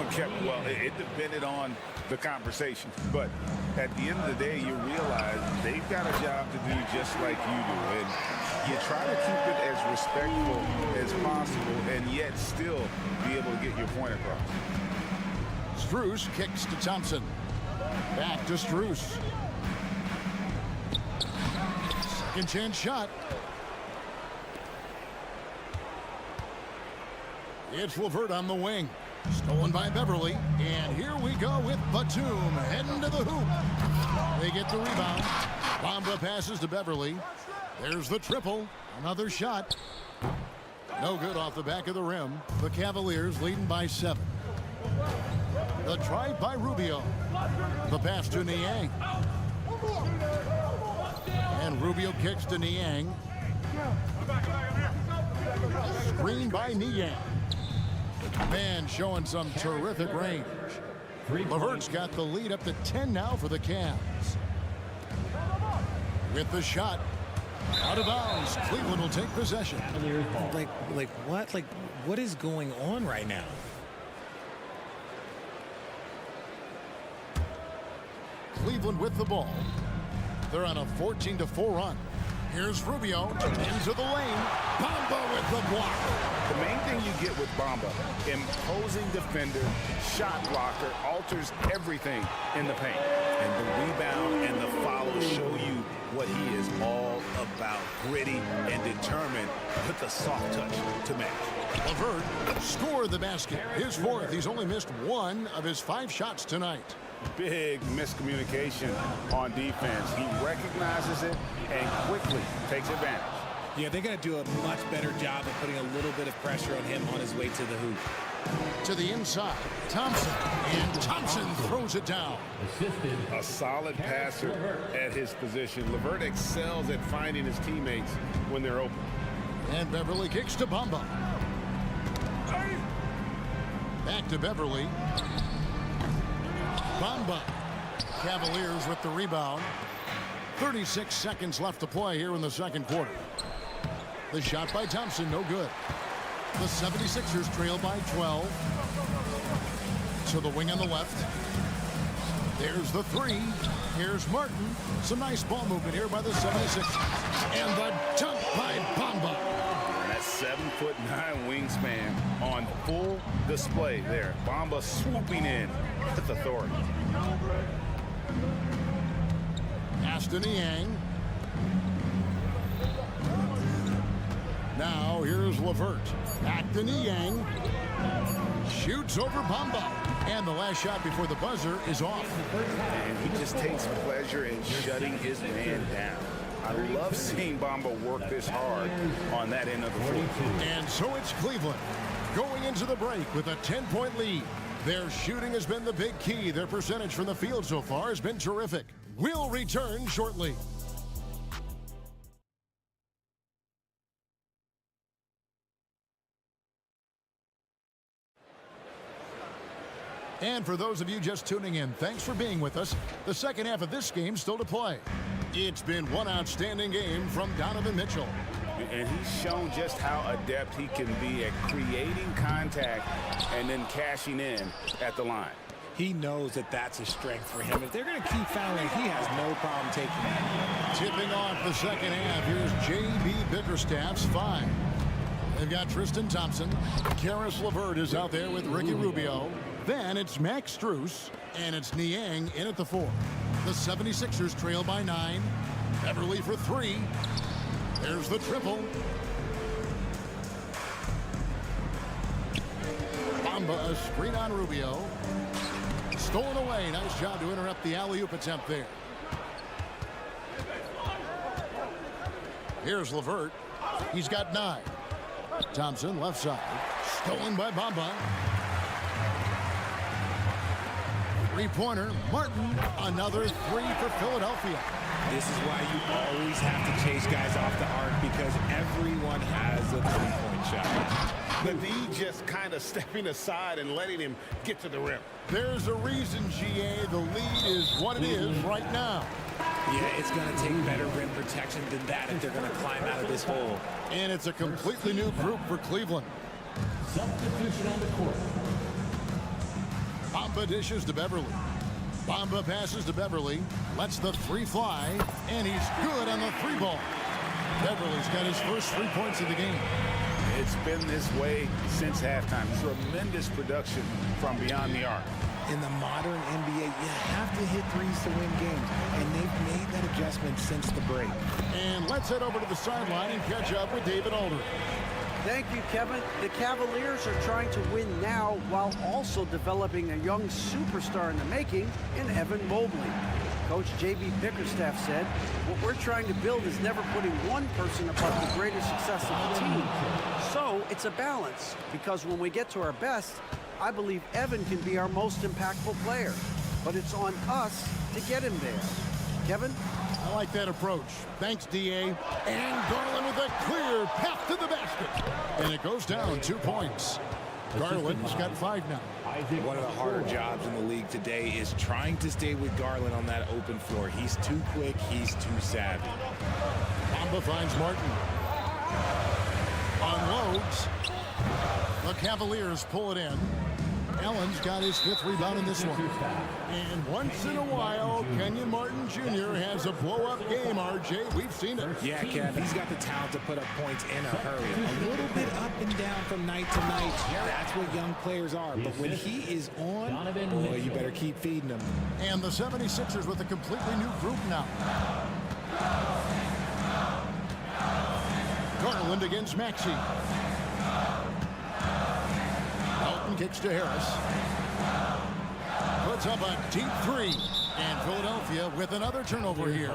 Okay, well, it depended on the conversation, but at the end of the day, you realize they've got a job to do just like you do, and you try to keep it as respectful as possible and yet still be able to get your point across. Strus kicks to Thompson. Back to Strus. Second chance shot. It's Levert on the wing. Stolen by Beverly. And here we go with Batum heading to the hoop. They get the rebound. Bamba passes to Beverly. There's the triple. Another shot. No good off the back of the rim. The Cavaliers leading by 7. The drive by Rubio. The pass to Niang. And Rubio kicks to Niang. Screen by Niang. Man showing some terrific range. Levert's got the lead up to 10 now for the Cavs. With the shot. Out of bounds. Cleveland will take possession. What is going on right now? Cleveland with the ball. They're on a 14-4 run. Here's Rubio into the lane. Bamba with the block. The main thing you get with Bamba, imposing defender, shot blocker, alters everything in the paint. And the rebound and the follow show you what he is all about. Gritty and determined with the soft touch to match. Levert scored the basket. His 4th. He's only missed 1 of his 5 shots tonight. Big miscommunication on defense. He recognizes it and quickly takes advantage. Yeah, they're going to do a much better job of putting a little bit of pressure on him on his way to the hoop. To the inside, Thompson. And Thompson throws it down. A solid passer at his position. Levert excels at finding his teammates when they're open. And Beverly kicks to Bamba. Back to Beverly. Bamba. Cavaliers with the rebound. 36 seconds left to play here in the second quarter. The shot by Thompson, no good. The 76ers trail by 12. To the wing on the left. There's the 3. Here's Martin. Some nice ball movement here by the 76ers. And the dunk by Bamba. That 7'9" wingspan on full display there. Bamba swooping in with authority. Aston Niang. Now here's Levert. Back to Niang. Shoots over Bamba. And the last shot before the buzzer is off. And he just takes pleasure in shutting his man down. I love seeing Bamba work this hard on that end of the floor. And so it's Cleveland going into the break with a 10-point lead. Their shooting has been the big key. Their percentage from the field so far has been terrific. We'll return shortly. And for those of you just tuning in, thanks for being with us. The second half of this game still to play. It's been one outstanding game from Donovan Mitchell. And he's shown just how adept he can be at creating contact and then cashing in at the line. He knows that that's a strength for him. If they're going to keep fouling, he has no problem taking that. Tipping off the second half, here's J.B. Bickerstaff's 5. They've got Tristan Thompson. Karis LeVert is out there with Ricky Rubio. Then it's Max Strus, and it's Niang in at the 4. The 76ers trail by 9. Beverly for 3. There's the triple. Bamba, a screen on Rubio. Stolen away. Nice job to interrupt the alley-oop attempt there. Here's LeVert. He's got 9. Thompson, left side. Stolen by Bamba. Three-pointer. Martin, another 3 for Philadelphia. This is why you always have to chase guys off the arc, because everyone has a three-point shot. The D just kind of stepping aside and letting him get to the rim. There's a reason, GA. The lead is what it is right now. Yeah, it's going to take better rim protection than that if they're going to climb out of this hole. And it's a completely new group for Cleveland. Substitution on the court. Bamba dishes to Beverly. Bamba passes to Beverly. Lets the three fly. And he's good on the three ball. Beverly's got his first 3 points of the game. It's been this way since halftime. Tremendous production from beyond the arc. In the modern NBA, you have to hit threes to win games, and they've made that adjustment since the break. And let's head over to the sideline and catch up with David Alder. Thank you, Kevin. The Cavaliers are trying to win now while also developing a young superstar in the making in Evan Mobley. Coach J.B. Bickerstaff said, what we're trying to build is never putting one person above the greater success of the team. So it's a balance, because when we get to our best, I believe Evan can be our most impactful player. But it's on us to get him there. Kevin? I like that approach. Thanks, D.A. And Garland with a clear path to the basket. And it goes down 2 points. Garland's got 5 now. One of the harder jobs in the league today is trying to stay with Garland on that open floor. He's too quick. He's too savvy. Bamba finds Martin. Unloads. The Cavaliers pull it in. Allen's got his 5th rebound in this one. And once in a while, Kenyon Martin Jr. has a blow-up game, RJ. We've seen it. Yeah, Kev, he's got the talent to put up points in a hurry. A little bit up and down from night to night. That's what young players are. But when he is on, boy, you better keep feeding him. And the 76ers with a completely new group now. Garland against Maxey. Elton kicks to Harris. Puts up a deep 3. And Philadelphia with another turnover here.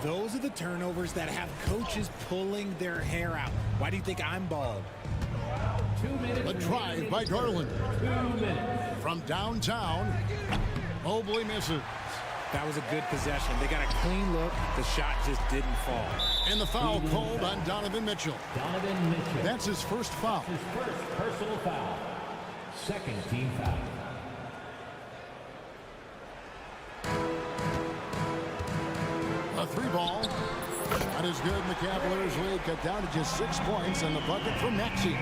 Those are the turnovers that have coaches pulling their hair out. Why do you think I'm bald? A drive by Garland. From downtown, Mobley misses. That was a good possession. They got a clean look. The shot just didn't fall. And the foul called on Donovan Mitchell. Donovan Mitchell. That's his first foul. His first personal foul. Second team foul. A 3-ball. Not as good in the Cavaliers lead. Cut down to just 6 points and the bucket from Maxey.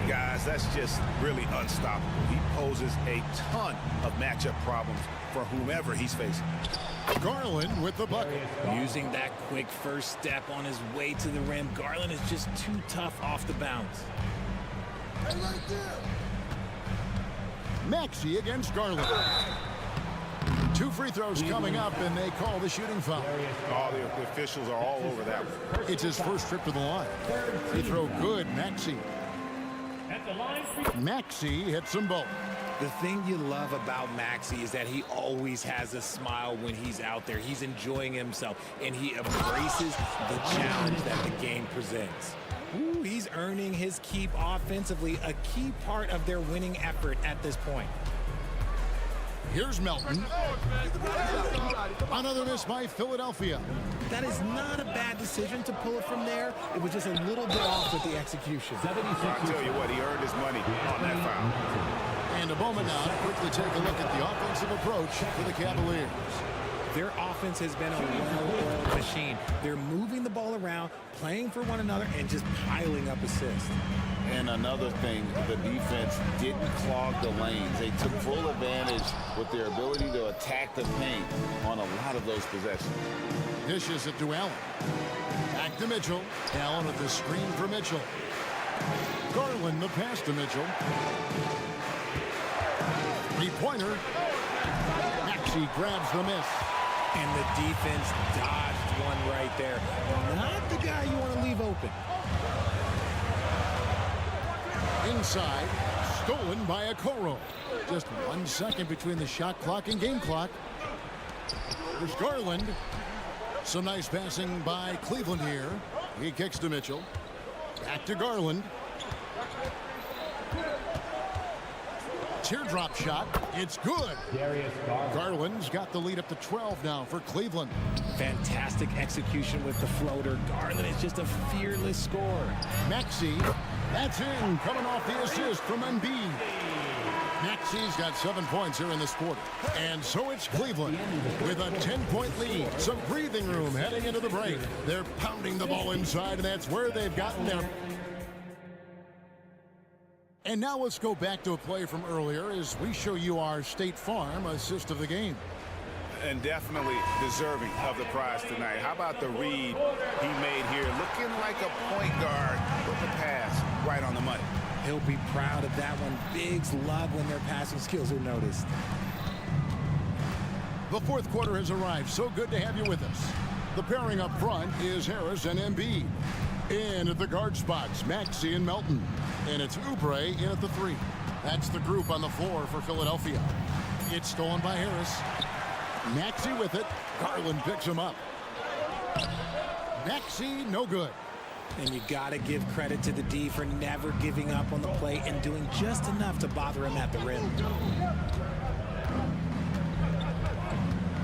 Guys, that's just really unstoppable. He poses a ton of matchup problems for whomever he's facing. Garland with the bucket. Using that quick first step on his way to the rim. Garland is just too tough off the bounce. Hey, right there. Maxey against Garland. 2 free throws coming up, and they call the shooting foul. All the officials are all over that one. It's his first trip to the line. Free throw good, Maxey. Maxey hits them both. The thing you love about Maxey is that he always has a smile when he's out there. He's enjoying himself, and he embraces the challenge that the game presents. Ooh, he's earning his keep offensively, a key part of their winning effort at this point. Here's Melton. Another miss by Philadelphia. That is not a bad decision to pull it from there. It was just a little bit off with the execution. I tell you what, he earned his money on that foul. And a moment now to quickly take a look at the offensive approach for the Cavaliers. Their offense has been a well-oiled machine. They're moving the ball around, playing for one another, and just piling up assists. And another thing, the defense didn't clog the lanes. They took full advantage with their ability to attack the paint on a lot of those possessions. Dishes it to Allen. Back to Mitchell. Allen with the screen for Mitchell. Garland the pass to Mitchell. 3-pointer. Maxey grabs the miss. And the defense dodged one right there. Not the guy you want to leave open. Inside, stolen by Okoro. Just 1 second between the shot clock and game clock. There's Garland. Some nice passing by Cleveland here. He kicks to Mitchell. Back to Garland. Teardrop shot. It's good. Garland's got the lead up to 12 now for Cleveland. Fantastic execution with the floater. Garland is just a fearless scorer. Maxey. That's in. Coming off the assist from Embiid. Maxey's got 7 points here in this quarter. And so it's Cleveland with a 10-point lead. Some breathing room heading into the break. They're pounding the ball inside, and that's where they've gotten there. And now let's go back to a play from earlier as we show you our State Farm assist of the game. And definitely deserving of the prize tonight. How about the read he made here? Looking like a point guard with the pass right on the money. He'll be proud of that one. Bigs love when their passing skills are noticed. The fourth quarter has arrived. So good to have you with us. The pairing up front is Harris and Embiid. In at the guard spots, Maxey and Melton. And it's Oubre in at the 3. That's the group on the floor for Philadelphia. It's stolen by Harris. Maxey with it. Garland picks him up. Maxey, no good. And you got to give credit to the D for never giving up on the play and doing just enough to bother him at the rim.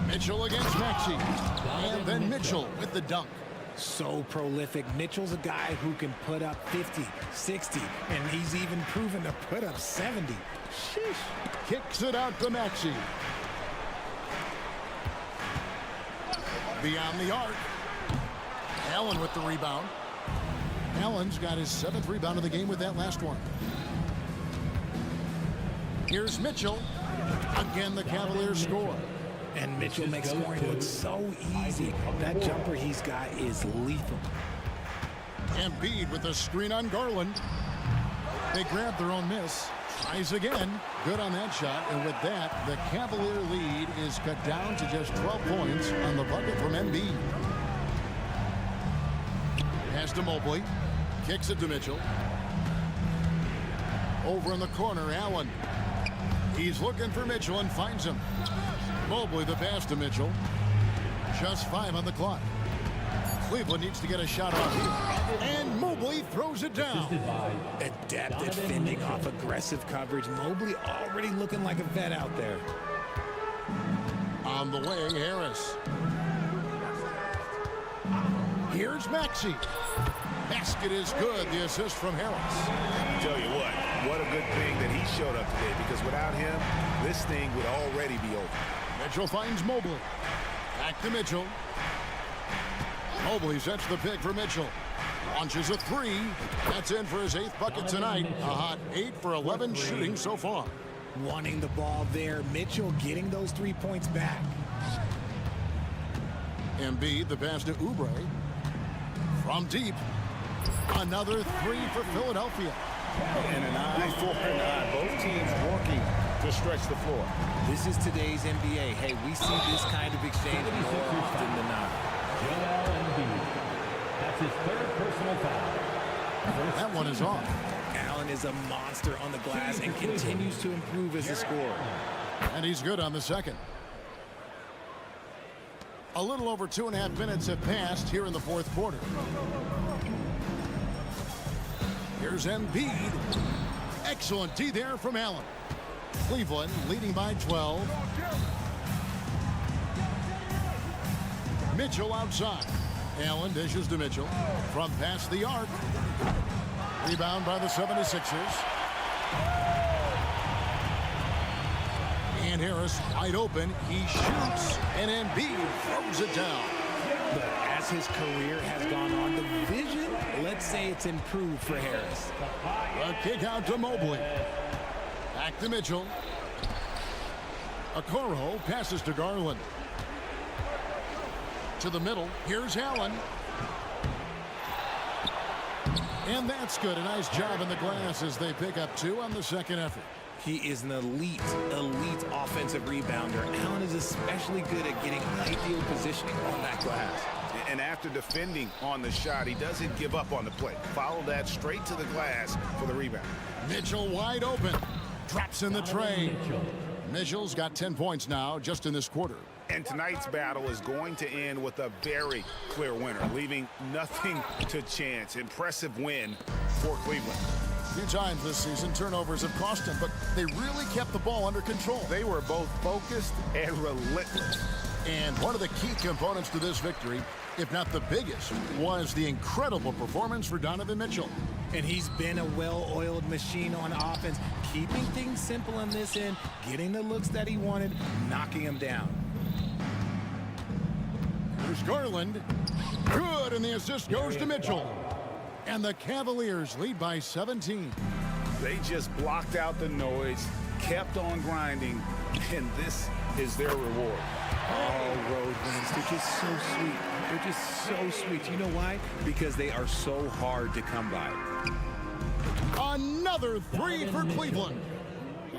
Mitchell against Maxey. And then Mitchell with the dunk. So prolific. Mitchell's a guy who can put up 50, 60, and he's even proven to put up 70. Sheesh. Kicks it out to Maxey. Beyond the arc. Allen with the rebound. Allen's got his 7th rebound of the game with that last one. Here's Mitchell. Again, the Cavaliers score. And Mitchell makes scoring look so easy. That jumper he's got is lethal. Embiid with a screen on Garland. They grab their own miss. Tries again. Good on that shot. And with that, the Cavalier lead is cut down to just 12 points on the bucket from Embiid. Pass to Mobley. Kicks it to Mitchell. Over in the corner, Allen. He's looking for Mitchell and finds him. Mobley the pass to Mitchell. Just 5 on the clock. Cleveland needs to get a shot off here. And Mobley throws it down. Adept at fending off aggressive coverage. Mobley already looking like a vet out there. On the way, Harris. Here's Maxey. Basket is good. The assist from Harris. Tell you what a good thing that he showed up today, because without him, this thing would already be over. Mitchell finds Mobley. Back to Mitchell. Mobley sets the pick for Mitchell. Launches a 3. That's in for his 8th bucket tonight. A hot 8 for 11 shooting so far. Wanting the ball there. Mitchell getting those 3 points back. Embiid, the pass to Oubre. From deep. Another 3 for Philadelphia. And an eye for an eye. Both teams working to stretch the floor. This is today's NBA. Hey, we see this kind of exchange more often than not. That's his 3rd personal foul. That one is off. Allen is a monster on the glass and continues to improve as a scorer. And he's good on the 2nd. A little over 2.5 minutes have passed here in the 4th quarter. Here's Embiid. Excellent D there from Allen. Cleveland leading by 12. Mitchell outside. Allen dishes to Mitchell. From past the arc. Rebound by the 76ers. And Harris wide open. He shoots. And Embiid throws it down. But as his career has gone on, the vision, let's say it's improved for Harris. A kick out to Mobley. Back to Mitchell. Okoro passes to Garland. To the middle. Here's Allen. And that's good. A nice job in the glass as they pick up 2 on the 2nd effort. He is an elite offensive rebounder. Allen is especially good at getting ideal positioning on that glass. And after defending on the shot, he doesn't give up on the play. Follow that straight to the glass for the rebound. Mitchell wide open. Drops in the tray. Mitchell's got 10 points now just in this quarter. And tonight's battle is going to end with a very clear winner, leaving nothing to chance. Impressive win for Cleveland. A few times this season, turnovers have cost them, but they really kept the ball under control. They were both focused and relentless. And one of the key components to this victory, if not the biggest, was the incredible performance for Donovan Mitchell. And he's been a well-oiled machine on offense, keeping things simple on this end, getting the looks that he wanted, knocking him down. Here's Garland. Good, and the assist goes to Mitchell. And the Cavaliers lead by 17. They just blocked out the noise, kept on grinding, and this is their reward. Oh, road wins. They're just so sweet. They're just so sweet. You know why? Because they are so hard to come by. Another three for Cleveland.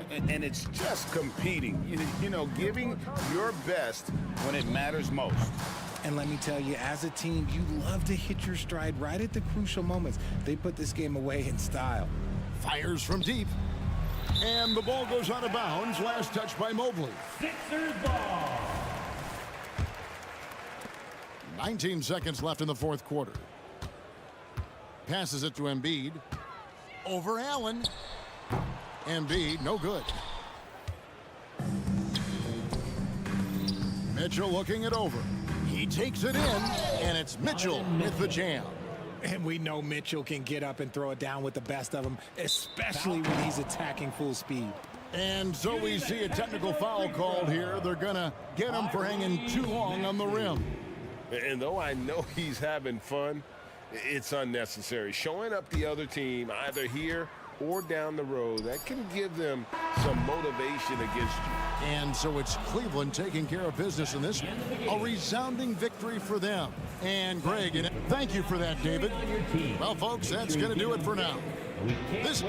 And it's just competing, you know, giving your best when it matters most. And let me tell you, as a team, you love to hit your stride right at the crucial moments. They put this game away in style. Fires from deep. And the ball goes out of bounds. Last touch by Mobley. Sixers ball. 19 seconds left in the fourth quarter. Passes it to Embiid. Over Allen. Embiid, no good. Mitchell looking it over. He takes it in, and it's Mitchell with the jam. And we know Mitchell can get up and throw it down with the best of them, especially when he's attacking full speed. And so we see a technical foul called here. They're going to get him for hanging too long on the rim. And though I know he's having fun, it's unnecessary. Showing up the other team, either here or down the road, that can give them some motivation against you. And so it's Cleveland taking care of business in this. A resounding victory for them. And Greg, and thank you for that, David. Well, folks, that's going to do it for now. This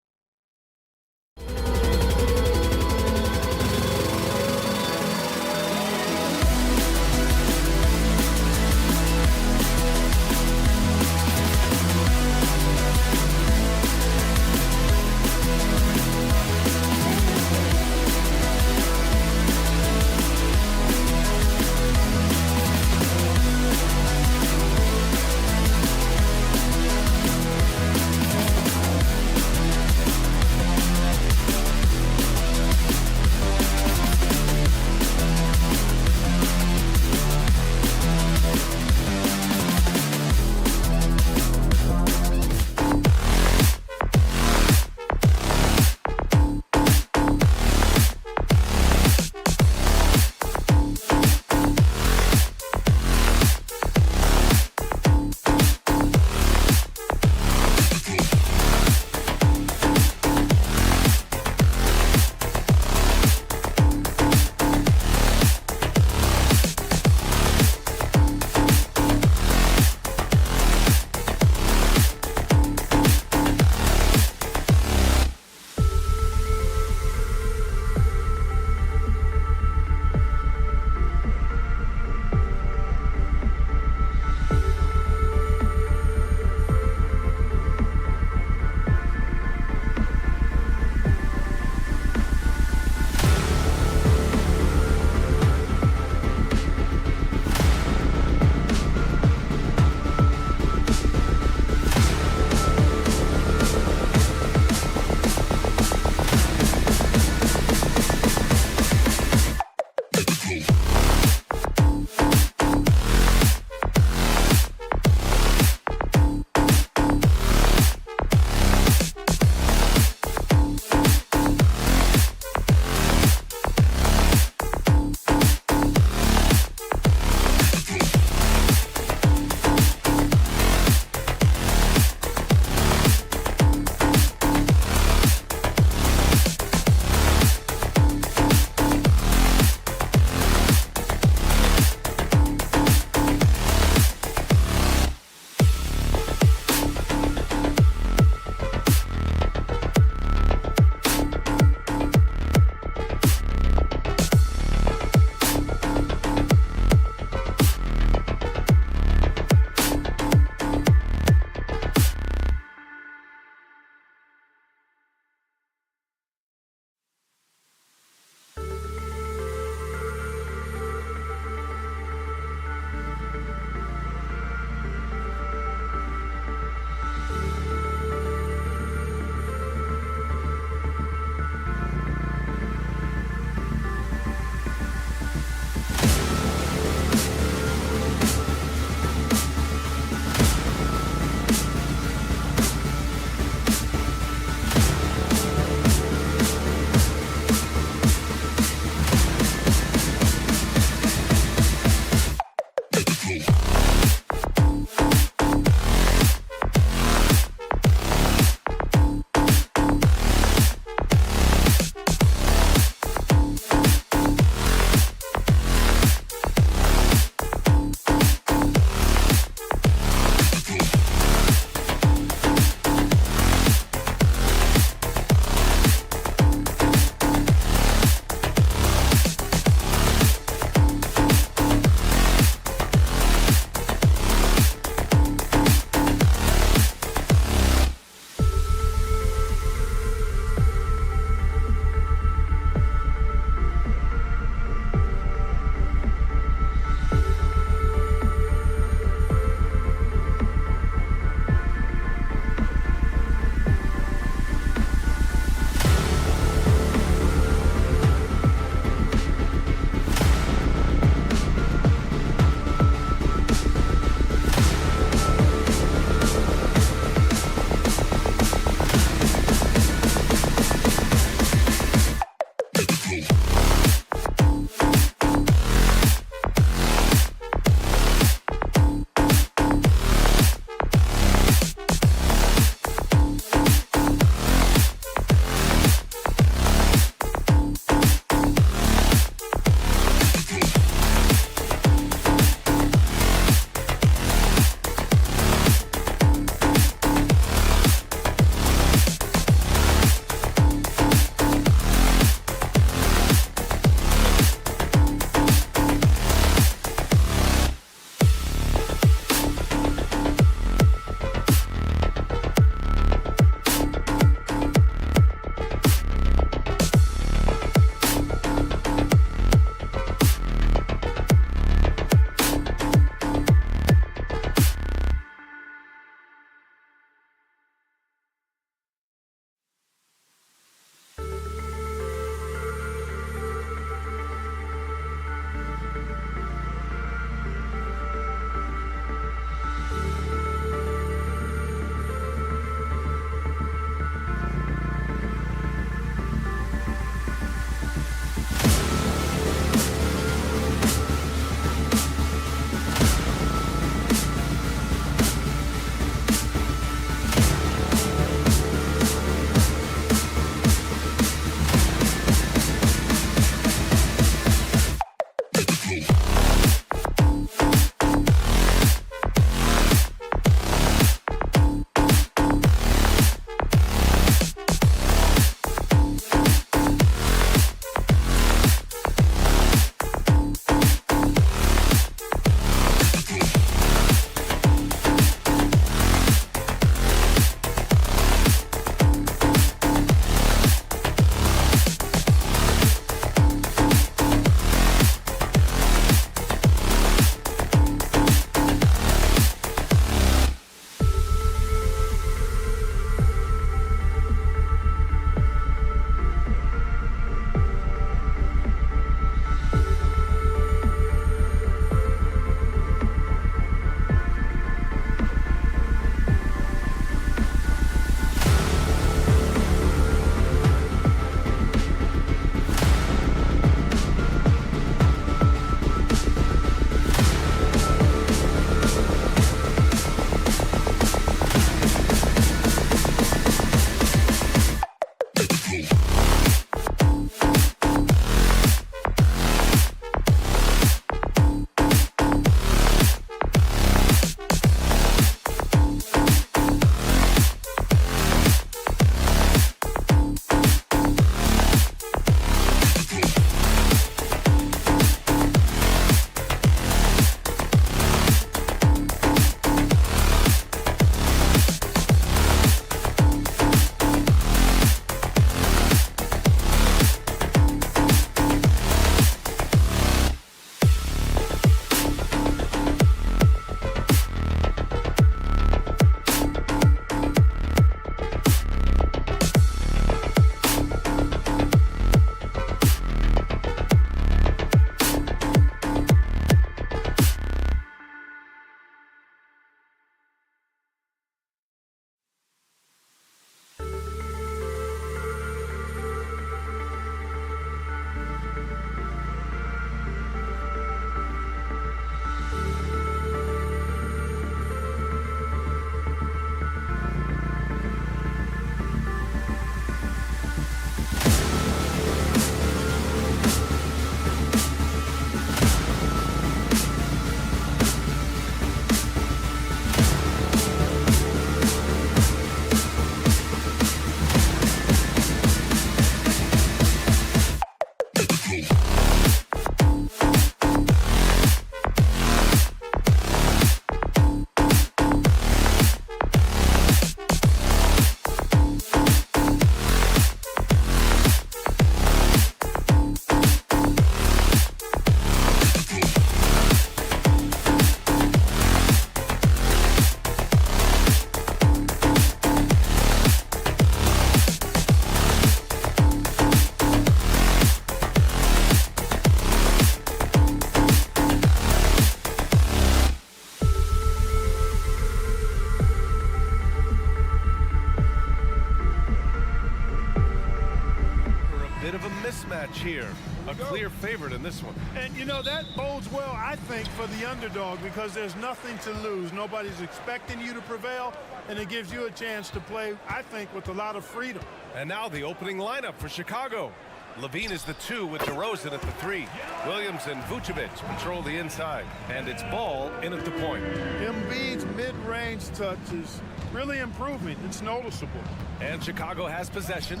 edge here. A clear favorite in this one. And, you know, that bodes well, I think, for the underdog because there's nothing to lose. Nobody's expecting you to prevail, and it gives you a chance to play, I think, with a lot of freedom. And now the opening lineup for Chicago. Levine is the 2 with DeRozan at the 3. Williams and Vucevic patrol the inside. And it's Ball in at the point. Embiid's mid-range touch is really improving. It's noticeable. And Chicago has possession.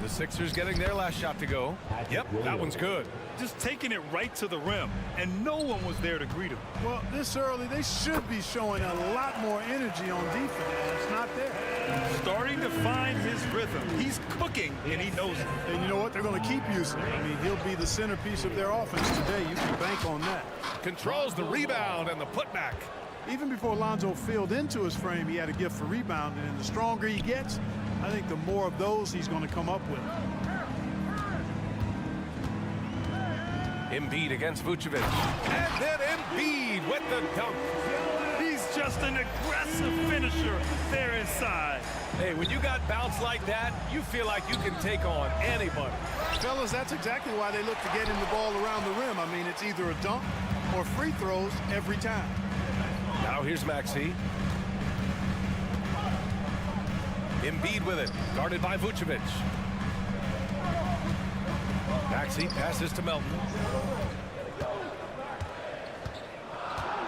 The Sixers getting their last shot to go. Yep, that one's good. Just taking it right to the rim, and no one was there to greet him. Well, this early, they should be showing a lot more energy on defense. It's not there. Starting to find his rhythm. He's cooking, and he knows it. And you know what? They're going to keep using it. I mean, he'll be the centerpiece of their offense today. You can bank on that. Controls the rebound and the putback. Even before Lonzo filled into his frame, he had a gift for rebounding, and the stronger he gets, I think the more of those he's going to come up with. Embiid against Vucevic. And then Embiid with the dunk. He's just an aggressive finisher there inside. Hey, when you got bounce like that, you feel like you can take on anybody. Fellas, that's exactly why they look to get him the ball around the rim. I mean, it's either a dunk or free throws every time. Now here's Maxey. Embiid with it, guarded by Vucevic. Maxey passes to Melton.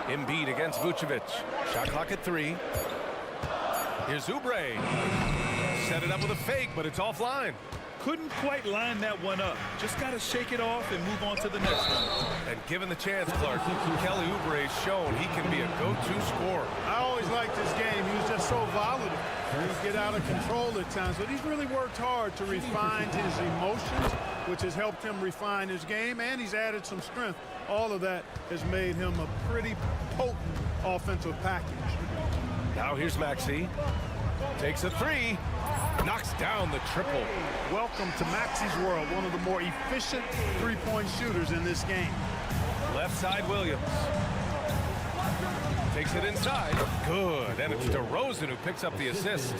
Embiid against Vucevic. Shot clock at 3. Here's Oubre. Set it up with a fake, but it's offline. Couldn't quite line that one up. Just got to shake it off and move on to the next one. And given the chance, Clark, Kelly Oubre's shown he can be a go-to scorer. I always liked his game. He was just so volatile. He'd get out of control at times, but he's really worked hard to refine his emotions, which has helped him refine his game, and he's added some strength. All of that has made him a pretty potent offensive package. Now here's Maxey. Takes a 3. Knocks down the triple. Welcome to Maxey's world, one of the more efficient three-point shooters in this game. Left side Williams. Takes it inside. Good. And it's DeRozan who picks up the assist.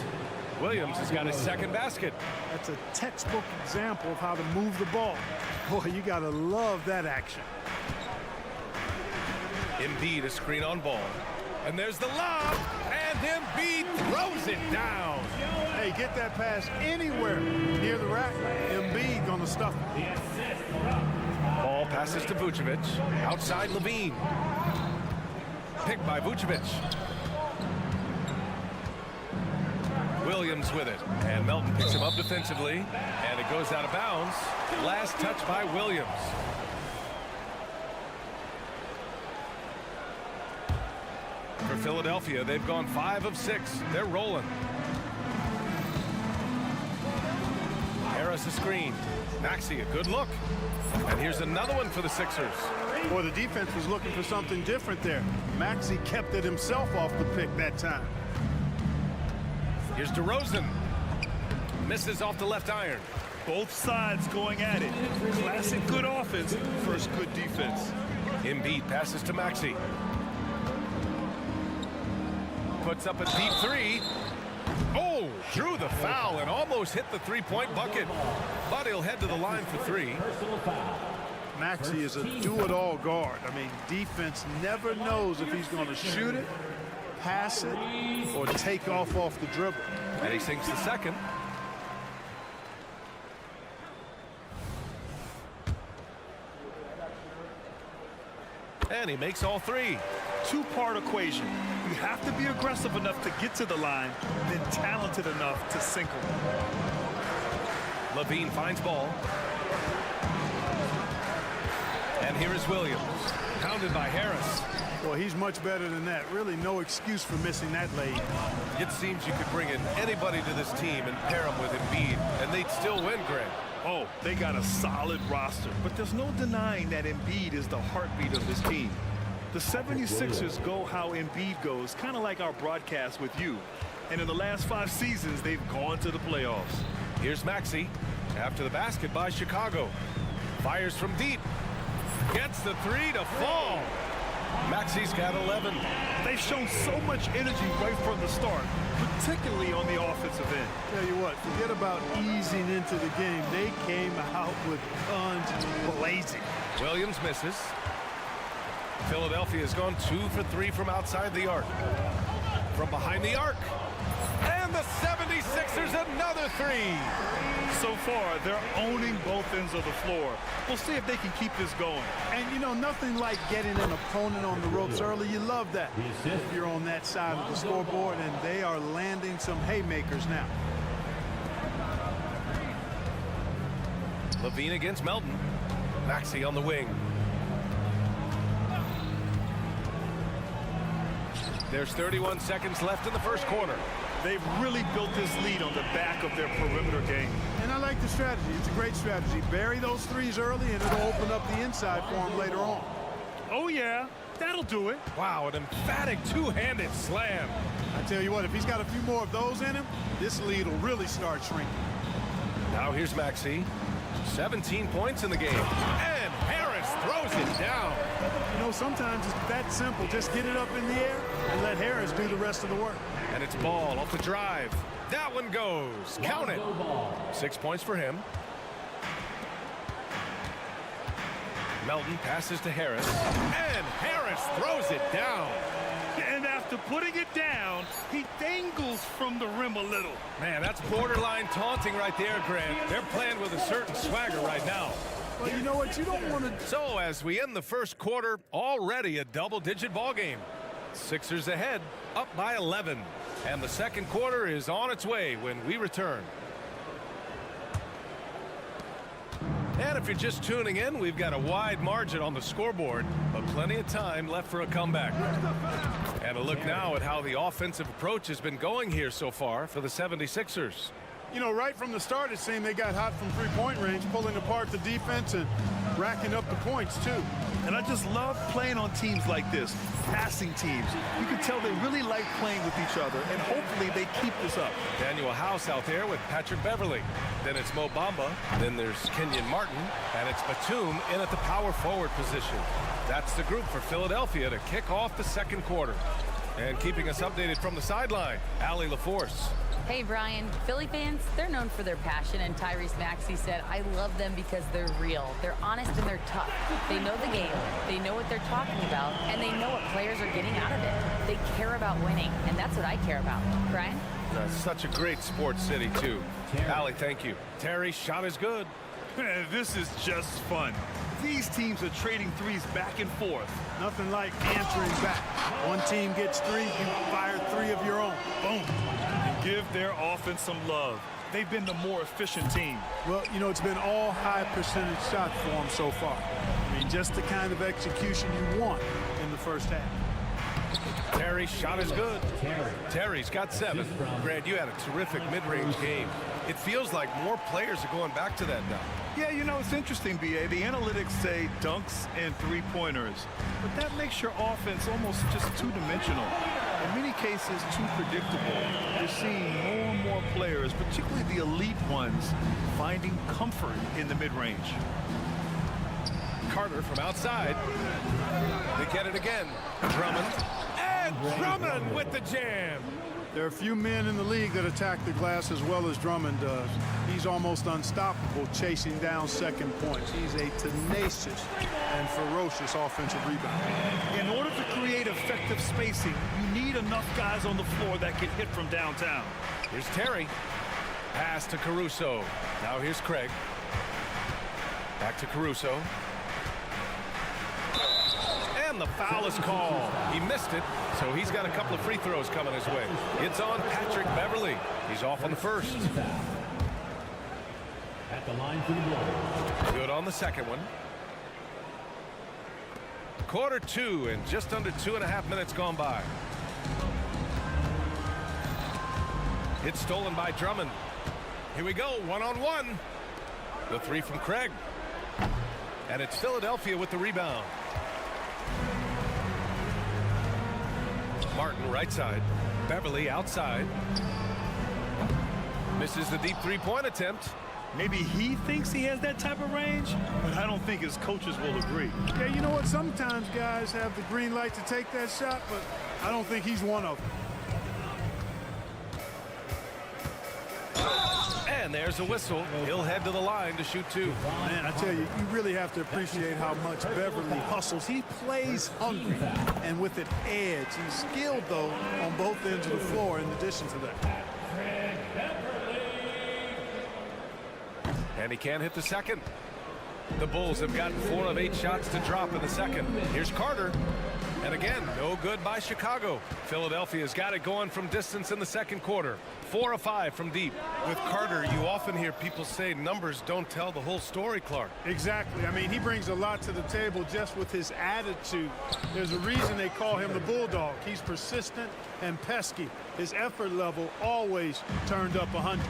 Williams has got his second basket. That's a textbook example of how to move the ball. Boy, you got to love that action. Embiid a screen on Ball. And there's the lob. And Embiid throws it down. Hey, get that pass anywhere near the rack. Embiid gonna stuff it. Ball passes to Vucevic. Outside Levine. Picked by Vucevic. Williams with it. And Melton picks him up defensively. And it goes out of bounds. Last touch by Williams. For Philadelphia, they've gone 5 of 6. They're rolling. Harris a screen. Maxey a good look. And here's another one for the Sixers. Boy, the defense was looking for something different there. Maxey kept it himself off the pick that time. Here's DeRozan. Misses off the left iron. Both sides going at it. Classic good offense versus good defense. Embiid passes to Maxey. Puts up a deep 3. Oh, drew the foul and almost hit the three-point bucket. But he'll head to the line for 3. Maxey is a do-it-all guard. I mean, defense never knows if he's going to shoot it, pass it, or take off the dribble. And he sinks the second. And he makes all 3. Two-part equation. You have to be aggressive enough to get to the line, then talented enough to sink them. Levine finds Ball. And here is Williams. Pounded by Harris. Well, he's much better than that. Really no excuse for missing that lead. It seems you could bring in anybody to this team and pair them with Embiid, and they'd still win, Greg. Oh, they got a solid roster, but there's no denying that Embiid is the heartbeat of this team. The 76ers go how Embiid goes, kind of like our broadcast with you. And in the last 5 seasons, they've gone to the playoffs. Here's Maxey after the basket by Chicago. Fires from deep. Gets the 3 to fall. Maxi's got 11. They've shown so much energy right from the start, particularly on the offensive end. Tell you what, forget about easing into the game. They came out with guns blazing. Williams misses. Philadelphia has gone 2 for 3 from outside the arc. From behind the arc. And the 76ers another 3. So far, they're owning both ends of the floor. We'll see if they can keep this going. And, you know, nothing like getting an opponent on the ropes early. You love that if you're on that side of the scoreboard, and they are landing some haymakers now. Levine against Melton. Maxey on the wing. There's 31 seconds left in the first quarter. They've really built this lead on the back of their perimeter game. And I like the strategy. It's a great strategy. Bury those threes early, and it'll open up the inside for them later on. Oh, yeah. That'll do it. Wow, an emphatic two-handed slam. I tell you what, if he's got a few more of those in him, this lead will really start shrinking. Now here's Maxey. 17 points in the game. And Harris throws it down. You know, sometimes it's that simple. Just get it up in the air and let Harris do the rest of the work. And it's Ball off the drive. That one goes. Count it. 6 points for him. Melton passes to Harris. And Harris throws it down. And after putting it down, he dangles from the rim a little. Man, that's borderline taunting right there, Grant. They're playing with a certain swagger right now. Well, you know what? You don't want to... So as we end the first quarter, already a double-digit ball game. Sixers ahead, up by 11. And the second quarter is on its way when we return. And if you're just tuning in, we've got a wide margin on the scoreboard, but plenty of time left for a comeback. And a look now at how the offensive approach has been going here so far for the 76ers. You know, right from the start, it seemed they got hot from three-point range, pulling apart the defense and racking up the points, too. And I just love playing on teams like this, passing teams. You can tell they really like playing with each other, and hopefully they keep this up. Daniel House out there with Patrick Beverly. Then it's Mo Bamba. Then there's Kenyon Martin. And it's Batum in at the power forward position. That's the group for Philadelphia to kick off the second quarter. And keeping us updated from the sideline, Allie LaForce. Hey, Brian. Philly fans, they're known for their passion, and Tyrese Maxey said, I love them because they're real. They're honest and they're tough. They know the game, they know what they're talking about, and they know what players are getting out of it. They care about winning, and that's what I care about. Brian? Such a great sports city, too. Allie, thank you. Terry's shot is good. This is just fun. These teams are trading threes back and forth. Nothing like answering back. One team gets three, you fire three of your own. Boom. And give their offense some love. They've been the more efficient team. Well, you know, it's been all high percentage shots for them so far. I mean, just the kind of execution you want in the first half. Terry's shot is good. Terry's got 7. Grant, you had a terrific mid-range game. It feels like more players are going back to that now. Yeah, you know, it's interesting, B.A. The analytics say dunks and three-pointers, but that makes your offense almost just two-dimensional. In many cases, too predictable. You're seeing more and more players, particularly the elite ones, finding comfort in the mid-range. Carter from outside. They get it again. Drummond. And Drummond with the jam. There are a few men in the league that attack the glass as well as Drummond does. He's almost unstoppable chasing down second points. He's a tenacious and ferocious offensive rebounder. In order to create effective spacing, you need enough guys on the floor that can hit from downtown. Here's Terry. Pass to Caruso. Now here's Craig. Back to Caruso. And the foul is called. He missed it, so he's got a couple of free throws coming his way. It's on Patrick Beverly. He's off on the first. At the line for the blow. Good on the second one. Quarter 2 and just under 2.5 minutes gone by. It's stolen by Drummond. Here we go, one-on-one. The three from Craig. And it's Philadelphia with the rebound. Martin right side. Beverly outside. Misses the deep three-point attempt. Maybe he thinks he has that type of range, but I don't think his coaches will agree. Yeah, you know what? Sometimes guys have the green light to take that shot, but I don't think he's one of them. And there's a whistle. He'll head to the line to shoot 2. Man, I tell you, you really have to appreciate how much Beverly hustles. He plays hungry and with an edge. He's skilled, though, on both ends of the floor in addition to that. And he can't hit the second. The Bulls have gotten 4 of 8 shots to drop in the second. Here's Carter. And again, no good by Chicago. Philadelphia's got it going from distance in the second quarter. 4 of 5 from deep. With Carter, you often hear people say numbers don't tell the whole story, Clark. Exactly. I mean, he brings a lot to the table just with his attitude. There's a reason they call him the Bulldog. He's persistent and pesky. His effort level always turned up 100.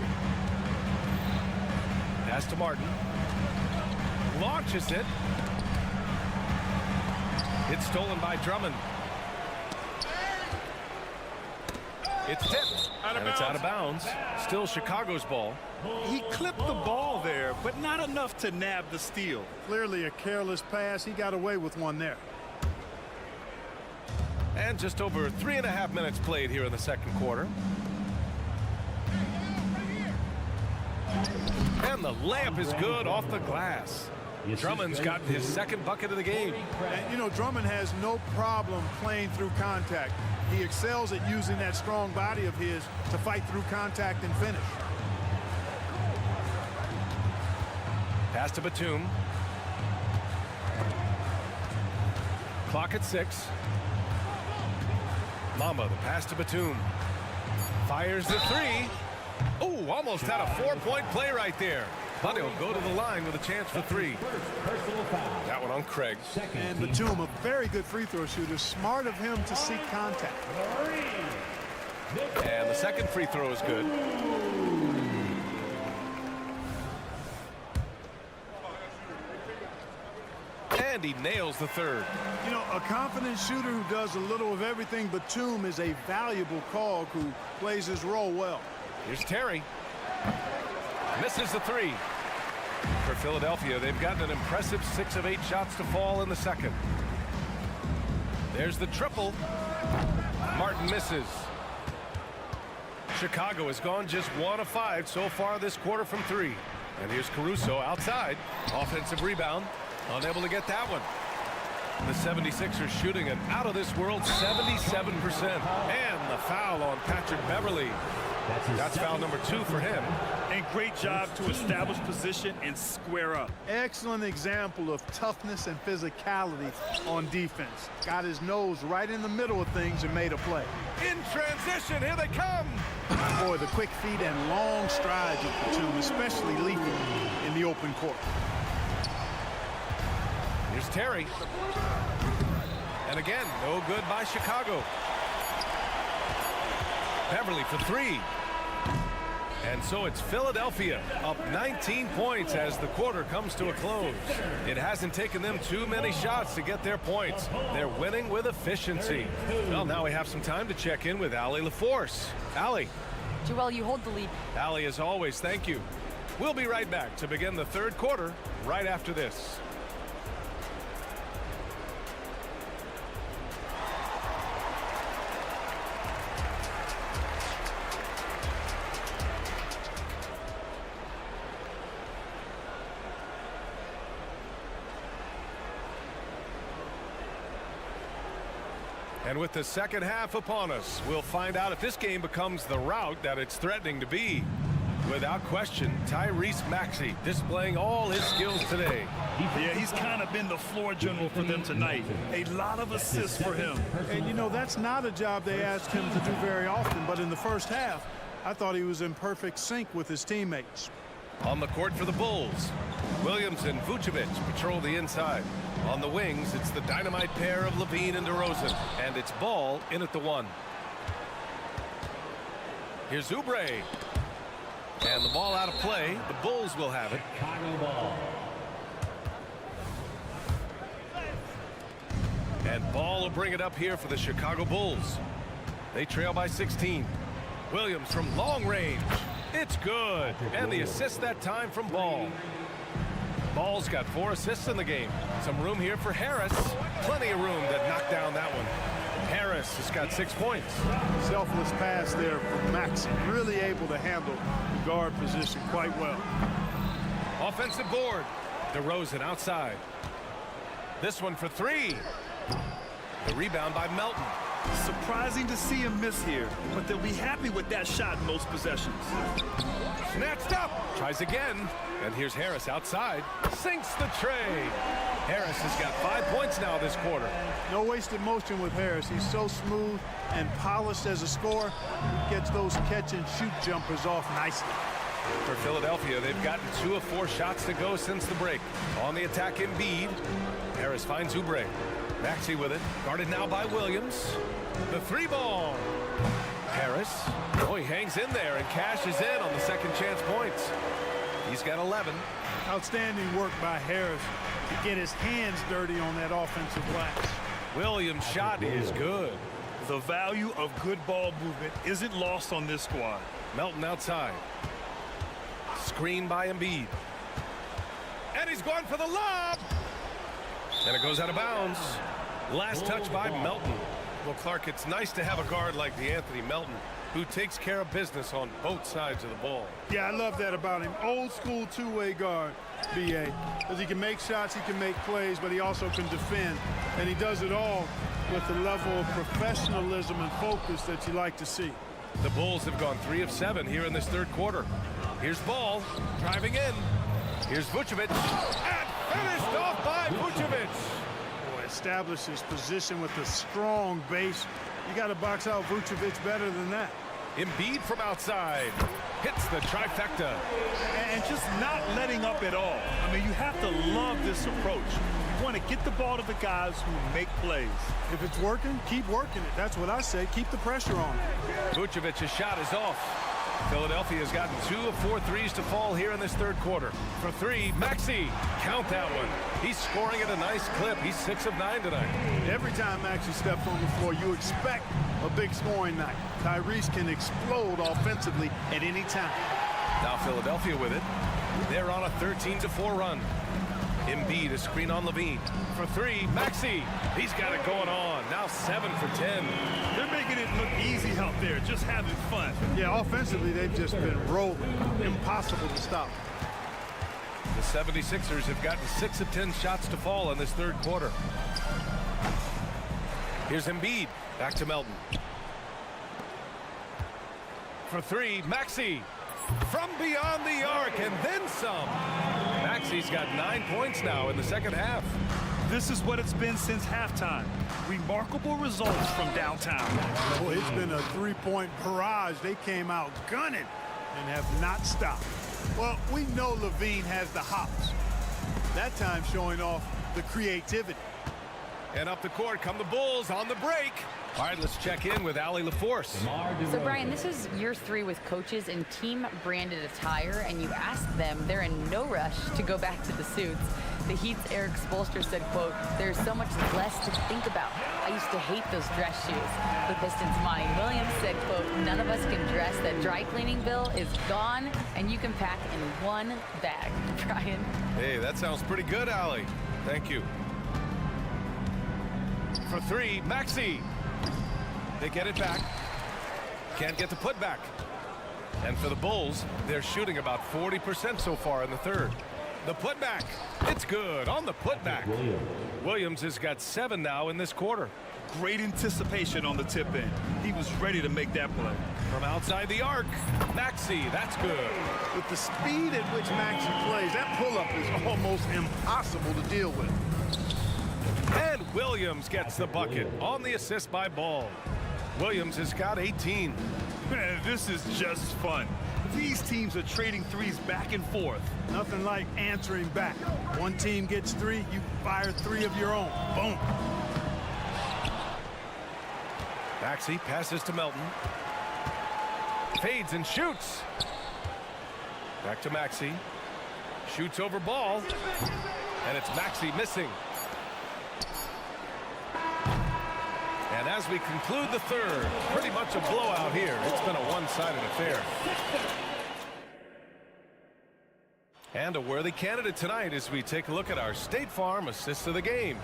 Pass to Martin. Launches it. It's stolen by Drummond. It's tipped. And it's out of bounds. Still Chicago's ball. He clipped the ball there, but not enough to nab the steal. Clearly a careless pass. He got away with one there. And just over 3.5 minutes played here in the second quarter. And the layup is good off the glass. Drummond's gotten his second bucket of the game. And, you know, Drummond has no problem playing through contact. He excels at using that strong body of his to fight through contact and finish. Pass to Batum. Clock at 6. Mamba, the pass to Batum. Fires the 3. Oh, almost had a 4-point play right there. But he'll go to the line with a chance for 3. That one on Craig. And Batum, a very good free throw shooter. Smart of him to seek contact. And the second free throw is good. And he nails the third. You know, a confident shooter who does a little of everything. Batum is a valuable cog who plays his role well. Here's Terry. Misses the 3. For Philadelphia, they've gotten an impressive 6 of 8 shots to fall in the second. There's the triple. Martin misses. Chicago has gone just 1 of 5 so far this quarter from 3. And here's Caruso outside. Offensive rebound. Unable to get that one. The 76ers shooting an out-of-this-world 77%. And the foul on Patrick Beverly. That's foul number 2 for him. And great job to establish position and square up. Excellent example of toughness and physicality on defense. Got his nose right in the middle of things and made a play. In transition, here they come. Boy, the quick feet and long strides of Batum, especially lethal in the open court. Here's Terry. And again, no good by Chicago. Beverly for 3. And so it's Philadelphia up 19 points as the quarter comes to a close. It hasn't taken them too many shots to get their points. They're winning with efficiency. Well, now we have some time to check in with Allie LaForce. Allie. Joel, you hold the lead. Allie, as always, thank you. We'll be right back to begin the third quarter right after this. And with the second half upon us, we'll find out if this game becomes the rout that it's threatening to be. Without question, Tyrese Maxey displaying all his skills today. Yeah, he's kind of been the floor general for them tonight. A lot of assists for him. And, you know, that's not a job they ask him to do very often. But in the first half, I thought he was in perfect sync with his teammates. On the court for the Bulls, Williams and Vucevic patrol the inside. On the wings, it's the dynamite pair of Levine and DeRozan. And it's Ball in at the 1. Here's Oubre. And the ball out of play. The Bulls will have it. Chicago ball. And Ball will bring it up here for the Chicago Bulls. They trail by 16. Williams from long range. It's good. And the assist that time from Ball. Ball's got 4 assists in the game. Some room here for Harris. Plenty of room to knock down that one. Harris has got 6 points. Selfless pass there from Max. Really able to handle the guard position quite well. Offensive board. DeRozan outside. This one for 3. The rebound by Melton. Surprising to see him miss here, but they'll be happy with that shot in most possessions. Snatched up. Tries again. And here's Harris outside. Sinks the tray. Harris has got 5 points now this quarter. No wasted motion with Harris. He's so smooth and polished as a scorer. Gets those catch and shoot jumpers off nicely. For Philadelphia, they've gotten 2 of 4 shots to go since the break. On the attack, Embiid. Harris finds Oubre. Maxey with it. Guarded now by Williams. The 3-ball. Harris. Oh, he hangs in there and cashes in on the second chance points. He's got 11. Outstanding work by Harris to get his hands dirty on that offensive glass. Williams' shot is good. The value of good ball movement isn't lost on this squad. Melton outside. Screen by Embiid. And he's going for the lob. And it goes out of bounds. Last touch by Melton. Well, Clark, it's nice to have a guard like DeAnthony Melton who takes care of business on both sides of the ball. Yeah, I love that about him. Old school two-way guard, B.A. Because he can make shots, he can make plays, but he also can defend. And he does it all with the level of professionalism and focus that you like to see. The Bulls have gone 3 of 7 here in this third quarter. Here's Ball driving in. Here's Vucevic. And finished off by Vucevic. Boy, establishes position with a strong base. You got to box out Vucevic better than that. Embiid from outside. Hits the trifecta. And just not letting up at all. I mean, you have to love this approach. You want to get the ball to the guys who make plays. If it's working, keep working it. That's what I say. Keep the pressure on. Vucevic's shot is off. Philadelphia has gotten 2 of 4 threes to fall here in this third quarter. For 3, Maxey. Count that one. He's scoring at a nice clip. He's 6 of 9 tonight. Every time Maxey steps on the floor, you expect a big scoring night. Tyrese can explode offensively at any time. Now Philadelphia with it. They're on a 13-4 run. Embiid, a screen on Levine. For 3, Maxey. He's got it going on. Now 7 for 10. They're making it look easy out there, just having fun. Yeah, offensively, they've just been rolling. Impossible to stop. The 76ers have gotten 6 of 10 shots to fall in this third quarter. Here's Embiid. Back to Melton. For 3, Maxey. From beyond the arc, and then some. Maxey's got 9 points now in the second half. This is what it's been since halftime. Remarkable results from downtown. Oh, it's been a three-point barrage. They came out gunning and have not stopped. Well, we know Levine has the hops. That time showing off the creativity. And up the court come the Bulls on the break. All right, let's check in with Allie LaForce. So, Brian, this is year 3 with coaches in team-branded attire, and you ask them, they're in no rush to go back to the suits. The Heat's Eric Spoelstra said, quote, "There's so much less to think about. I used to hate those dress shoes." The Pistons' Monty Williams said, quote, "None of us can dress. That dry cleaning bill is gone, and you can pack in one bag." Brian? Hey, that sounds pretty good, Allie. Thank you. For 3, Maxey. They get it back. Can't get the putback. And for the Bulls, they're shooting about 40% so far in the third. The putback. It's good on the putback. Williams has got 7 now in this quarter. Great anticipation on the tip in. He was ready to make that play. From outside the arc, Maxey, that's good. With the speed at which Maxey plays, that pull-up is almost impossible to deal with. And Williams gets the bucket on the assist by Ball. Williams has got 18. Man, this is just fun. These teams are trading threes back and forth. Nothing like answering back. One team gets 3, you fire 3 of your own. Boom. Maxey passes to Melton. Fades and shoots. Back to Maxey. Shoots over Ball. And it's Maxey missing. And as we conclude the third, pretty much a blowout here. It's been a one-sided affair. And a worthy candidate tonight as we take a look at our State Farm assist of the game.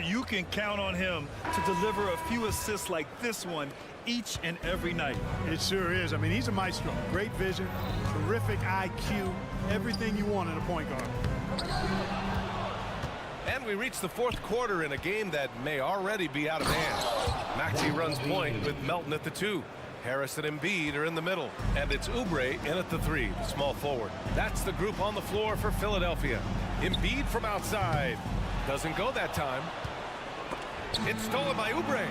You can count on him to deliver a few assists like this one each and every night. It sure is. I mean, he's a maestro. Great vision, terrific IQ, everything you want in a point guard. And we reach the fourth quarter in a game that may already be out of hand. Maxey runs point with Melton at the 2. Harris and Embiid are in the middle. And it's Oubre in at the 3, the small forward. That's the group on the floor for Philadelphia. Embiid from outside. Doesn't go that time. It's stolen by Oubre.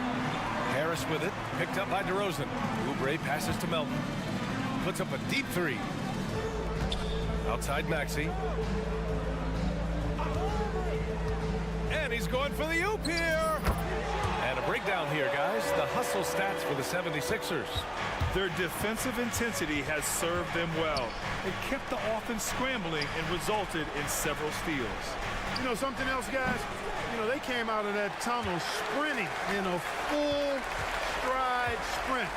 Harris with it, picked up by DeRozan. Oubre passes to Melton. Puts up a deep 3. Outside Maxey. And he's going for the oop here. And a breakdown here, guys. The hustle stats for the 76ers. Their defensive intensity has served them well. It kept the offense scrambling and resulted in several steals. You know something else, guys? You know, they came out of that tunnel sprinting in a full stride sprint.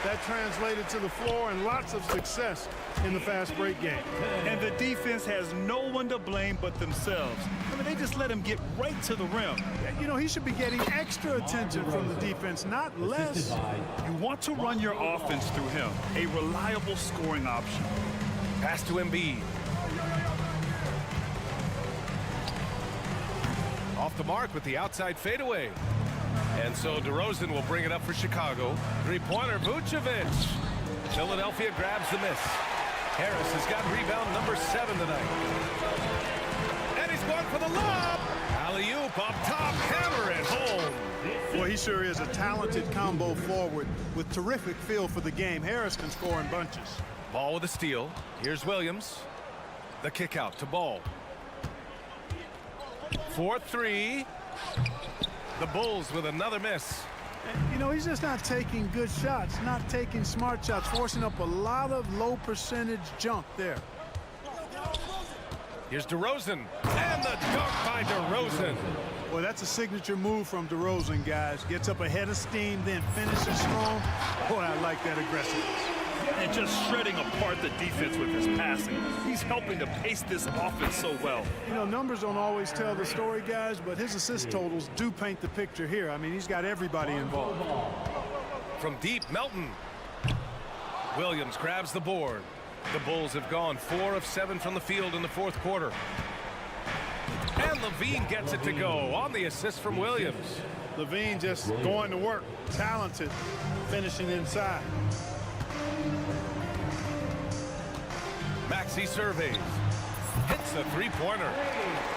That translated to the floor and lots of success in the fast break game. And the defense has no one to blame but themselves. I mean, they just let him get right to the rim. You know, he should be getting extra attention from the defense, not less. You want to run your offense through him, a reliable scoring option. Pass to Embiid. Off the mark with the outside fadeaway. And so DeRozan will bring it up for Chicago. Three-pointer, Vucevic. Philadelphia grabs the miss. Harris has got rebound number 7 tonight. And he's going for the lob. Alley-oop up top, hammer it home. Boy, he sure is a talented combo forward with terrific feel for the game. Harris can score in bunches. Ball with a steal. Here's Williams. The kick out to Ball. 4-3. The Bulls with another miss. You know, he's just not taking good shots, not taking smart shots, forcing up a lot of low percentage junk there. Here's DeRozan. And the dunk by DeRozan. Boy, that's a signature move from DeRozan, guys. Gets up ahead of steam, then finishes strong. Boy, I like that aggressiveness. And just shredding apart the defense with his passing. He's helping to pace this offense so well. You know, numbers don't always tell the story, guys, but his assist totals do paint the picture here. I mean, he's got everybody involved. From deep, Melton. Williams grabs the board. The Bulls have gone 4 of 7 from the field in the fourth quarter. And Levine gets it to go on the assist from Williams. Levine just going to work. Talented, finishing inside. Maxey surveys. Hits the three-pointer.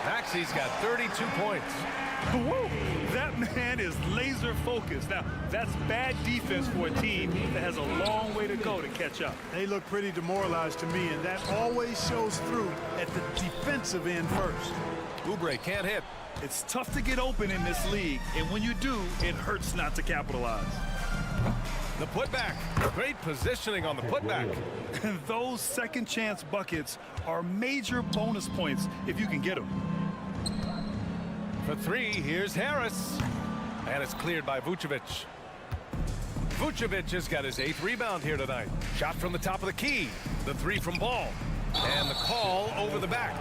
Maxey's got 32 points. Whoa, that man is laser focused. Now, that's bad defense for a team that has a long way to go to catch up. They look pretty demoralized to me, and that always shows through at the defensive end first. Oubre can't hit. It's tough to get open in this league, and when you do, it hurts not to capitalize. The putback. Great positioning on the putback. And those second chance buckets are major bonus points if you can get them. For 3, here's Harris. And it's cleared by Vucevic. Vucevic has got his 8th rebound here tonight. Shot from the top of the key. The 3 from Ball. And the call over the back.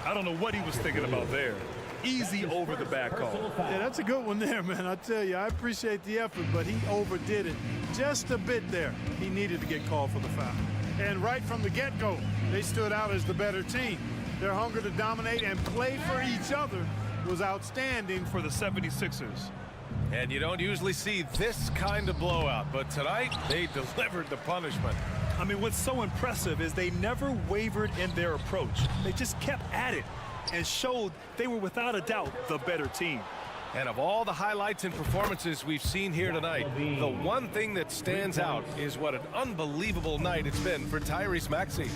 I don't know what he was thinking about there. Easy over the back call. Yeah, that's a good one there, man. I tell you, I appreciate the effort, but he overdid it just a bit there. He needed to get called for the foul. And right from the get-go, they stood out as the better team. Their hunger to dominate and play for each other was outstanding for the 76ers. And you don't usually see this kind of blowout, but tonight they delivered the punishment. I mean, what's so impressive is they never wavered in their approach. They just kept at it and showed they were without a doubt the better team. And of all the highlights and performances we've seen here tonight, the one thing that stands out is what an unbelievable night it's been for Tyrese Maxey.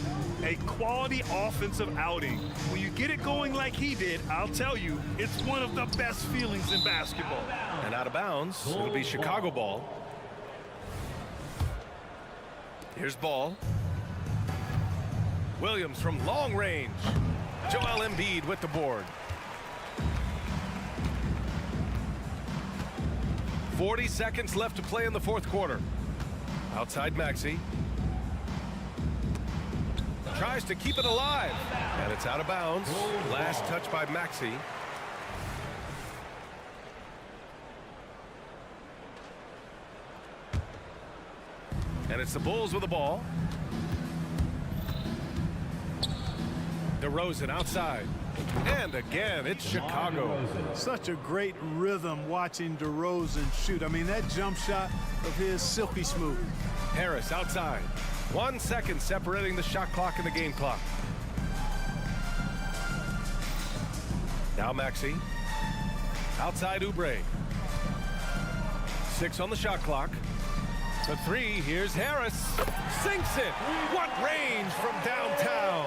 A quality offensive outing. When you get it going like he did, I'll tell you, it's one of the best feelings in basketball. And out of bounds, it'll be Chicago ball. Here's Ball. Williams from long range. Joel Embiid with the board. 40 seconds left to play in the fourth quarter. Outside Maxey. Tries to keep it alive. And it's out of bounds. Last touch by Maxey. And it's the Bulls with the ball. DeRozan outside. And again, it's Chicago. Such a great rhythm watching DeRozan shoot. I mean, that jump shot of his silky smooth. Harris outside. 1 second separating the shot clock and the game clock. Now Maxey. Outside Oubre. 6 on the shot clock. The 3, here's Harris. Sinks it. What range from downtown.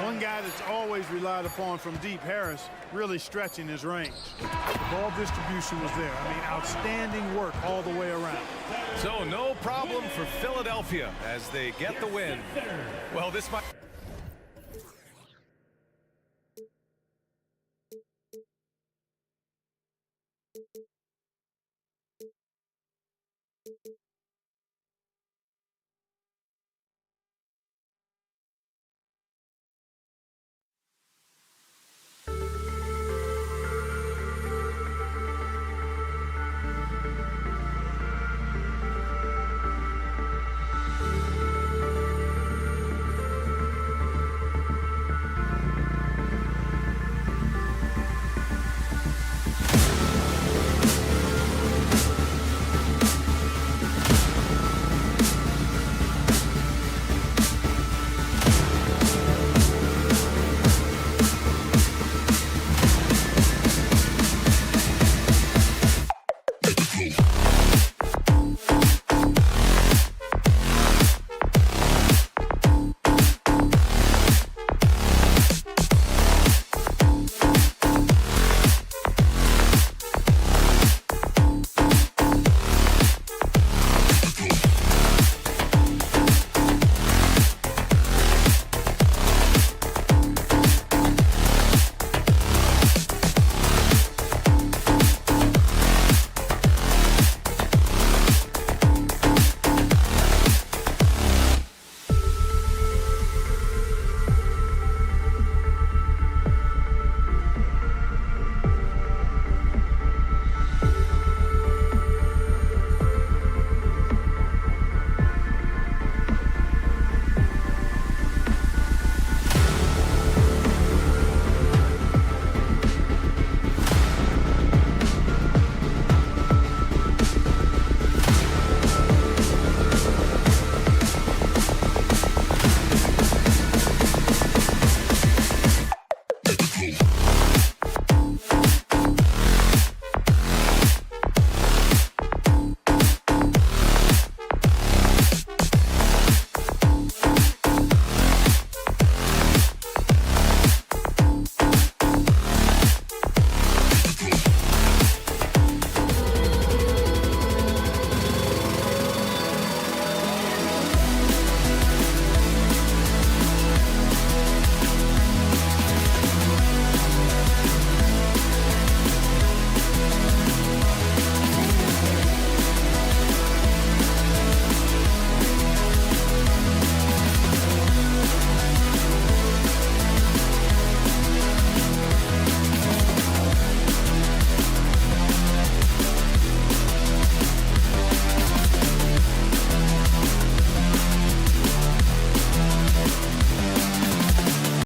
One guy that's always relied upon from deep, Harris, really stretching his range. The ball distribution was there. I mean, outstanding work all the way around. So no problem for Philadelphia as they get the win. Well, this might...